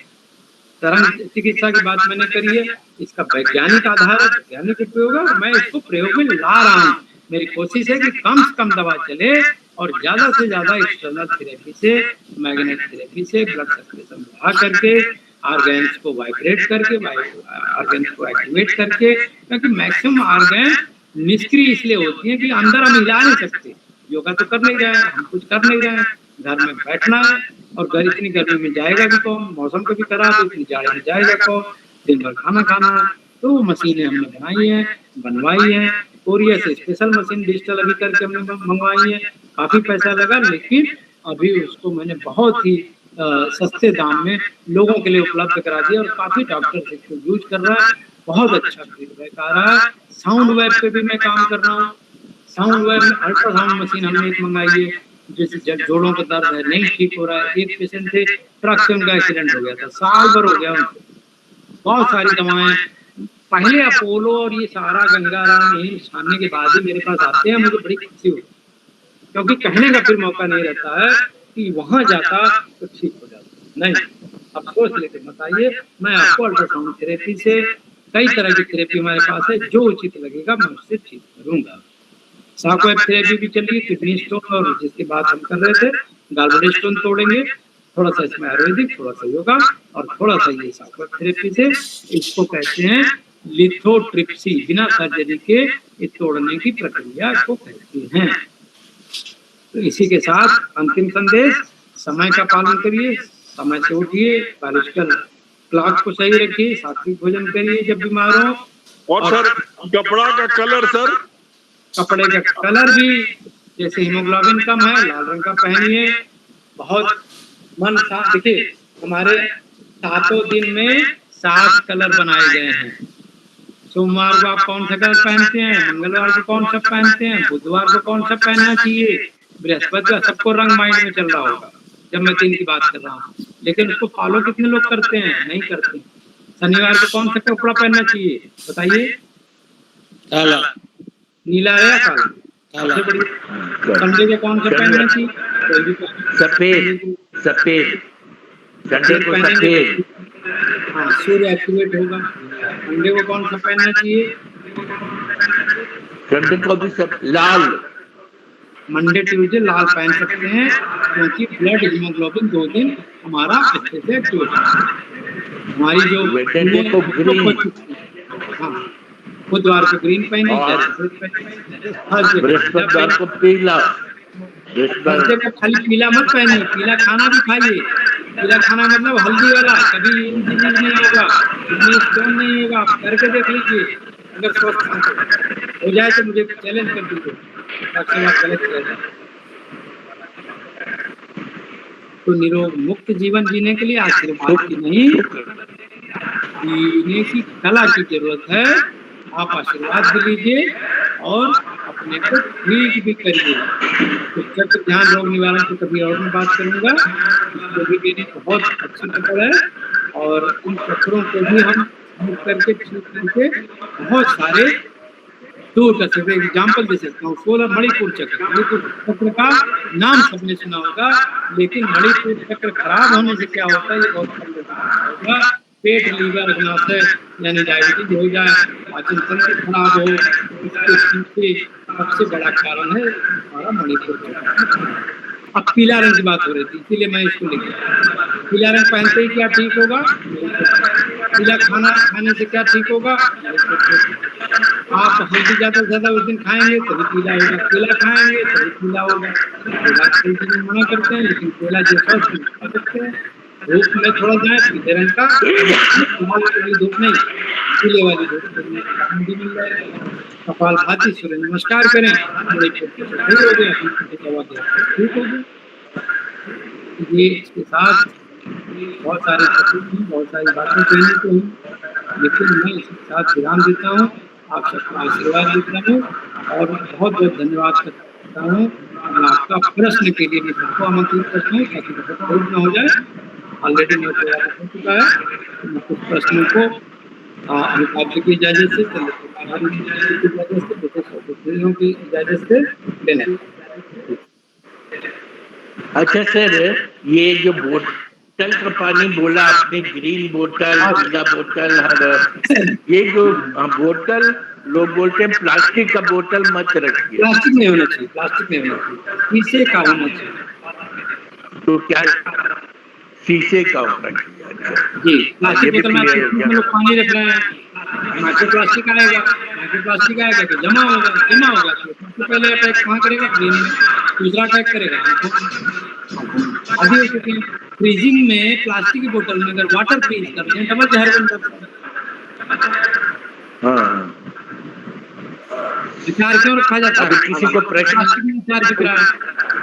तरंग चिकित्सा की बात मैंने करी है, इसका वैज्ञानिक आधार है, वैज्ञानिक उपयोग है, मैं इसको प्रयोग में ला रहा हूँ। मेरी कोशिश है कि कम से कम दवा चले और ज्यादा से ज्यादा एक्सटर्नल थेरेपी से, मैग्नेट थेरेपी से, ब्लड सर्कुलेशन बढ़ा करके, ऑर्गेन्स को वाइब्रेट करके, ऑर्गेन्स को एक्टिवेट करके, क्योंकि मैक्सिमम ऑर्गेन निष्क्रिय इसलिए होती है कि अंदर हम हिला नहीं सकते। योगा तो कर नहीं रहे हैं, हम कुछ कर नहीं रहे हैं, घर में बैठना है, और घर इतनी गर्मी में जाएगा भी कौन, मौसम कभी खराब है, इतनी जाड़े में जाएगा कौन, दिन भर खाना खाना है। तो वो मशीनें हमने बनाई हैं, बनवाई हैं, कोरिया से स्पेशल मशीन डिजिटल अभी करके हमने मंगवाई है, काफी पैसा लगा, लेकिन अभी उसको मैंने बहुत ही सस्ते दाम में लोगों के लिए उपलब्ध करा दिया, और काफी डॉक्टर इसको यूज कर रहा है, बहुत अच्छा फीडबैक आ रहा है। साउंड वेव पे भी मैं काम कर रहा हूँ, साउंड वेव में अल्ट्रासाउंड मशीन हमने एक मंगाई है, जैसे जोड़ों का दर्द है नहीं ठीक हो रहा है। एक पेशेंट थे, ट्रक से उनका एक्सीडेंट हो गया था, साल भर हो गया उनको, बहुत सारी दवाएं, पहले अपोलो और ये सारा गंगाराम यही छानने के बाद ही मेरे पास आते हैं, मुझे बड़ी खुशी होती है, क्योंकि कहने का फिर मौका नहीं रहता है कि वहां जाता तो ठीक हो जाता, नहीं, अब सोच लेते मत आइए। मैं आपको अल्ट्रासाउंड थेरेपी से, कई तरह की थेरेपी हमारे पास है, जो उचित लगेगा मैं उससे ठीक करूंगा। साकवेब थेरेपी भी चलिए, किडनी स्टोन, और जिसकी बात हम कर रहे थे गालब्लैडर स्टोन तोड़ेंगे, थोड़ा सा इसमें आयुर्वेदिक, थोड़ा सा योगा, और थोड़ा सा ये साकवेब थेरेपी से, इसको कहते हैं लिथोट्रिप्सी, बिना सर्जरी के ये तोड़ने की प्रक्रिया को कहते हैं। तो इसी के साथ अंतिम संदेश, समय का पालन करिए, समय से उठिए, बायोलॉजिकल क्लॉक को सही रखिए, सात्विक भोजन करिए जब बीमार हो। और सर कपड़ा का कलर, सर कपड़े का कलर भी, जैसे हीमोग्लोबिन कम है, लाल रंग का पहनिए, बहुत मन साफ। देखिए हमारे 7 दिन में 7 कलर बनाए गए हैं। सोमवार को आप कौन सा कलर पहनते हैं, मंगलवार को कौन सा पहनते हैं, बुधवार को कौन सा पहनना चाहिए, बृहस्पति का, सबको रंग माइंड में चल रहा होगा जब मैं 3 की बात कर रहा हूँ, लेकिन उसको फॉलो कितने लोग करते हैं? नहीं करते। शनिवार को कौन सा कपड़ा पहनना चाहिए बताइए? काला, नीला है या काला? सबसे बढ़िया। संडे को कौन सा पहनना चाहिए? सफेद, सफेद। संडे को सफेद। हाँ, सूर्य एक्टिवेट होगा। मंडे को कौन सा पहनना चाहिए? संडे को भी सब लाल। मंडे ट्यूजडे लाल पहन सकते हैं, क्योंकि ब्लड हीमोग्लोबिन 2 दिन हमारा अच्छे से एक्टिवेट है। हमारी जो वेडनेसडे को ग्रीन। हाँ, बुधवार को ग्रीन पहने, और बृहस्पतिवार थर्सडे को पीला। थर्सडे को खाली पीला मत पहनिए, पीला खाना भी खाइए। पीला खाना मतलब हल्दी वाला, कभी डिजीज नहीं होगा, किडनी स्टोन नहीं होगा। आप करके देख लीजिए, अगर स्वस्थ हो जाए तो मुझे चैलेंज कर दीजिए, डॉक्टर साहब गलत किया जाए। तो निरोग मुक्त जीवन जीने के लिए आशीर्वाद की नहीं, जीने की कला की जरूरत है। आप आशीर्वाद भी लीजिए और अपने को ठीक भी करिए। तो चक्र ध्यान रोग निवारण को कभी और मैं बात करूंगा। इसको भी मेरी बहुत अच्छी पकड़ है, और इन चक्रों को भी हम ठीक करके ठीक करके बहुत सारे दूर कर सकते। एग्जाम्पल दे सकता हूँ, 16 मणिपुर चक्र। मणिपुर चक्र का नाम सबने सुना होगा, लेकिन मणिपुर चक्र खराब होने से क्या होता है ये बहुत कम होगा। पेट, लीवर, अग्नाशय यानी डायबिटीज हो जाए, पाचन तंत्र खराब हो, इसके पीछे सबसे बड़ा कारण है हमारा मणिपुर चक्र। अब पीला रंग की बात हो रही थी, इसीलिए मैं इसको लिख दिया। पीला रंग पहनते ही क्या ठीक होगा? पीला खाना खाने से क्या ठीक होगा? आप हल्दी ज्यादा से ज्यादा उस दिन खाएंगे तभी पीला होगा, केला खाएंगे तभी पीला होगा। केला कई चीजें मना करते हैं, लेकिन केला जो स्वस्थ खा सकते हैं। धूप में थोड़ा जाए पीले रंग का, वाली धूप नहीं, पीले वाली धूप भी मिल जाएगा। कपाल भाती, सूर्य नमस्कार करें, ठीक हो गया, ठीक हो गया। ये इसके साथ बहुत सारे बहुत सारी बातें कहने को हूँ, लेकिन मैं इसके साथ विराम देता हूँ। आप सबको आशीर्वाद देता हूँ और बहुत बहुत धन्यवाद करता हूँ। और आपका प्रश्न के लिए मैं सबको आमंत्रित करता हूँ, ताकि बहुत न हो जाए। ऑलरेडी मैं तैयार हो चुका है, तो मैं कुछ प्रश्नों को अमिताभ जी की इजाजत से, की इजाजत से लेने। अच्छा सर, ये जो बोतल का पानी बोला आपने, ग्रीन बोतल, पीला बोतल, हर ये जो बोतल लोग बोलते हैं प्लास्टिक का बोतल मत रखिए। प्लास्टिक नहीं होना चाहिए, प्लास्टिक नहीं होना चाहिए, शीशे का होना चाहिए। तो क्या शीशे का होना चाहिए? अच्छा जी, प्लास्टिक बोतल में लोग पानी रख रहे हैं, माइक्रो प्लास्टिक आएगा, माइक्रो प्लास्टिक आएगा तो जमा होगा, तो सबसे पहले अटैक कहाँ करेगा? ब्रेन में। दूसरा अटैक करेगा अभी हो चुके हैं। फ्रीजिंग में प्लास्टिक की बोतल में अगर वाटर फ्रीज करते हैं डबल जहर बन जाता है। अचार क्यों रखा जाता है? किसी को प्रश्न? अचार बिक रहा है,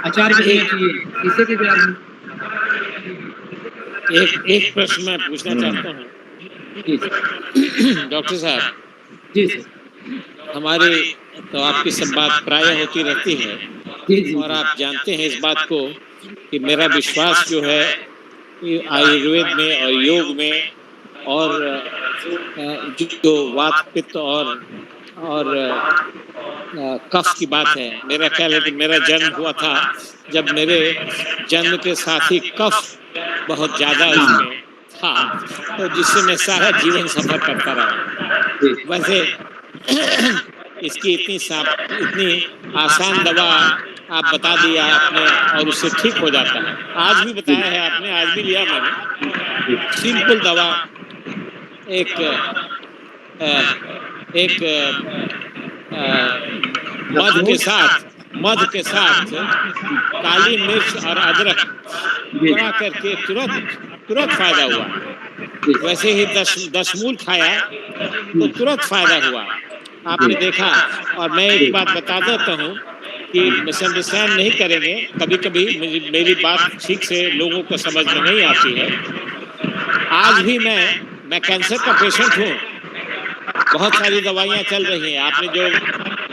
अचार बिकना चाहिए, शीशे के जार में। एक प्रश्न मैं पूछना चाहता हूँ डॉक्टर साहब। जी सर। हमारी तो आपकी सब बात प्राय होती रहती है, और आप जानते हैं इस बात को कि मेरा विश्वास जो है आयुर्वेद में और योग में, और जो वात पित्त और कफ की बात है। मेरा ख्याल है कि मेरा जन्म हुआ था जब मेरे जन्म के साथ ही कफ बहुत ज्यादा उसमें था, तो जिससे मैं सारा जीवन सफर करता रहा। वैसे इसकी इतनी आसान दवा आप बता दिया आपने, और उससे ठीक हो जाता है। आज भी बताया है आपने, आज भी लिया मैंने। सिंपल दवा, मध के साथ काली मिर्च और अदरक बना करके तुरंत फायदा हुआ। वैसे ही 10 मूल खाया तो तुरंत फायदा हुआ, आपने देखा। और मैं एक बात बता देता हूँ कि मिसअंडरस्टैंड नहीं करेंगे, कभी कभी मेरी बात ठीक से लोगों को समझ में नहीं आती है। आज भी मैं कैंसर का पेशेंट हूँ, बहुत सारी दवाइयाँ चल रही हैं। आपने जो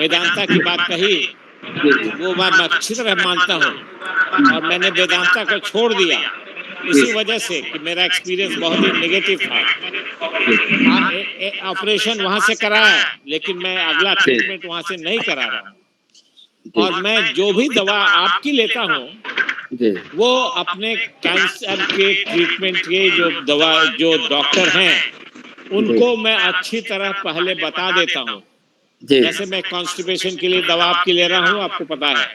वेदांता की बात कही वो बात मैं अच्छी तरह मानता हूँ, और मैंने वेदांता को छोड़ दिया इसी वजह से कि मेरा एक्सपीरियंस बहुत ही नेगेटिव था। ऑपरेशन वहां से कराया, लेकिन मैं अगला ट्रीटमेंट वहां से नहीं करा रहा हूँ। और मैं जो भी दवा आपकी लेता हूँ वो अपने कैंसर के ट्रीटमेंट के जो डॉक्टर हैं उनको मैं अच्छी तरह पहले बता देता हूँ। जैसे मैं कॉन्स्टिपेशन के लिए दवा आपकी ले रहा हूँ, आपको पता है,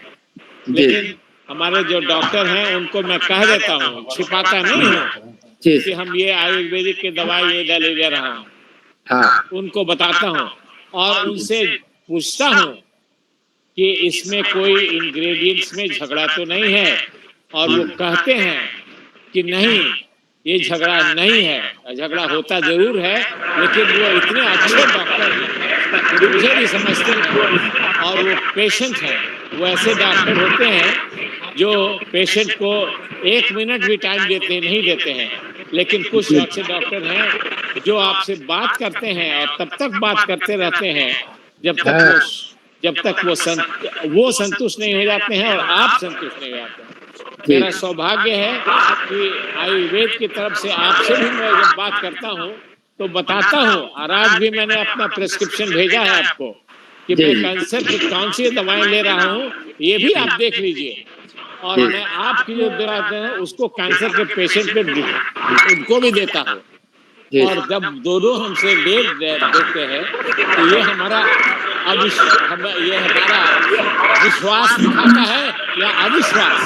लेकिन हमारे जो डॉक्टर हैं उनको मैं कह देता हूँ, छिपाता नहीं हूँ कि हम ये आयुर्वेदिक की दवाई ये ले रहा हूँ। उनको बताता हूँ और उनसे पूछता हूँ कि इसमें कोई इंग्रेडिएंट्स में झगड़ा तो नहीं है, और वो कहते हैं कि नहीं, ये झगड़ा नहीं है। झगड़ा होता जरूर है, लेकिन वो इतने अच्छे डॉक्टर हैं, मुझे भी समझते हैं, और वो पेशेंट हैं। वो ऐसे डॉक्टर होते हैं जो पेशेंट को 1 मिनट भी टाइम नहीं देते हैं। लेकिन कुछ अच्छे डॉक्टर हैं जो आपसे बात करते हैं और तब तक बात करते रहते हैं जब तक वो संतुष्ट नहीं हो जाते हैं और आप संतुष्ट नहीं हो जाते हैं। मेरा सौभाग्य है कि आयुर्वेद की तरफ से आपसे भी मैं जब बात करता हूँ तो बताता हूँ, और आज भी मैंने अपना प्रिस्क्रिप्शन भेजा है आपको कि मैं कैंसर की कौन सी दवाएं ले रहा हूँ, ये भी आप देख लीजिए। और मैं आपकी जो दवा है उसको कैंसर के पेशेंट पे उनको भी देता हूँ। और जब दोनों हमसे देते हैं तो ये हमारा विश्वास दिखाता है या अविश्वास?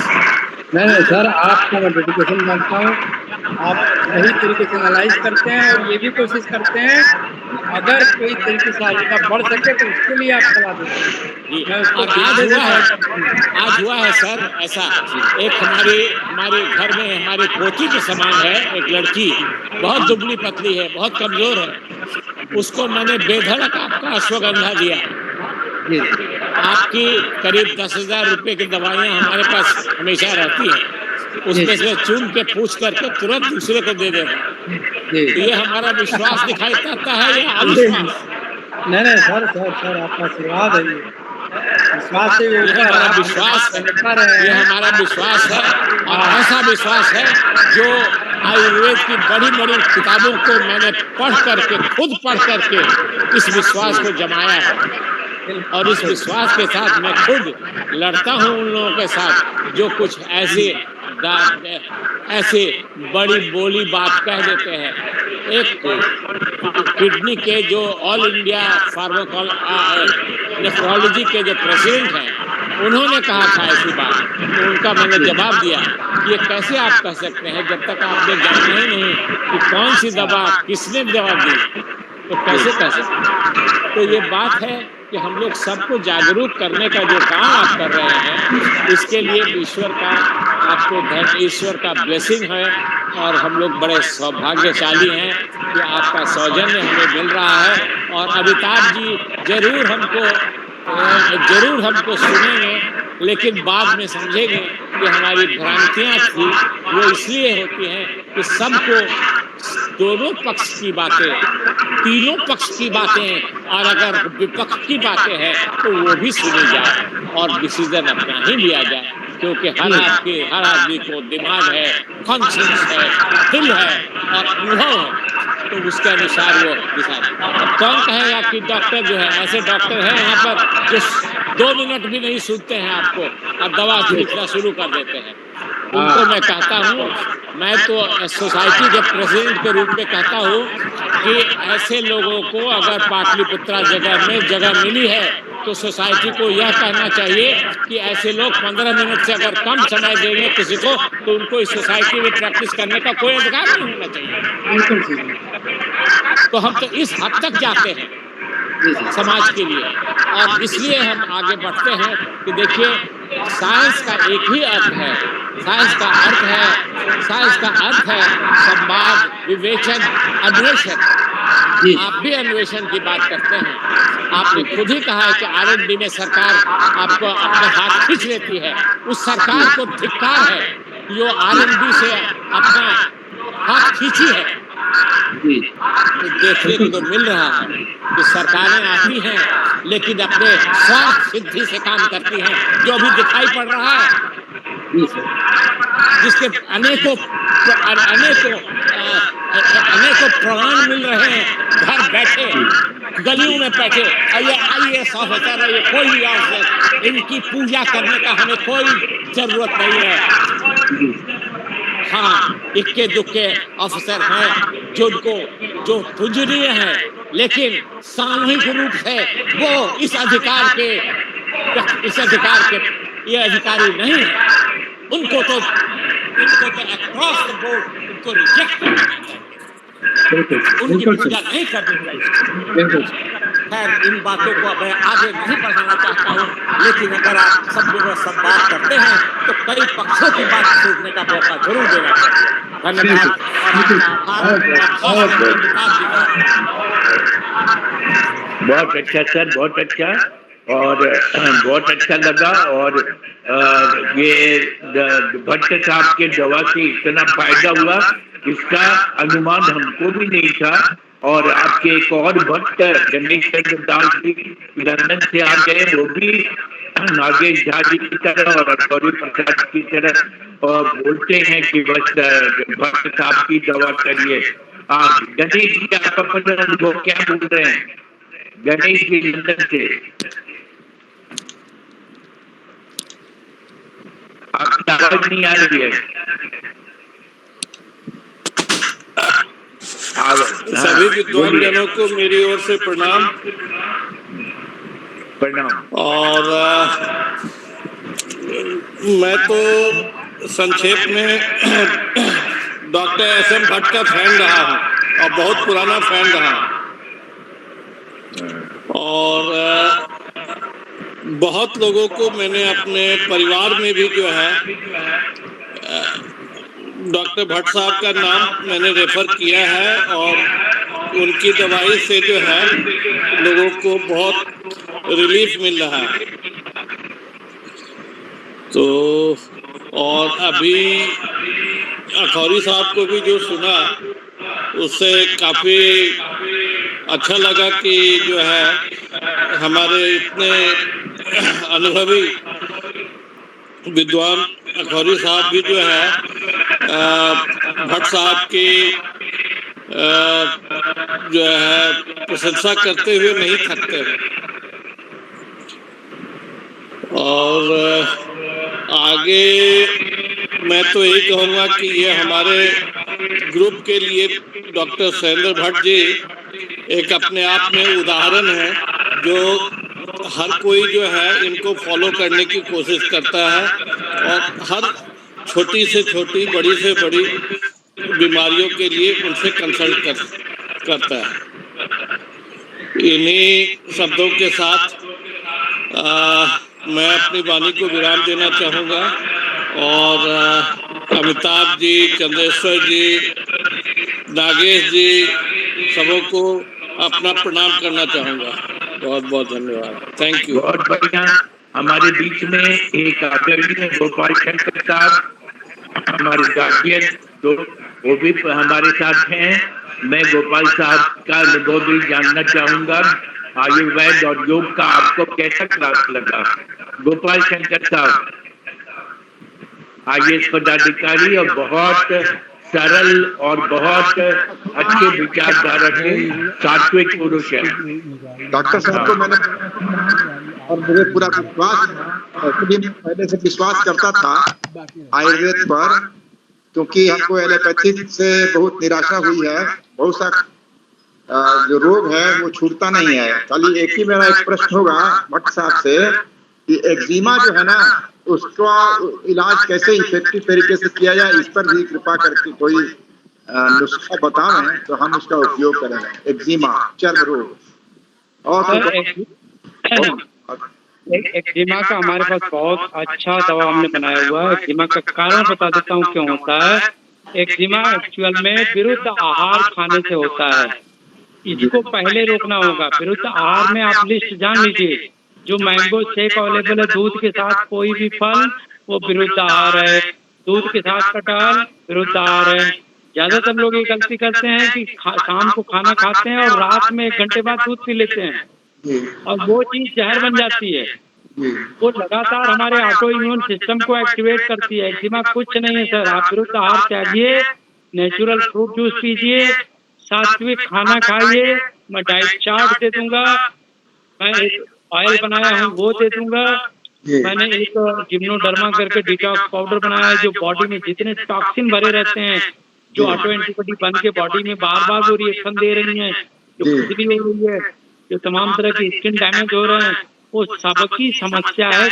नहीं सर, आपका मैं डेडिकेशन मानता हूँ। आप सही तरीके से एनालाइज करते हैं और ये भी कोशिश करते हैं अगर कोई तरीके से आगे बढ़ सके तो उसके लिए आप सलाह देते हैं। और आज हुआ है सर ऐसा, एक हमारे घर में हमारी पोती के समान है एक लड़की, बहुत दुबली पतली है, बहुत कमजोर है। उसको मैंने बेधड़क आपका अश्वगंधा दिया। आपकी करीब 10,000 रुपए की दवाइयाँ हमारे पास हमेशा रहती हैं, उसमें से चुन के पूछ करके तुरंत दूसरे को दे देना। ये हमारा विश्वास दिखाई देता है या अविश्वास? नहीं सर आपका आशीर्वाद है, विश्वास से ये हमारा विश्वास है, ये हमारा विश्वास है। और ऐसा विश्वास है जो आयुर्वेद की बड़ी किताबों को मैंने खुद पढ़ करके इस विश्वास को जमाया है। और इस विश्वास के साथ मैं खुद लड़ता हूँ उन लोगों के साथ जो कुछ ऐसे बड़ी बोली बात कह देते हैं। एक किडनी के जो ऑल इंडिया नेफ्रोलॉजी के जो प्रेसिडेंट हैं उन्होंने कहा था ऐसी बात, तो उनका मैंने जवाब दिया कि ये कैसे आप कह सकते हैं जब तक आपने जाना ही नहीं कि कौन सी दवा किसने दवा दी, तो कैसे कह सकते। तो ये बात है कि हम लोग सबको जागरूक करने का जो काम आप कर रहे हैं, इसके लिए ईश्वर का ईश्वर का ब्लेसिंग है। और हम लोग बड़े सौभाग्यशाली हैं कि आपका सौजन्य हमें मिल रहा है। और अमिताभ जी जरूर हमको सुनेंगे, लेकिन बाद में समझेंगे कि हमारी भ्रांतियाँ थी वो इसलिए होती हैं कि सबको दोनों पक्ष की बातें, तीनों पक्ष की बातें, और अगर विपक्ष की बातें हैं तो वो भी सुनी जाए और डिसीजन अपना ही लिया जाए। क्योंकि हर आदमी को दिमाग है, कॉन्शियस है, दिल है और अनुभव है, तो उसके अनुसार वो डिसाइड। कौन कहेगा कि डॉक्टर जो है, ऐसे डॉक्टर हैं यहाँ पर जो 2 मिनट भी नहीं सुनते हैं आपको और दवा लिखना शुरू कर देते हैं। उनको मैं कहता हूँ, मैं तो सोसाइटी के प्रेसिडेंट के रूप में कहता हूँ कि ऐसे लोगों को अगर पाटलिपुत्रा जगह मिली है तो सोसाइटी को यह कहना चाहिए कि ऐसे लोग 15 मिनट से अगर कम समय देंगे किसी को तो उनको इस सोसाइटी में प्रैक्टिस करने का कोई अधिकार नहीं होना चाहिए। तो हम तो इस हद तक जाते हैं समाज के लिए, और इसलिए हम आगे बढ़ते हैं कि देखिए साइंस का एक ही अर्थ है, साइंस का अर्थ है संवाद, विवेचन, अन्वेषण। आप भी अन्वेषण की बात करते हैं। आपने खुद ही कहा है कि R&D में सरकार आपको अपने हाथ खींच लेती है। उस सरकार को धिक्कार है जो R&D से अपना हाथ खींची है। तो देखने को तो मिल रहा है कि सरकारें आती हैं लेकिन अपने स्वार्थ सिद्धि से काम करती हैं, जो अभी दिखाई पड़ रहा है, जिसके अनेकों प्रमाण मिल रहे हैं घर बैठे। गलियों में बैठे ये IAS ऑफिसर है, ये कोई भी ऑफिसर, इनकी पूजा करने का हमें कोई जरूरत नहीं है। हाँ, इक्के दुक्के अफसर हैं जो पूजनीय हैं, लेकिन सामूहिक रूप से वो इस अधिकार के ये अधिकारी नहीं है। उनको तो अक्रॉस द बोर्ड उनको रिजेक्ट करना चाहिए, उनकी पूजा नहीं करनी चाहिए। खैर, इन बातों को मैं आगे नहीं बढ़ाना चाहता हूँ, लेकिन अगर आप सब लोग सब बात करते हैं तो कई पक्षों की बात सुनने का मौका जरूर देना चाहिए। धन्यवाद। बहुत अच्छा सर, बहुत अच्छा, और बहुत अच्छा लगा। और ये भट्ट साहब के दवा से इतना फायदा हुआ, इसका अनुमान हमको भी नहीं था। और आपके एक और भट्ट गणेश चंद्र दास जी लंदन से आ गए, वो भी नागेश झा जी की तरह और गौरी प्रसाद की तरह, और बोलते हैं कि बस भट्ट साहब की दवा करिए। गणेश जी, आप अपना अनुभव क्या बोल रहे हैं? गणेश जी लंदन से, आपकी आवाज नहीं आ रही है। सभी विद्वान जनों को मेरी ओर से प्रणाम। और मैं तो संक्षेप में डॉक्टर SM भट्ट का फैन रहा हूँ, और बहुत पुराना फैन रहा हूँ। और बहुत लोगों को मैंने अपने परिवार में भी जो है डॉक्टर भट्ट साहब का नाम मैंने रेफर किया है, और उनकी दवाई से जो है लोगों को बहुत रिलीफ मिल रहा है। तो और अभी अखौरी साहब को भी जो सुना, उससे काफ़ी अच्छा लगा कि जो है हमारे इतने अनुभवी विद्वान अखौरी साहब भी जो है भट्ट साहब की जो है प्रशंसा करते हुए नहीं थकते। और आगे मैं तो यही कहूँगा कि ये हमारे ग्रुप के लिए डॉक्टर सैंदर भट्ट जी एक अपने आप में उदाहरण है, जो हर कोई जो है इनको फॉलो करने की कोशिश करता है, और हर छोटी से छोटी, बड़ी से बड़ी बीमारियों के लिए उनसे कंसल्ट करता है। इन्हीं शब्दों के साथ मैं अपनी वाणी को विराम देना चाहूँगा, और अमिताभ जी, चंद्रेश्वर जी, नागेश जी, सबों को अपना प्रणाम करना चाहूँगा। बहुत बहुत धन्यवाद। Thank you. बहुत बढ़िया। हमारे बीच में एक आदरणीय गोपाल शंकर साहब, हमारे गार्जियन, तो वो भी हमारे साथ हैं। मैं गोपाल साहब का अनुभव भी जानना चाहूँगा। आयुर्वेद और योग का आपको कैसा क्लास लगा? गोपाल शंकर साहब IAS पदाधिकारी और बहुत सरल और बहुत अच्छे विचारधारा के सात्विक पुरुष है। डॉक्टर साहब को मैंने, और मुझे पूरा विश्वास, पहले से विश्वास करता था आयुर्वेद पर, क्योंकि हमको एलोपैथिक से बहुत निराशा हुई है। बहुत सा जो रोग है वो छूटता नहीं है। खाली एक ही मेरा एक प्रश्न होगा भट्ट साहब से कि एक्जिमा जो है ना, उसका इलाज कैसे इफेक्टिव तरीके से किया जाए, इस पर भी कृपा करके कोई नुस्खा बताएं तो हम उसका उपयोग करेंगे। एक्जिमा, चर्म रोग और एक्जिमा का हमारे पास बहुत अच्छा दवा हमने बनाया हुआ है। एक्जिमा का कारण बता देता हूँ क्यों होता है। एक्जिमा एक्चुअल में विरुद्ध आहार खाने से होता है। इसको पहले रोकना होगा। विरुद्ध आहार में आप लिस्ट जान लीजिए, जो मैंगो शेक अवेलेबल है दूध के साथ, कोई भी फल वो विरुद्ध आहार है। दूध के साथ कटहल विरुद्ध आहार है। ज्यादातर लोग ये गलती करते हैं कि शाम को खाना खाते हैं और रात में 1 घंटे बाद दूध पी लेते हैं, और वो चीज जहर बन जाती है। वो लगातार हमारे ऑटो इम्यून सिस्टम को एक्टिवेट करती है। एक्जिमा कुछ नहीं है सर। आप विरुद्ध आहार त्यागिए, नेचुरल फ्रूट जूस पीजिए, सात्विक खाना खाइए, मैं डाइट चार्ट दे दूंगा, मैं एक ऑयल बनाया हूँ वो दे दूंगा, मैंने एक जिम्नोडर्मा करके डिटॉक्स पाउडर बनाया है जो बॉडी में जितने टॉक्सिन भरे रहते हैं, जो ऑटो एंटीबॉडी बन के बॉडी में बार बार वो रिएक्शन दे रही हैं, जो खुजली हो रही है, जो तमाम तरह की स्किन डैमेज हो रहे हैं, वो सबकी समस्या है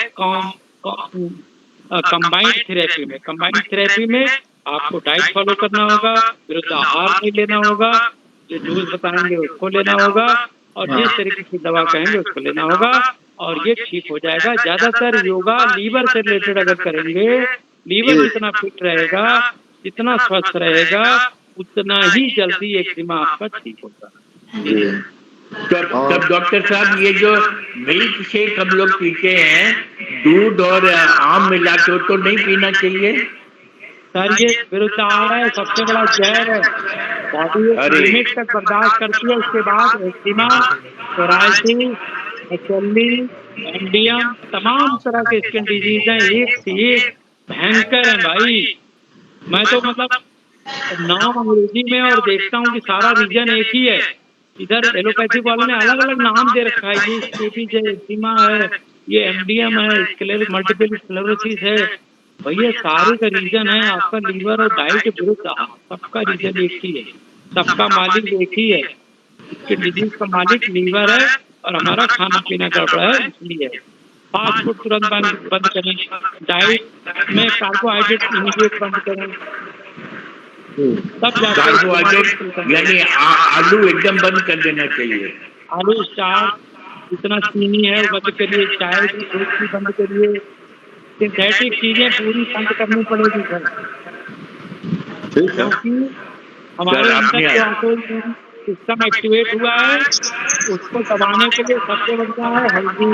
कंबाइंड थेरेपी में। कंबाइंड थेरेपी में आपको डाइट फॉलो करना होगा, विरुद्ध आहार नहीं लेना होगा, जो डोज बताएंगे उसको लेना होगा, और जिस तरीके की दवा कहेंगे उसको लेना होगा, और ये ठीक हो जाएगा। ज्यादातर योगा लीवर से रिलेटेड अगर करेंगे, लीवर जितना फिट रहेगा, जितना स्वस्थ रहेगा, उतना ही जल्दी एक्जिमा आपका ठीक होगा। तब डॉक्टर साहब ये जो मिल्क शेक हम लोग पीते हैं, दूध और आम मिला के, तो नहीं पीना चाहिए सर? ये विरुद्ध आहार है, सबसे बड़ा जहर है। बॉडी लिमिट तक बर्दाश्त करती है, उसके बाद एक्जिमा, सोरायसिस, एचएलवी, एमडीएम, तमाम तरह के स्किन डिजीज हैं, एक से एक भयंकर है भाई। मैं तो मतलब नाम अंग्रेजी में और देखता हूँ कि सारा रीजन एक ही है। इधर एलोपैथिक वालों ने अलग अलग नाम दे रखा है, ये स्टेपिज है, एक्जिमा है, ये एमडीएम है, मल्टीपल स्क्लेरोसिस है। भैया सारे का रीजन है आपका लीवर और डाइट विरुद्ध आहार, सबका रीजन एक ही है, सबका मालिक एक ही है। इसके डिजीज का मालिक लीवर है और हमारा खाना पीना गड़बड़ है, इसलिए फास्ट फूड तुरंत बंद करें, डाइट में कार्बोहाइड्रेट इमीडिएट बंद करें, तब कार्बोहाइड्रेट यानी आलू एकदम बंद कर देना चाहिए। आलू, स्टार्च, जितना चीनी है वो बंद करिए, चाय की दूध भी बंद करिए, सिंथेटिक चीजें पूरी बंद करनी पड़ेगी सर, क्योंकि हमारे अंदर जो ऑटोइम्यून सिस्टम एक्टिवेट हुआ है उसको दबाने के लिए सबसे बढ़िया है हल्दी,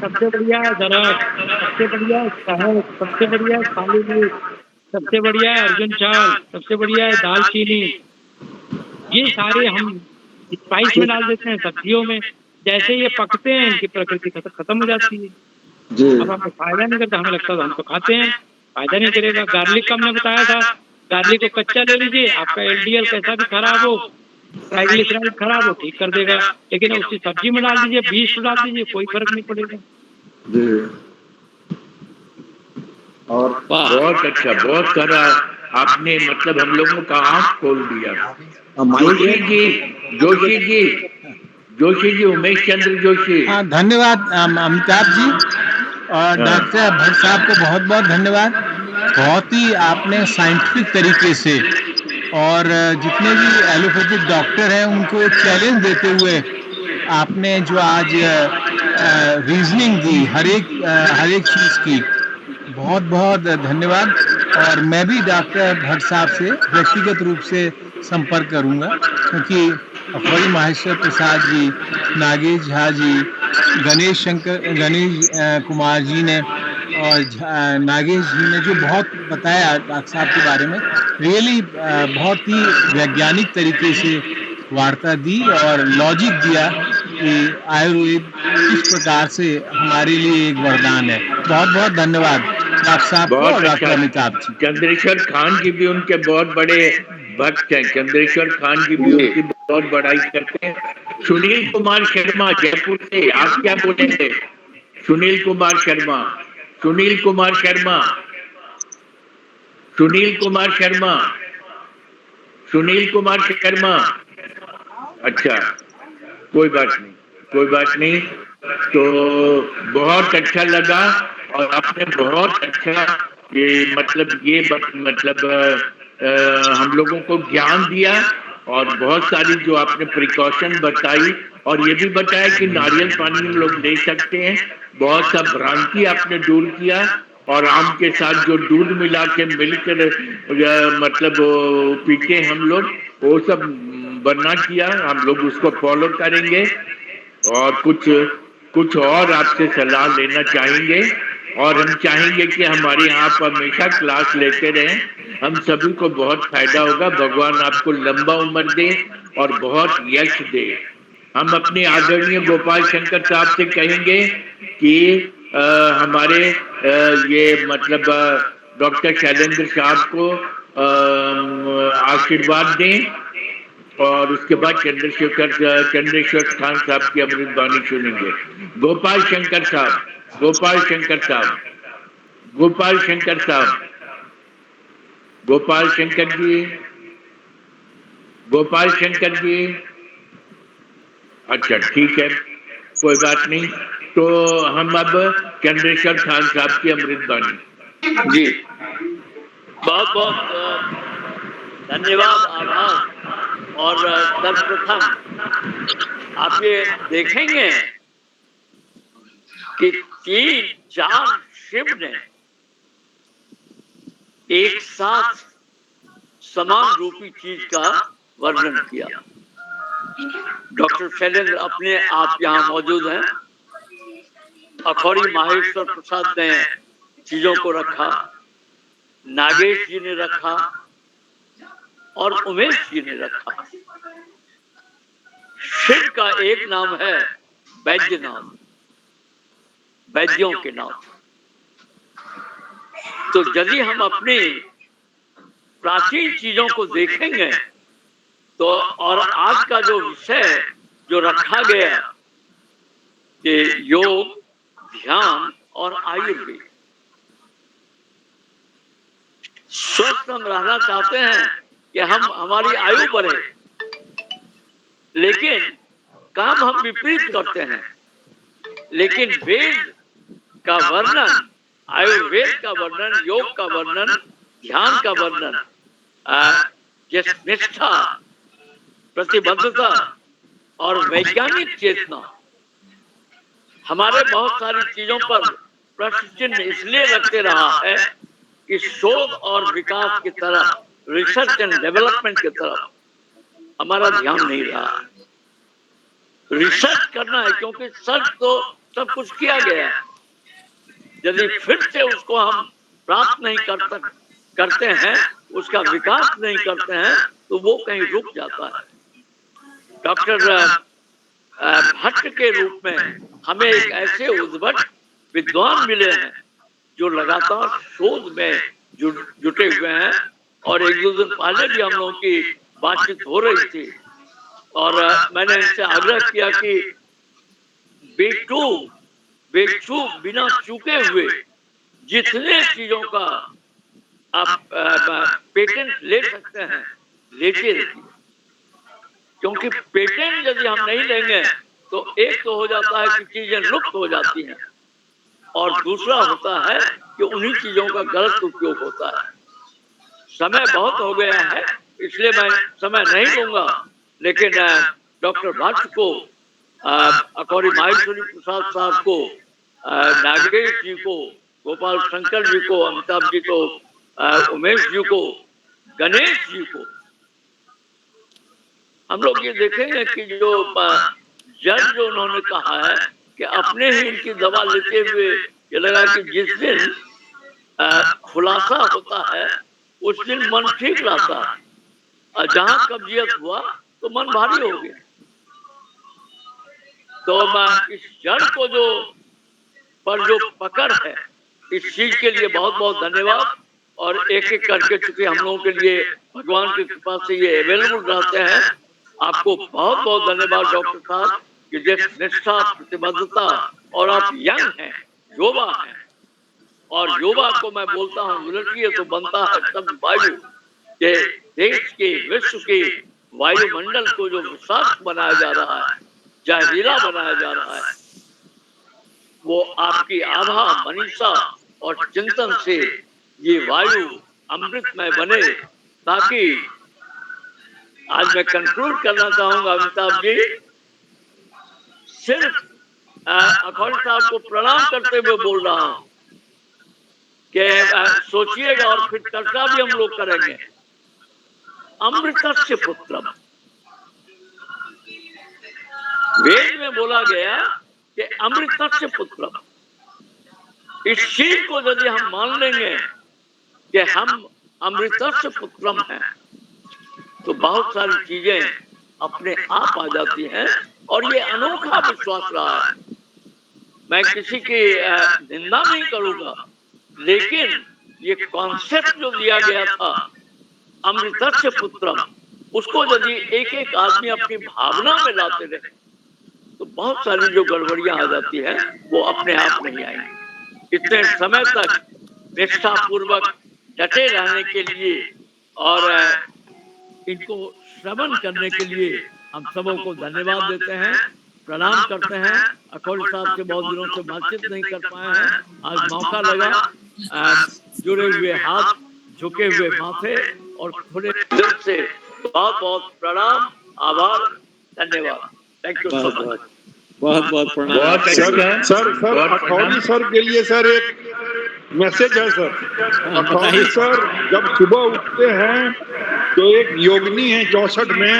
सबसे बढ़िया है अदरक, सबसे बढ़िया है शहद, सबसे बढ़िया है काली मिर्च, सबसे बढ़िया है अर्जुन चावल, सबसे बढ़िया है दालचीनी। ये सारे हम स्पाइस में डाल देते हैं सब्जियों में, जैसे ये पकते हैं इनकी प्रकृति खत्म हो जाती है। अब हमें फायदा नहीं करता, हमें लगता है हम तो खाते हैं, फायदा नहीं करेगा। गार्लिक का हमने बताया था, गार्लिक को कच्चा ले लीजिए, आपका एलडीएल कैसा भी खराब हो, ट्राइग्लिसराइड खराब हो, ठीक कर देगा। लेकिन उसकी सब्जी में डाल दीजिए, बीज में डाल दीजिए, कोई फर्क नहीं पड़ेगा। और बहुत अच्छा, बहुत सारा आपने मतलब हम लोगों का आँख खोल दिया। जोशी जी, उमेश चंद्र जोशी। हाँ, धन्यवाद अमिताभ जी और डॉक्टर भट्ट साहब को बहुत बहुत धन्यवाद। बहुत ही आपने साइंटिफिक तरीके से और जितने भी एलोपैथिक डॉक्टर हैं उनको एक चैलेंज देते हुए आपने जो आज रीजनिंग दी हर एक चीज़ की, बहुत बहुत धन्यवाद। और मैं भी डॉक्टर भट्ट साहब से व्यक्तिगत रूप से संपर्क करूंगा, क्योंकि फौजी माहेश्वर प्रसाद जी, नागेश झा जी, गणेश कुमार जी ने और नागेश जी ने जो बहुत बताया डॉक्टर साहब के बारे में, रियली बहुत ही वैज्ञानिक तरीके से वार्ता दी और लॉजिक दिया कि आयुर्वेद किस प्रकार से हमारे लिए एक वरदान है। बहुत बहुत धन्यवाद डॉक्टर साहब को और डॉक्टर अमिताभ जी। चंद्रेश्वर खान जी भी उनके बहुत बड़े भक्त हैं, चंद्रेश्वर खान जी भी उनकी बहुत बड़ाई करते हैं। सुनील कुमार शर्मा जयपुर से, आप क्या बोलेंगे? सुनील कुमार शर्मा, सुनील कुमार शर्मा, सुनील कुमार शर्मा, सुनील कुमार शर्मा। अच्छा, कोई बात नहीं, कोई बात नहीं। तो बहुत अच्छा लगा और आपने बहुत अच्छा ये मतलब हम लोगों को ज्ञान दिया और बहुत सारी जो आपने प्रिकॉशन बताई और ये भी बताया कि नारियल पानी हम लोग ले सकते हैं। बहुत सा भ्रांति आपने दूर किया और आम के साथ जो दूध मिला के मिलकर मतलब पीते हम लोग, वो सब बनना किया, हम लोग उसको फॉलो करेंगे और कुछ और आपसे सलाह लेना चाहेंगे और हम चाहेंगे कि हमारे यहाँ पर हमेशा क्लास लेते रहें। हम सभी को बहुत फायदा होगा। भगवान आपको लंबा उम्र दे और बहुत यश दे। हम अपने आदरणीय गोपाल शंकर साहब से कहेंगे कि हमारे ये मतलब डॉक्टर शैलेंद्र साहब को आशीर्वाद दें और उसके बाद चंद्रशेखर खान साहब की अमृतवाणी सुनेंगे। गोपाल शंकर साहब, गोपाल शंकर साहब, गोपाल शंकर साहब, गोपाल शंकर जी, गोपाल शंकर जी। अच्छा ठीक है, कोई बात नहीं। तो हम अब चंद्रशेखर खान साहब की अमृतवाणी। जी, बहुत बहुत धन्यवाद, आभार। और सर्वप्रथम आप ये देखेंगे कि 3-4 शिव ने एक साथ समान रूपी चीज का वर्णन किया। डॉक्टर शैलेंद्र अपने आप यहाँ मौजूद हैं, अखौरी माहेश्वर प्रसाद ने चीजों को रखा, नागेश जी ने रखा और उमेश जी ने रखा। शिव का एक नाम है वैद्यनाथ, वैद्यों के नाम। तो यदि हम अपनी प्राचीन चीजों को देखेंगे तो, और आज का जो विषय जो रखा गया कि योग, ध्यान और आयुर्वेद, स्वस्थ हम रहना चाहते हैं कि हमारी आयु बढ़े, लेकिन काम हम विपरीत करते हैं। लेकिन वेद का वर्णन, आयुर्वेद का वर्णन, योग का वर्णन, ध्यान का वर्णन, जिस निष्ठा, प्रतिबद्धता और वैज्ञानिक चेतना, हमारे बहुत सारी चीजों पर प्रश्न चिन्ह इसलिए रखते रहा है कि शोध और विकास की तरफ, रिसर्च एंड डेवलपमेंट की तरफ हमारा ध्यान नहीं रहा। रिसर्च करना है, क्योंकि सर्च तो सब कुछ किया गया है। यदि फिर से उसको हम प्राप्त नहीं करते हैं, उसका विकास नहीं करते हैं, तो वो कहीं रुक जाता है। डॉक्टर भट्ट के रूप में हमें एक ऐसे उद्भट विद्वान मिले हैं जो लगातार शोध में जुटे हुए हैं। और एक दो दिन पहले भी हम लोगों की बातचीत हो रही थी और मैंने इनसे आग्रह किया कि बेचूक बिना चूके हुए जितने चीजों का आप पेटेंट ले सकते हैं, लेते रहिए। क्योंकि पेटेंट यदि हम नहीं लेंगे तो एक तो हो जाता है कि चीजें लुप्त हो जाती हैं, और दूसरा होता है कि उन्हीं चीजों का गलत उपयोग होता है। समय बहुत हो गया है, इसलिए मैं समय नहीं लूंगा, लेकिन डॉक्टर भट्ट को, अखौरी माहेश्वरी प्रसाद साहब को, नागेश जी को, गोपाल शंकर जी को, अमिताभ जी को, उमेश जी को, गणेश जी को, हम लोग ये देखेंगे कि जो जज जो उन्होंने कहा है कि अपने ही इनकी दवा लेते हुए ये लगा कि जिस दिन खुलासा होता है उस दिन मन ठीक रहता है, और जहां कब्जियत हुआ तो मन भारी हो गया। तो इस जड़ को जो पकड़ है, इस चीज के लिए बहुत बहुत धन्यवाद। और एक एक करके, चूंकि हम लोगों के लिए भगवान की कृपा से ये अवेलेबल रहते हैं, आपको बहुत बहुत धन्यवाद डॉक्टर साहब कि जिस निष्ठा, प्रतिबद्धता, और आप यंग हैं, युवा हैं, और युवा को मैं बोलता हूँ उलटिए तो बनता है सब वायु के देश के, विश्व के वायुमंडल को जो विषाक्त बनाया जा रहा है, जहरीला बनाया जा रहा है, वो आपकी आभा, मनीषा और चिंतन से ये वायु अमृतमय बने। ताकि आज मैं कंक्लूड करना चाहूंगा अमिताभ जी, सिर्फ अखौरी साहब को प्रणाम करते हुए बोल रहा हूं कि सोचिएगा और फिर चर्चा भी हम लोग करेंगे। अमृतस्य पुत्रम, वेद में बोला गया कि अमृतस्य पुत्रम। इस चीज को यदि हम मान लेंगे कि हम अमृतस्य पुत्रम हैं, तो बहुत सारी चीजें अपने आप आ जाती हैं। और ये अनोखा विश्वास रहा है। मैं किसी की निंदा नहीं करूंगा, लेकिन ये कॉन्सेप्ट जो दिया गया था अमृतस्य पुत्रम, उसको यदि एक एक आदमी अपनी भावना में लाते रहे तो बहुत सारी जो गड़बड़ियां आ जाती है वो अपने आप नहीं आएंगी। इतने समय तक निष्ठा पूर्वक डटे रहने के लिए और इनको श्रवण करने के लिए हम सबों को धन्यवाद देते हैं, प्रणाम करते हैं। अखौल साहब से बहुत दिनों से बातचीत नहीं कर पाए हैं, आज मौका लगा। जुड़े हुए हाथ, झुके हुए माथे और खुले दिल से बहुत बहुत प्रणाम, आभार, धन्यवाद। Thank you so much. बहुत बहुत प्रणाम। सर अखौरी सर के लिए सर एक मैसेज है सर। अखौरी सर जब सुबह उठते हैं तो एक योगिनी है 64 में,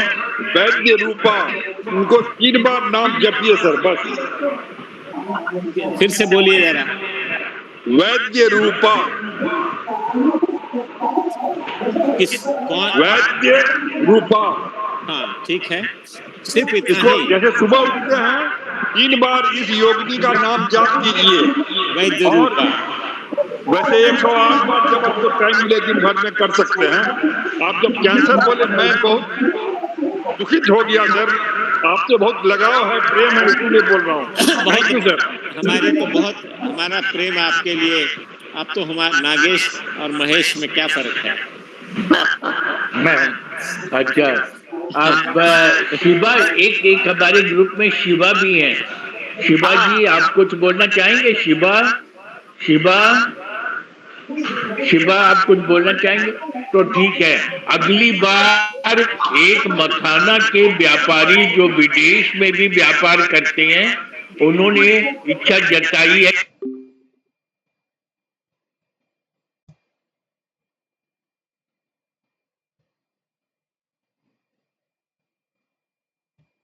वैद्य रूपा, उनको 3 बार नाम जपिए सर बस। फिर से बोलिए जरा। वैद्य रूपा। किस कौन? वैद्य रूपा। हाँ ठीक है, सिर्फ इतना इसको ही। जैसे सुबह उठते हैं 3 बार इस योगिनी का नाम जाप कीजिए। वैद्य रूपा। वैसे 108 बार जब आपको टाइम मिले दिन भर में कर सकते हैं। आप जब कैंसर बोले मैं बहुत दुखित हो गया सर, आपसे बहुत लगाव है, प्रेम है, इसलिए बोल रहा हूँ। Thank you sir. हमारे तो बहुत, हमारा प्रेम आपके लिए। आप तो हमारे नागेश और महेश में क्या फर्क है? अच्छा, अब शिवा, एक हमारे ग्रुप में शिवा भी है। शिवा जी आप कुछ बोलना चाहेंगे? शिवा आप कुछ बोलना चाहेंगे? तो ठीक है, अगली बार एक मखाना के व्यापारी जो विदेश में भी व्यापार करते हैं, उन्होंने इच्छा जताई है